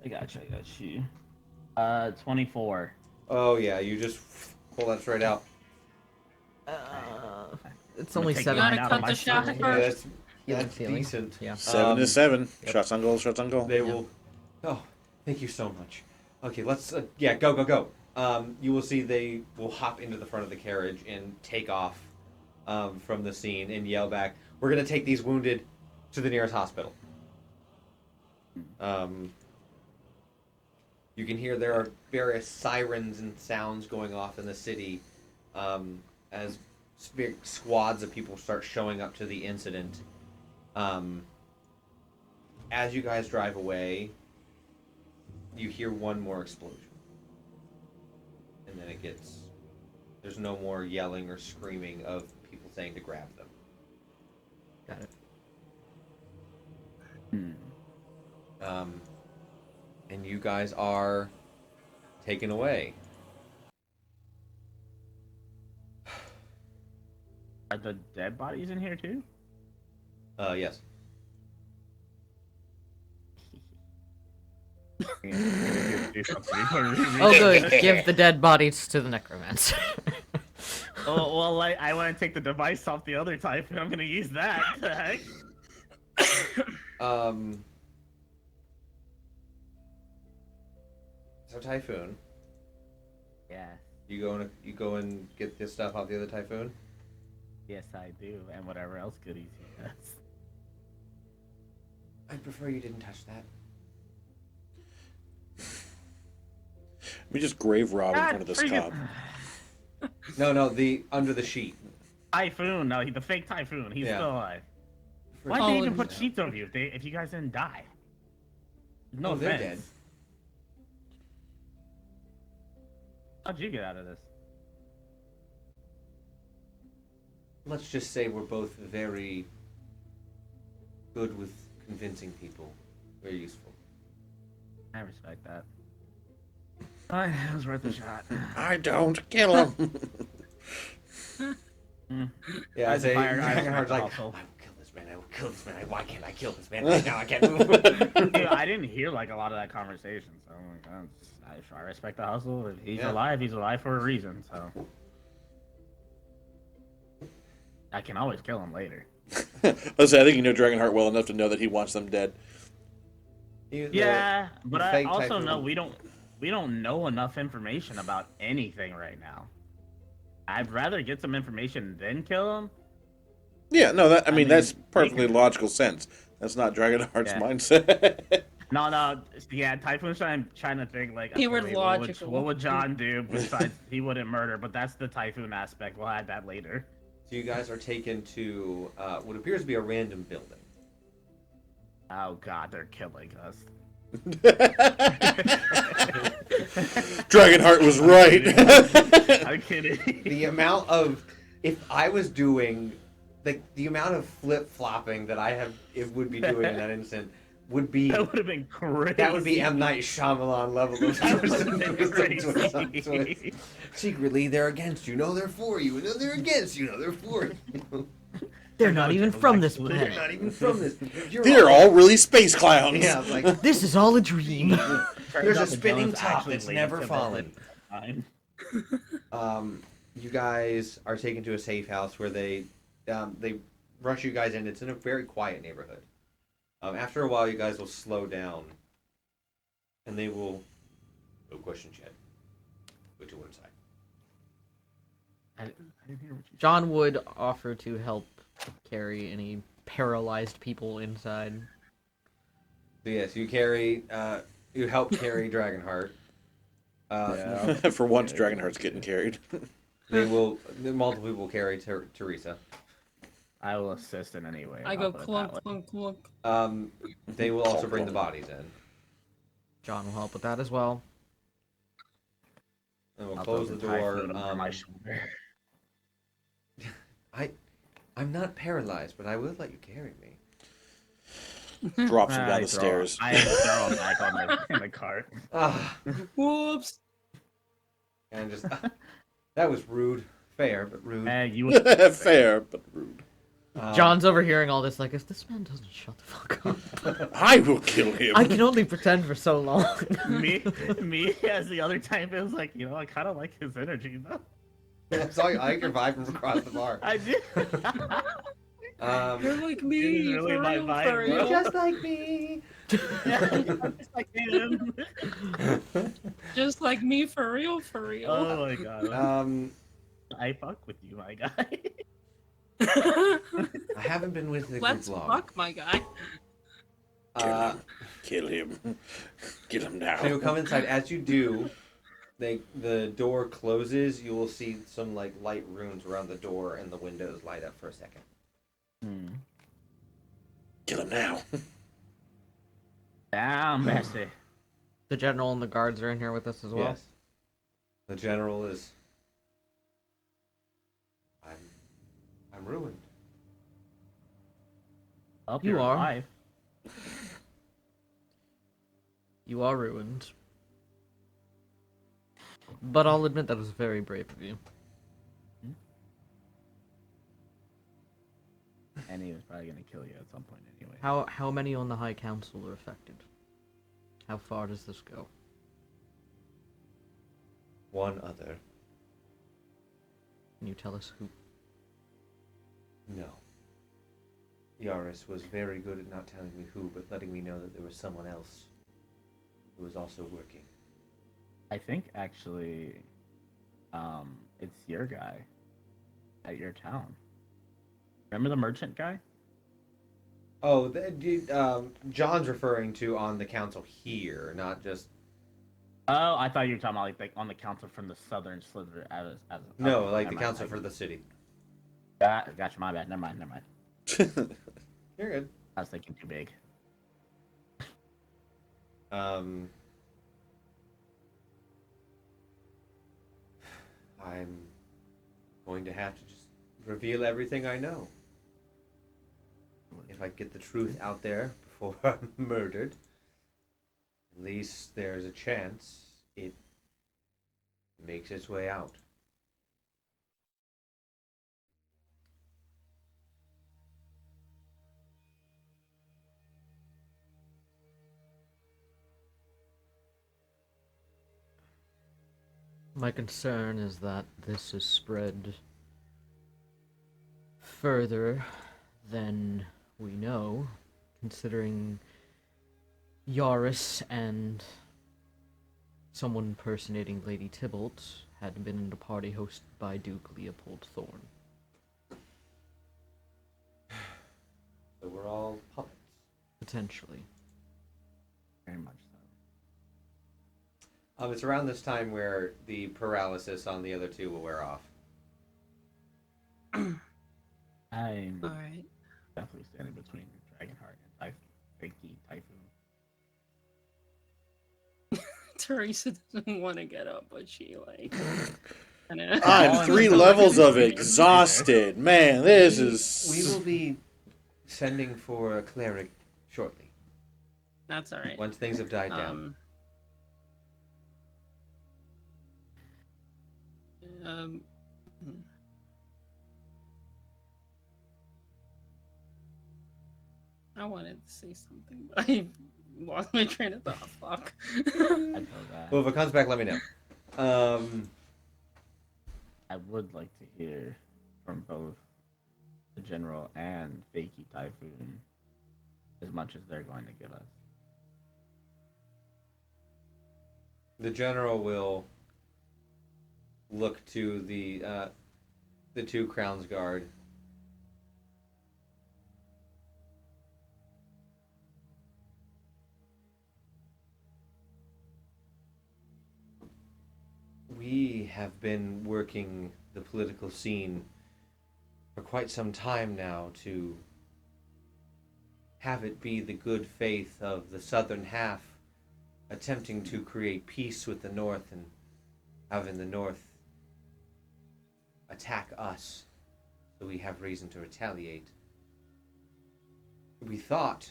I got you. 24. Oh yeah, you just pull that straight out. It's only take 7. You gotta out of cut my the shot sleeve. Yeah, first. that's Healing. decent. Yeah. 7 to 7. Yep. Shots on goal, shots on goal. They will. Oh, thank you so much. Okay, let's. Yeah, go. You will see they will hop into the front of the carriage and take off from the scene and yell back, "We're gonna take these wounded to the nearest hospital." You can hear there are various sirens and sounds going off in the city as big squads of people start showing up to the incident. As you guys drive away, you hear one more explosion. And then it gets... There's no more yelling or screaming of people saying to grab them. Got it. And you guys are taken away. Are the dead bodies in here too? Yes. Oh, good. Give the dead bodies to the necromancer. Oh, well, like, I want to take the device off the other type, and I'm going to use that. So Typhoon, Yeah, you go and get this stuff off the other Typhoon. yes, I do, and whatever else goodies he has. I'd prefer you didn't touch that. Let me just grave rob in front of this cop. No, the under the sheet. Typhoon, no, the fake Typhoon, he's Yeah. still alive. Why'd they even put sheets over you if you guys didn't die? No they're offense. dead. How'd you get out of this? Let's just say we're both very good with convincing people. Very useful. I respect that. Alright, it was worth a shot. I don't kill him. Yeah, I As a say fire guy, Dragonheart's like, also. I will kill this man. I will kill this man. Why can't I kill this man right now? I can't move. Dude, I didn't hear like a lot of that conversation, so I'm like, I respect the hustle. If he's alive, he's alive for a reason. So I can always kill him later. Listen, I think you know Dragonheart well enough to know that he wants them dead. Yeah, but the I fake also Typhoon. know we don't know enough information about anything right now. I'd rather get some information than kill him. Yeah, no, I mean that's they perfectly can- logical sense. That's not Dragonheart's Yeah. mindset. No, yeah, Typhoon's trying to think like, He would wait, logical. what would John do besides he wouldn't murder? But that's the Typhoon aspect. We'll add that later. So you guys are taken to what appears to be a random building. Oh God, they're killing us. Dragonheart was right. I'm kidding. The amount of, if I was doing, the amount of flip flopping that it would be doing in that instant would be. That would have been crazy. That would be M. Night Shyamalan level of That twist would've been twist twist crazy. twist. Secretly, they're against you. No, they're for you. And then they're against you. No, they're for you. They're not even from this They're planet. not even from this. You're They're all really space clowns. Yeah, like This is all a dream. there's a out the spinning Jones top actually that's leads never to the fallen. time. You guys are taken to a safe house where they rush you guys in. It's in a very quiet No questions yet. Go to one side. I didn't hear what you John would offer to help carry any paralyzed people inside. So yes, you carry. You help carry Dragonheart. Yeah. For once, Dragonheart's getting carried. Multiple people carry Teresa. I will assist in any way. I I'll go put it clunk, that way. clunk, clunk. They will also bring the bodies in. John will help with that as well. And we'll I'll close throw the Thai door. food over my shoulder. I'm not paralyzed, but I will let you carry me. Drops him down I the throw- stairs. I throw him back in the cart. Ah, Whoops. and just that was rude. Fair, but rude. You Fair, but rude. John's overhearing all this, like, if this man doesn't shut the fuck up, I will kill him. I can only pretend for so long. me as the other time feels like, I kind of like his energy though. I like your vibe from across the bar. I did. You're like This me. is really for my real, vibe, for bro. real. Just like me. Just like him. Just like me, for real, for real. Oh my god. I fuck with you, my guy. I haven't been with the group Let's long. fuck, my guy. Kill him. Kill him now. So you'll come inside. As you do, the door closes. You will see some like light runes around the door, and the windows light up for a second. Kill him now. Damn, Bessie. The general and the guards are in here with us as well. Yes. The general is. I'm ruined. Hope You you're are. alive. You are ruined. But I'll admit that was very brave of you. And he was probably gonna kill you at some point anyway. How many on the High Council are affected? How far does this go? One other. Can you tell us who? No. Yaris was very good at not telling me who, but letting me know that there was someone else who was also working. I think actually, it's your guy at your town. Remember the merchant guy? Oh, John's referring to on the council here, not just. Oh, I thought you were talking about like on the council from the southern sliver No, like the never mind, council like- for the city. Gotcha, my bad. Never mind. You're good. I was thinking too big. I'm going to have to just reveal everything I know. If I get the truth out there before I'm murdered, at least there's a chance it makes its way out. My concern is that this is spread further than we know, considering Yaris and someone impersonating Lady Tybalt had been in a party hosted by Duke Leopold Thorne. So we're all puppets. Potentially. Very much so. It's around this time where the paralysis on the other two will wear off. I'm All right. definitely standing between Dragonheart and Fakey Typhoon. Teresa doesn't want to get up, but she like. I'm 3 levels of exhausted. Man, this We is. will be sending for a cleric shortly, That's all right. once things have died down. Um, I wanted to say something, but I lost my train of thought. Fuck. I know that. Well, if it comes back, let me know. I would like to hear from both the General and Fakey Typhoon as much as they're going to give us. The general will look to the two Crowns Guard. We have been working the political scene for quite some time now to have it be the good faith of the southern half attempting to create peace with the north and having the north attack us so we have reason to retaliate. I thought,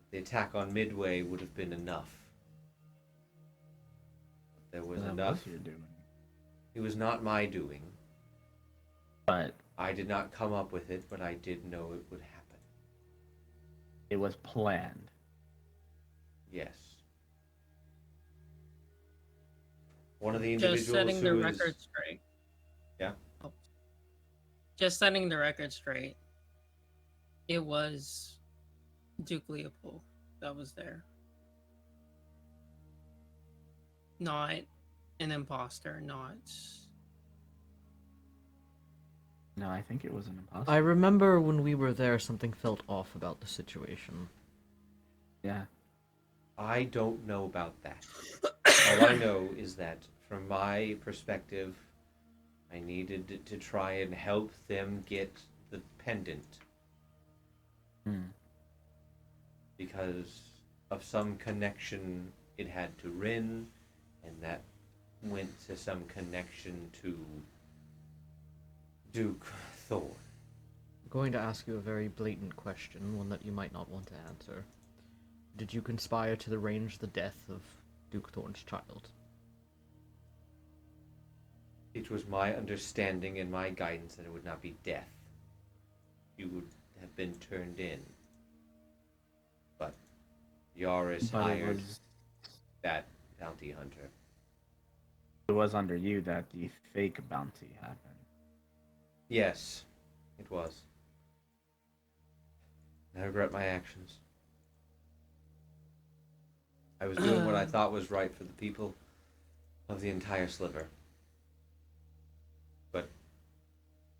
the attack on Midway would have been enough. There was enough. You're doing. It was not my doing. But I did not come up with it, but I did know it would happen. it was planned. Yes. One of the individuals Just setting the who record is... straight. Yeah? Oh. Just setting the record straight. It was Duke Leopold that was there. Not an imposter, not... No, I think it was an imposter. I remember when we were there, something felt off about the situation. Yeah. I don't know about that. All I know is that, from my perspective, I needed to try and help them get the pendant. Because of some connection it had to Rin, and that went to some connection to Duke Thor. I'm going to ask you a very blatant question, one that you might not want to answer. Did you conspire to arrange the death of Duke Thorn's child? It was my understanding and my guidance that it would not be death. You would have been turned in. But Yaris hired that bounty hunter. It was under you that the fake bounty happened. Yes, it was. I regret my actions. I was doing what I thought was right for the people of the entire sliver. But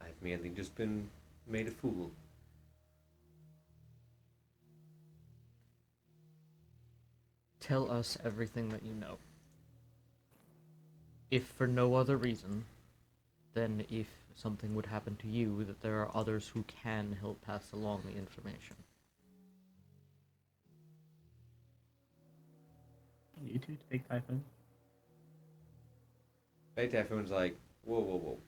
I've merely just been made a fool. Tell us everything that you know. If for no other reason, then if something would happen to you, that there are others who can help pass along the information. You two take Typhoon. Fate Typhoon's like, whoa, whoa, whoa.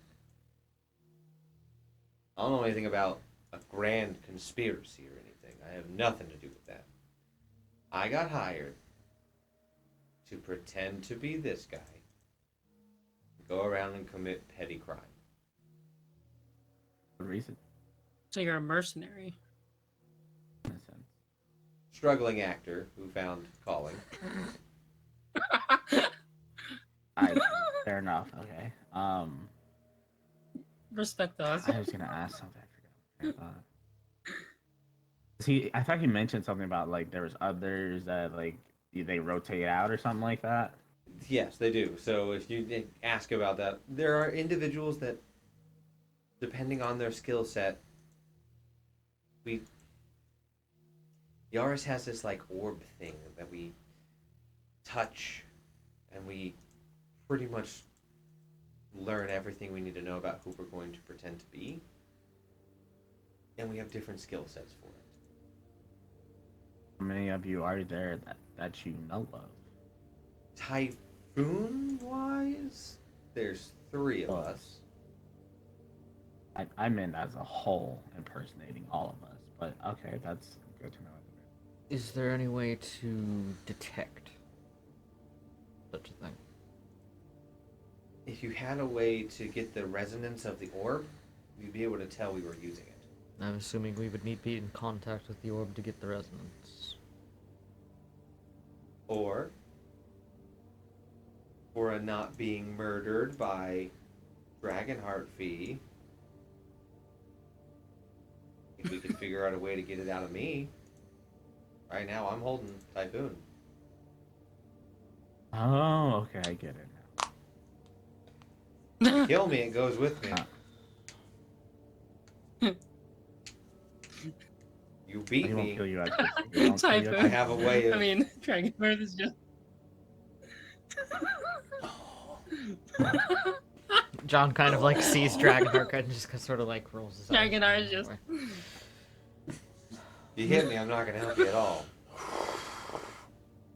I don't know anything about a grand conspiracy or anything. I have nothing to do with that. I got hired to pretend to be this guy. Go around and commit petty crime. What reason? So you're a mercenary. In a sense. Struggling actor who found calling. Fair enough. Okay. Respect us. I was gonna ask something. I forgot. I thought he mentioned something about like there was others that like they rotate out or something like that. Yes, they do. So if you ask about that, there are individuals that, depending on their skill set, Yaris has this like orb thing that we touch, and we pretty much learn everything we need to know about who we're going to pretend to be, and we have different skill sets for it. How many of you are there that you know of? Typhoon-wise, there's 3 of us. I meant as a whole, impersonating all of us. But okay, that's good to know. Is there any way to detect such a thing? If you had a way to get the resonance of the orb, you'd be able to tell we were using it. I'm assuming we would need to be in contact with the orb to get the resonance. Or for a not being murdered by Dragonheart fee. If we could figure out a way to get it out of me. Right now, I'm holding Typhoon. Oh, okay, I get it now. Kill me, it goes with me. You beat He won't me. kill you at he won't kill you at I have a way of. I mean, Dragon Heart is just. John kind of like sees Dragonheart and just sort of like rolls his eyes. Dragon Heart is just. You hit me, I'm not gonna help you at all.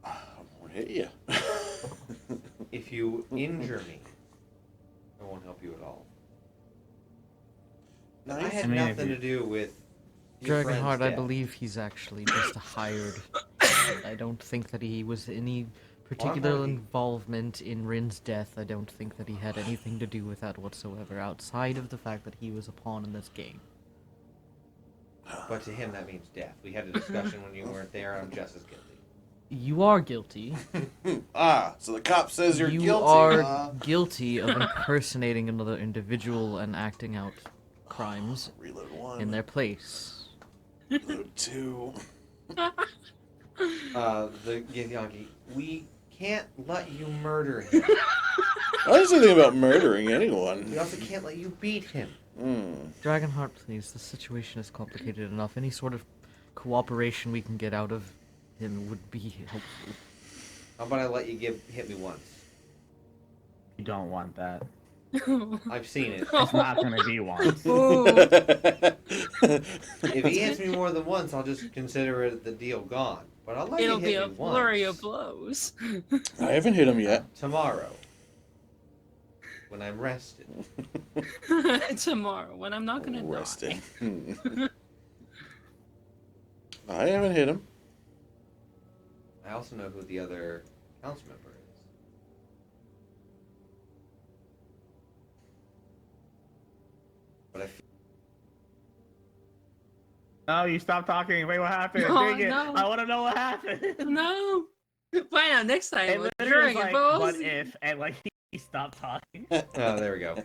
I'm gonna hit you. If you injure me, I won't help you at all. I Nice. had I mean, if nothing you- to do with your friend's Dragonheart, I death. believe he's actually just a hired. I don't think that he was any particular Alrighty. involvement in Rin's death. I don't think that he had anything to do with that whatsoever, outside of the fact that he was a pawn in this game. But to him, that means death. We had a discussion when you weren't there. I'm just as guilty. You are guilty. So the cop says you're you guilty. are guilty of impersonating another individual and acting out crimes Reload 1. in their place. Reload 2. The Githyanki, we can't let you murder him. I didn't say anything about murdering anyone. We also can't let you beat him. Dragonheart, please. The situation is complicated enough. Any sort of cooperation we can get out of him would be helpful. How about I let you hit me once? You don't want that. I've seen it. It's not gonna be once. Ooh. If he hits me more than once, I'll just consider it the deal gone. But I'll let It'll you be hit a me flurry once. of blows. I haven't hit him yet. Tomorrow. When I'm rested. Tomorrow, when I'm not gonna Rested. die. I haven't hit him. I also know who the other council member is. But I feel No, you stopped talking. Wait, what happened? No, Dang it. no. I want to know what happened. No. Why not? Next time. It with literally was Dragon like, Balls. what if? And like, he stopped talking. oh, there we go.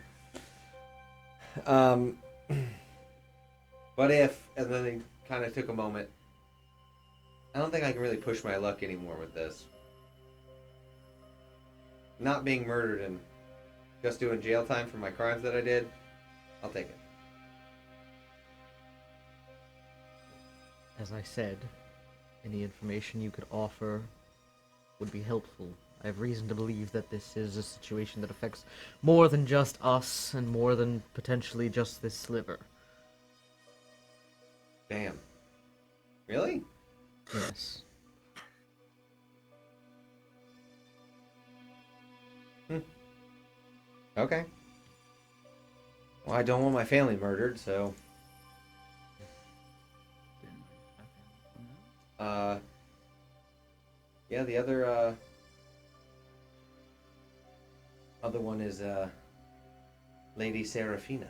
But if, and then he kind of took a moment. I don't think I can really push my luck anymore with this. Not being murdered and just doing jail time for my crimes that I did, I'll take it. As I said, any information you could offer would be helpful. I have reason to believe that this is a situation that affects more than just us and more than potentially just this sliver. Damn. Really? Yes. Okay. Well, I don't want my family murdered, so... Yeah, the other one is Lady Serafina.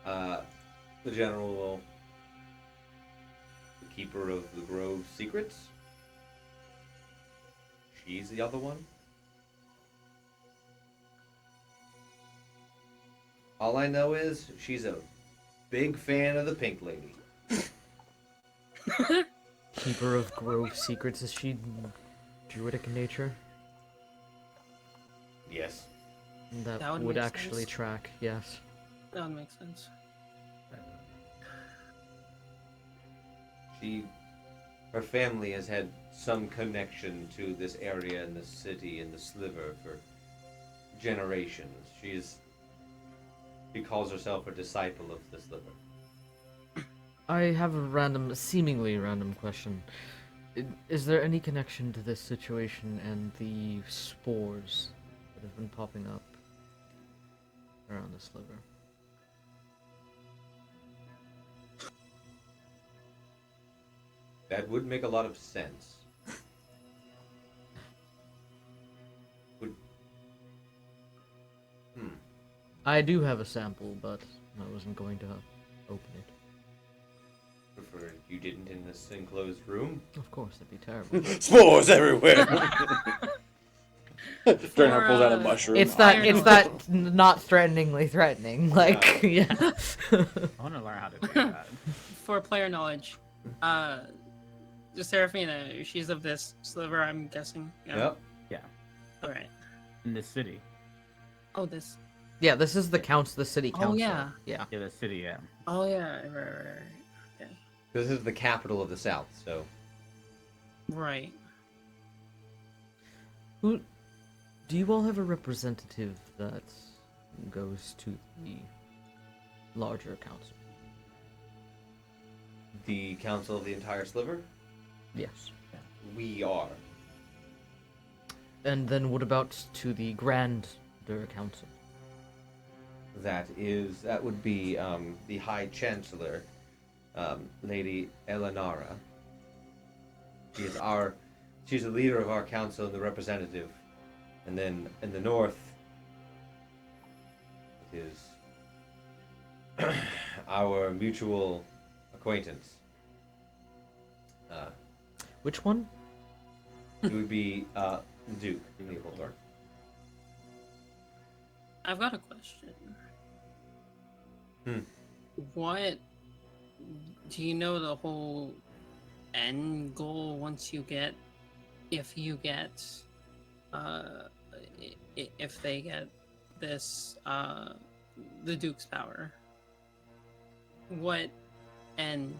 The general, the keeper of the Grove's secrets. She's the other one. All I know is she's a big fan of the Pink Lady. Keeper of Grove Secrets, is she druidic in nature? Yes. That, That would would make actually sense. track, yes. That would make sense. Her family has had some connection to this area and the city and the sliver for generations. She calls herself a disciple of the sliver. I have a seemingly random question. Is there any connection to this situation and the spores that have been popping up around the sliver? That would make a lot of sense. I do have a sample, but I wasn't going to open it. Prefer you didn't in this enclosed room. Of course, that'd be terrible. Spores everywhere. Dragonheart pulls out a mushroom. It's that not threateningly threatening. Like, yeah. I want to learn how to do that. For player knowledge, Seraphina, she's of this sliver, I'm guessing. Yeah. Yep. All right. In the city. Oh, this. Yeah, this is the the city council. Oh, yeah. Yeah. Yeah, the city. Yeah. Oh yeah. Right. Yeah. This is the capital of the South, so Right. Who do you all have a representative that goes to the larger council? the council of the entire sliver? Yes. We are. And then what about to the grander council? That would be the High Chancellor, Lady Eleonora. She's the leader of our council and the representative. And then in the north, it is our mutual acquaintance. Which one? It would be Duke Leopoldor. I've got a question. What do you know the whole end goal once you get, if you get, if they get this, the Duke's power? What end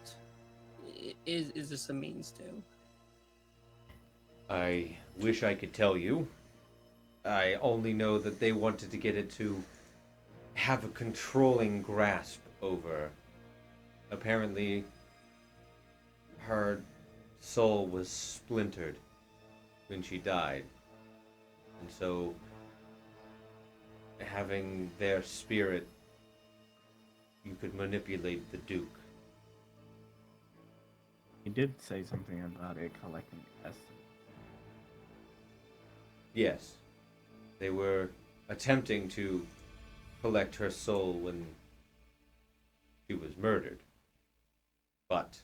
is this a means to? I wish I could tell you. I only know that they wanted to get it to have a controlling grasp over. Apparently, her soul was splintered when she died. And so, having their spirit, you could manipulate the Duke. He did say something about it collecting essence. Yes. They were attempting to collect her soul when she was murdered. But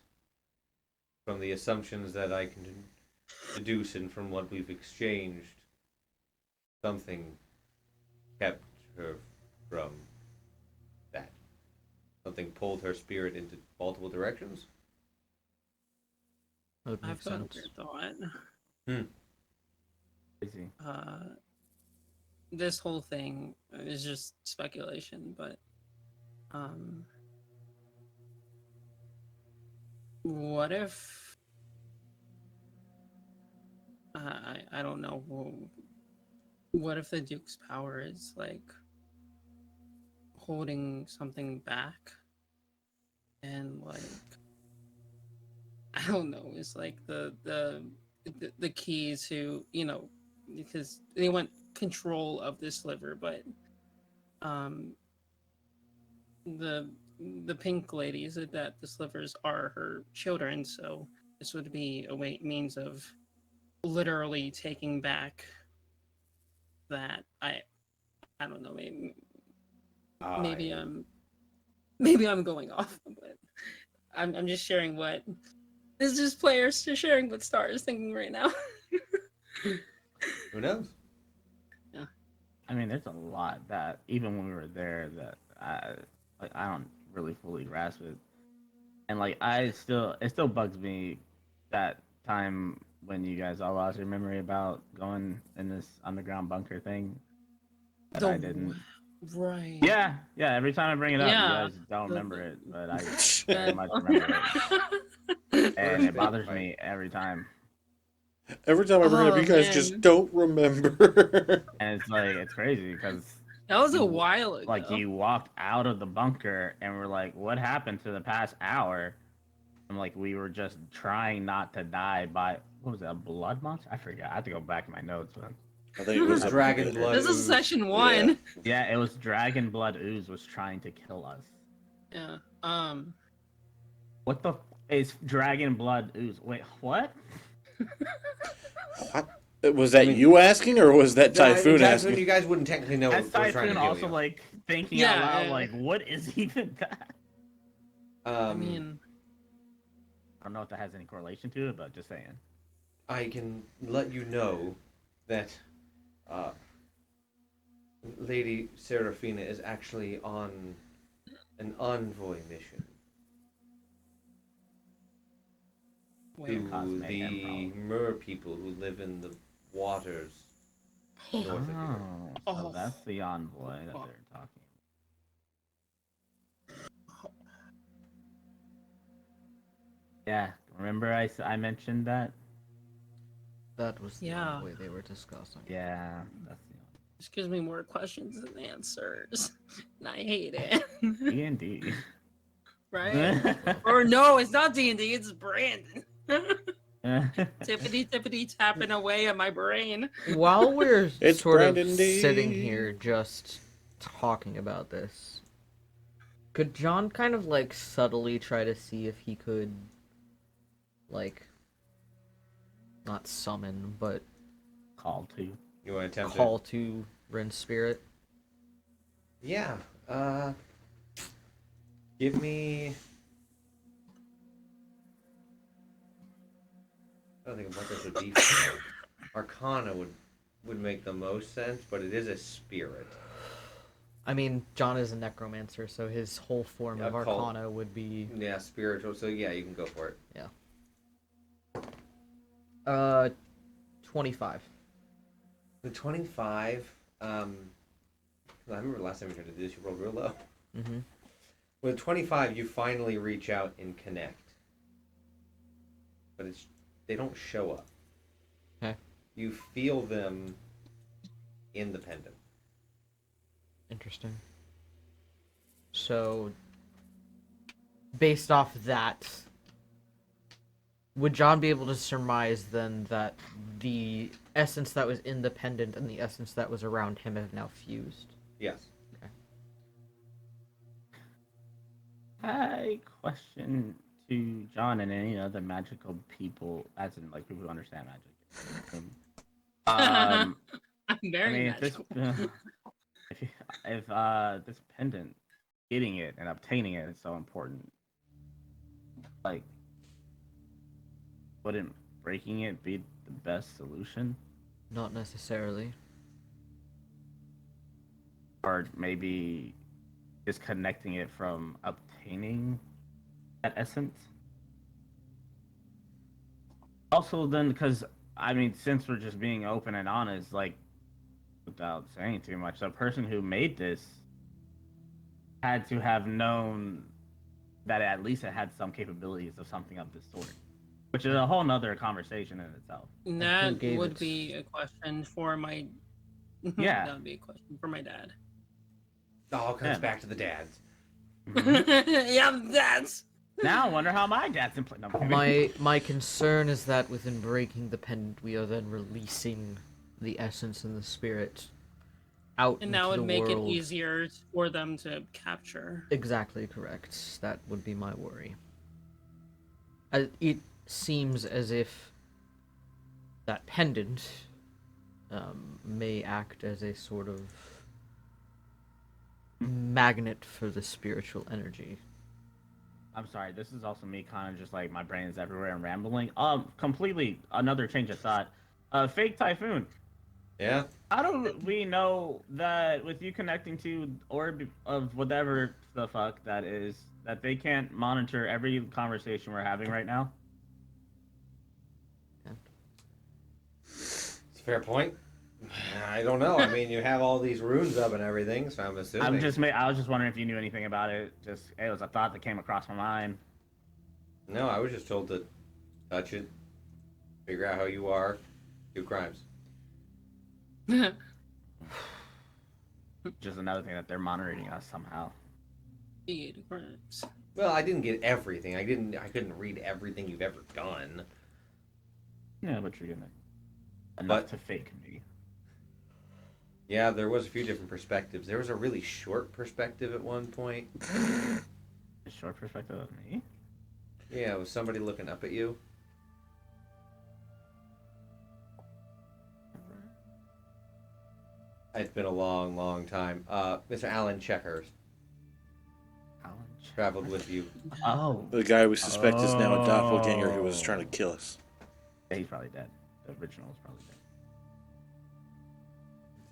from the assumptions that I can deduce and from what we've exchanged, something kept her from that. Something pulled her spirit into multiple directions. That would make I've got a sense. weird thought. Crazy. This whole thing is just speculation, but what if I don't know, what if the Duke's power is like holding something back, and like I don't know, it's like the key to, you know, because they want control of this sliver, but the pink lady said that the slivers are her children, so this would be a means of literally taking back that. I don't know, maybe I'm going off, but I'm just sharing what this is, just players just sharing what Star is thinking right now. Who knows? I mean, there's a lot that even when we were there that I don't really fully grasp it, and like it still bugs me that time when you guys all lost your memory about going in this underground bunker thing. That I didn't. Right. Yeah. Every time I bring it up, Yeah. you guys don't remember it, but I very much remember it, and it bothers me every time. Every time I bring it up, you guys just don't remember. And it's crazy because That was a while ago. like you walked out of the bunker and we're like, what happened to the past hour? I'm like, we were just trying not to die by, what was that, a blood monster? I forgot. I have to go back in my notes. But... I think it was Dragon blood. This is session 1. Yeah, it was Dragon Blood Ooze was trying to kill us. Yeah. What the is Dragon Blood Ooze? Wait, what? What? Was that you asking, or was that Typhoon asking? You guys wouldn't technically know That's what we're trying to Typhoon do. also like thinking Yeah, out loud, yeah. like, what is even that? I mean, I don't know if that has any correlation to it, but just saying. I can let you know that Lady Seraphina is actually on an envoy mission. Where? Cause To mayhem, the probably. mer people who live in the waters north of here. Oh, so Oh. that's the envoy that they're talking. Yeah, remember I mentioned that? That was the Yeah. envoy they were discussing. Yeah, that's the This gives me more questions than answers. And I hate it. D&D. Right? Or no, it's not D&D, it's Brandon. Tippity tapping away at my brain. While we're It's sort Brandon of D. sitting here just talking about this, could John kind of like subtly try to see if he could, like, not summon, but Call to. You want to attempt call to Rin's spirit? Yeah. Give me. I don't think what this would be for. Arcana would make the most sense, but it is a spirit. I mean, John is a necromancer, so his whole form Yeah, of cult. Arcana would be Yeah, spiritual. So yeah, you can go for it. 25. The 25. I remember last time we tried to do this, you rolled real low. Mm-hmm. With 25, you finally reach out and connect, but they don't show up. Okay. You feel them independent. Interesting. So, based off that, would John be able to surmise then that the essence that was independent and the essence that was around him have now fused? Yes. I question to John and any other magical people, as in like people who understand magic. I'm I very mean, if magical. if this pendant, getting it and obtaining it is so important, like, wouldn't breaking it be the best solution? Not necessarily. Or maybe disconnecting it from obtaining that essence? Also, then, because, I mean, since we're just being open and honest, like, without saying too much, the person who made this had to have known that at least it had some capabilities of something of this sort, which is a whole nother conversation in itself. That gave would it- be a question for my. Yeah. That would be a question for my dad. It all comes Yeah. back to the dads. Yeah, that's. Now I wonder how my dad's in play. No, I'm kidding. My concern is that within breaking the pendant, we are then releasing the essence and the spirit out And into that would the make world. it easier for them to capture. Exactly correct. That would be my worry. It seems as if that pendant may act as a sort of magnet for the spiritual energy. I'm sorry, this is also me kind of just like my brain is everywhere and rambling. Completely another change of thought. Fake typhoon. Yeah. How do we know that with you connecting to orb of whatever the fuck that is, that they can't monitor every conversation we're having right now? It's a fair point. I don't know. I mean, you have all these runes up and everything, so I'm assuming. I was just wondering if you knew anything about it. Just it was a thought that came across my mind. No, I was just told to touch it, figure out how you are, do crimes. Just another thing that they're monitoring us somehow. Well, I didn't get everything. I couldn't read everything you've ever done. Yeah, but you're gonna enough But- to fake me. Yeah, there was a few different perspectives. There was a really short perspective at one point. A short perspective of me. Yeah, it was somebody looking up at you. It's been a long, long time. Mr. Alan Checkhurst traveled with you. Oh, The guy we suspect is now a doppelganger who was trying to kill us. yeah, he's probably dead. The original is probably dead.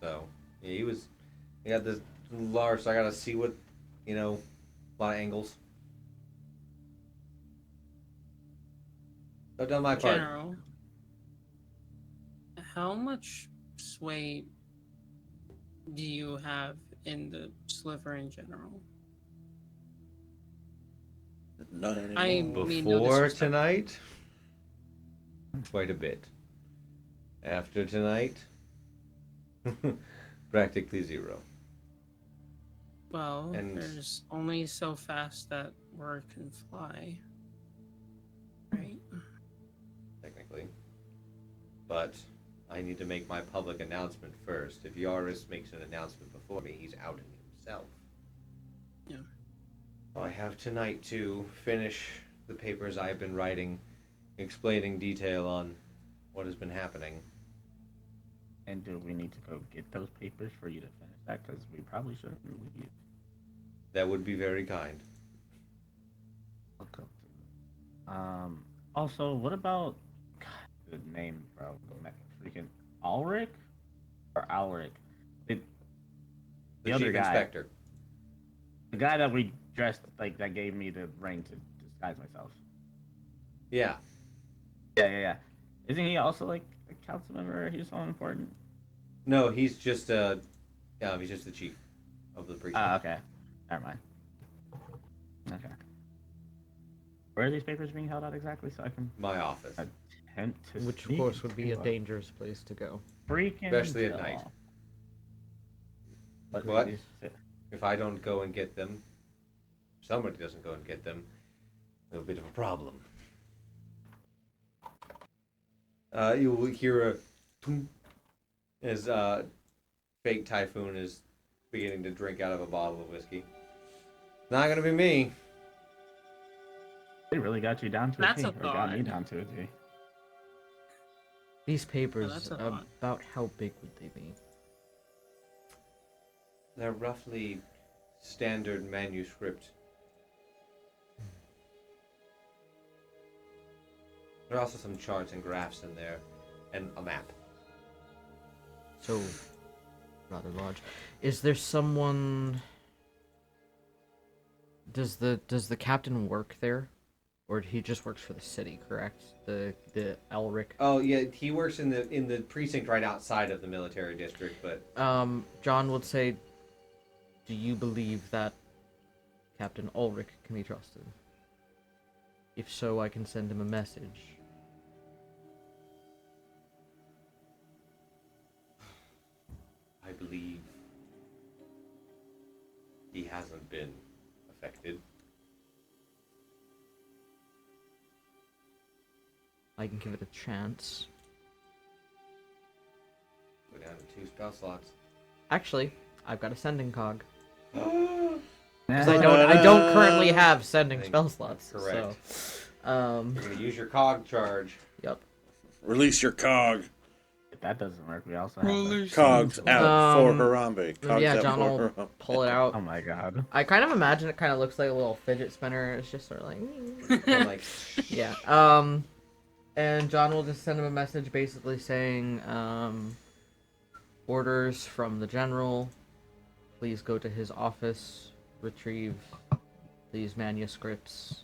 So, yeah, he got this large, so I gotta see what, a lot of angles. I've done my part. General, how much sway do you have in the sliver in general? None anymore. I mean, no Before disrespect. tonight, quite a bit. After tonight, practically zero. Well, And- there's only so fast that word can fly. Right? Technically. But I need to make my public announcement first. If Yaris makes an announcement before me, he's outing himself. Yeah. I have tonight to finish the papers I've been writing, explaining detail on what has been happening. And do we need to go get those papers for you to finish that? Because we probably shouldn't leave. That would be very kind. Okay. Also, what about God, the name, bro? Freaking Ulrich or Alric? The The other chief guy. inspector. The guy that we dressed like that gave me the ring to disguise myself. Yeah. Yeah. Isn't he also like a council member? He's so important. No, he's just the chief of the precinct. Okay. Never mind. Okay. Where are these papers being held at exactly? So I can My office. attempt to Which, of sneak course, would be a into dangerous place to go. freaking Especially at tell. night. What? If I don't go and get them, somebody doesn't go and get them, there's a bit of a problem. You will hear a thump as fake Typhoon is beginning to drink out of a bottle of whiskey. Not gonna be me. They really got you down to That's a a T. Or got me thought. down to a T. These papers, that's a lot. about how big would they be? They're roughly standard manuscript. There are also some charts and graphs in there, and a map. So, rather large. Is there someone... Does the captain work there? Or he just works for the city, correct? The Elric. Oh yeah, he works in the precinct right outside of the military district, but John would say, do you believe that Captain Ulrich can be trusted? If so, I can send him a message. I believe he hasn't been affected. I can give it a chance. Go down to 2 spell slots. Actually, I've got a sending cog. You're Because I don't currently have sending Think- spell slots. correct. So, gonna use your cog charge. yep. Release your cog. If that doesn't work, we also have the... Cogs out for Um, Harambe. Cogs yeah, out John for will Harambe. pull it out. Oh my god. I kind of imagine it kind of looks like a little fidget spinner. It's just sort of like, And like, yeah. And John will just send him a message basically saying, orders from the general. Please go to his office, retrieve these manuscripts.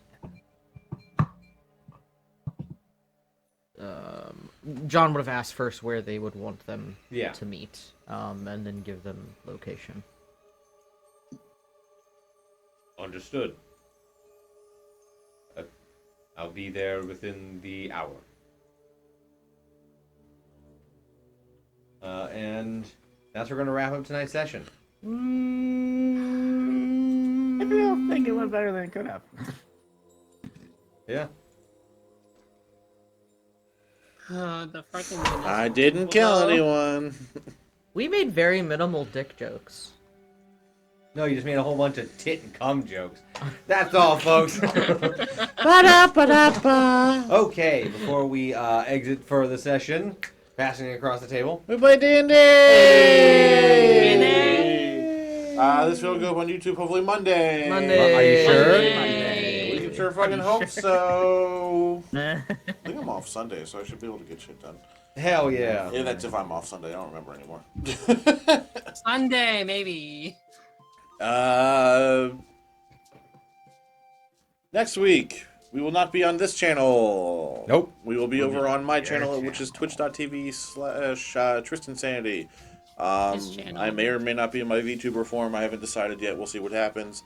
John would have asked first where they would want them yeah. to meet, and then give them location. Understood. I'll be there within the hour. And that's where we're going to wrap up tonight's session. I don't think it went better than it could have. Yeah. The fucking I didn't kill Hello? anyone. We made very minimal dick jokes. No, you just made a whole bunch of tit and cum jokes. That's all, folks. Ba-da-ba-da-ba. Okay, before we exit for the session, passing it across the table. We play D&D! This will go up on YouTube hopefully Monday. Monday. Are you sure? We can sure fucking hope so. I think I'm off Sunday, so I should be able to get shit done. Hell yeah. Yeah, that's if I'm off Sunday. I don't remember anymore. Sunday, maybe. Next week, we will not be on this channel. Nope. We will be We'll over be on my your channel, which is twitch.tv/Tristin Sanity. His channel. I may or may not be in my VTuber form. I haven't decided yet. We'll see what happens.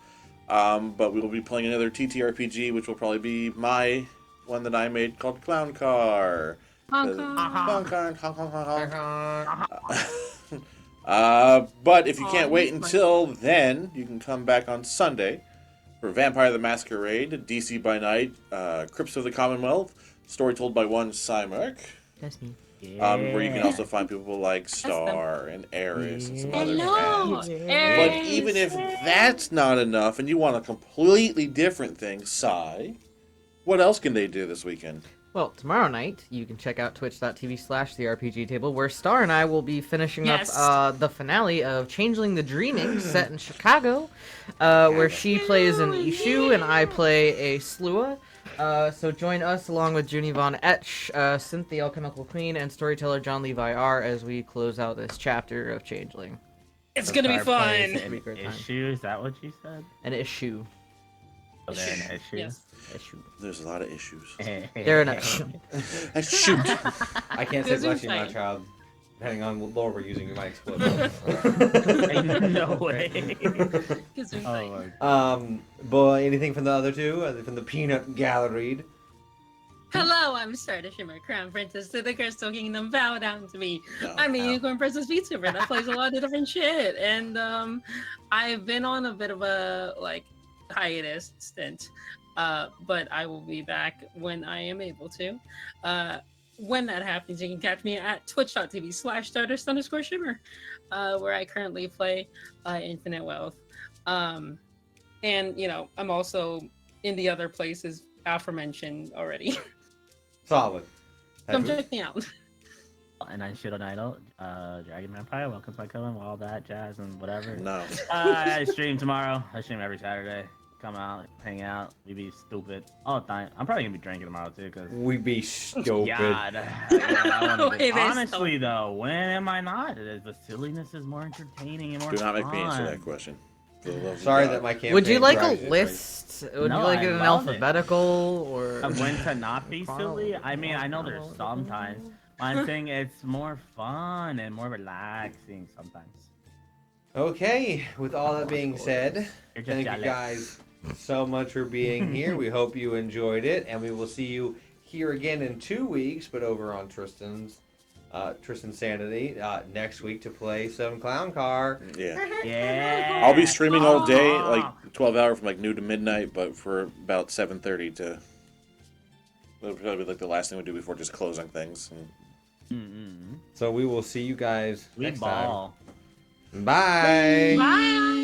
But we will be playing another TTRPG, which will probably be my one that I made called Clown Car. Honk, honk. Clown Car. But if you can't wait until then, you can come back on Sunday for Vampire the Masquerade, DC by Night, Crypts of the Commonwealth, story told by one Cymark. That's me. Where you can also find people like Star and Eris and some other Hello, fans. Eris. But even if that's not enough and you want a completely different thing, Skye, what else can they do this weekend? Well, tomorrow night, you can check out twitch.tv/therepg table, where Star and I will be finishing up the finale of Changeling the Dreaming, set in Chicago, where she plays an Ishu and I play a Slua. So join us along with Junie Von Etch, Synth the Alchemical Queen, and storyteller John Levi R. as we close out this chapter of Changeling. It's gonna be fun. An issue? Is that what you said? An issue. Oh, they're an issue. Yes. Issue. There's a lot of issues. They're an issue. Shoot! I can't say Those are bless you, my fine. child. Depending on what lore we're using, we might explode. No way. Kazoo Oh thing. my Boy, anything from the other two? From the Peanut Gallery? Hello, I'm Stardust Shimmer, Crown Princess to the Crystal Kingdom. Bow down to me. No, I'm a no. Unicorn Princess VTuber that plays a lot of different shit, and I've been on a bit of a hiatus stint, but I will be back when I am able to. When that happens, you can catch me at twitch.tv/Stardust_Shimmer, where I currently play Infinite Wealth, and I'm also in the other places aforementioned already. Solid. Come check me out. And I'm Shiro Nailo, Dragon Vampire. Welcome to my coven, all that jazz and whatever. No. I stream tomorrow. I stream every Saturday. Come out, hang out. We be stupid all the time. I'm probably gonna be drinking tomorrow too, cause We be stupid. God. I wanna Wait, honestly though, when am I not? The silliness is more entertaining and more Do not make me answer fun. that question. For the love of Sorry God. that my campaign Would you like a drives you list? Would No, you like I it in love it. alphabetical or? Of when to not be silly? I mean, I know there's sometimes. I'm saying it's more fun and more relaxing sometimes. Okay, with all that being said, You're just thank you jealous. guys so much for being here. We hope you enjoyed it, and we will see you here again in 2 weeks, but over on Tristan Sanity next week to play some Clown Car. Yeah. Yeah. I'll be streaming all day, like 12 hours from noon to midnight, but for about 7:30 to. That'll probably be the last thing we do before just closing things. Mm-hmm. So we will see you guys We next ball. time. Bye. Bye.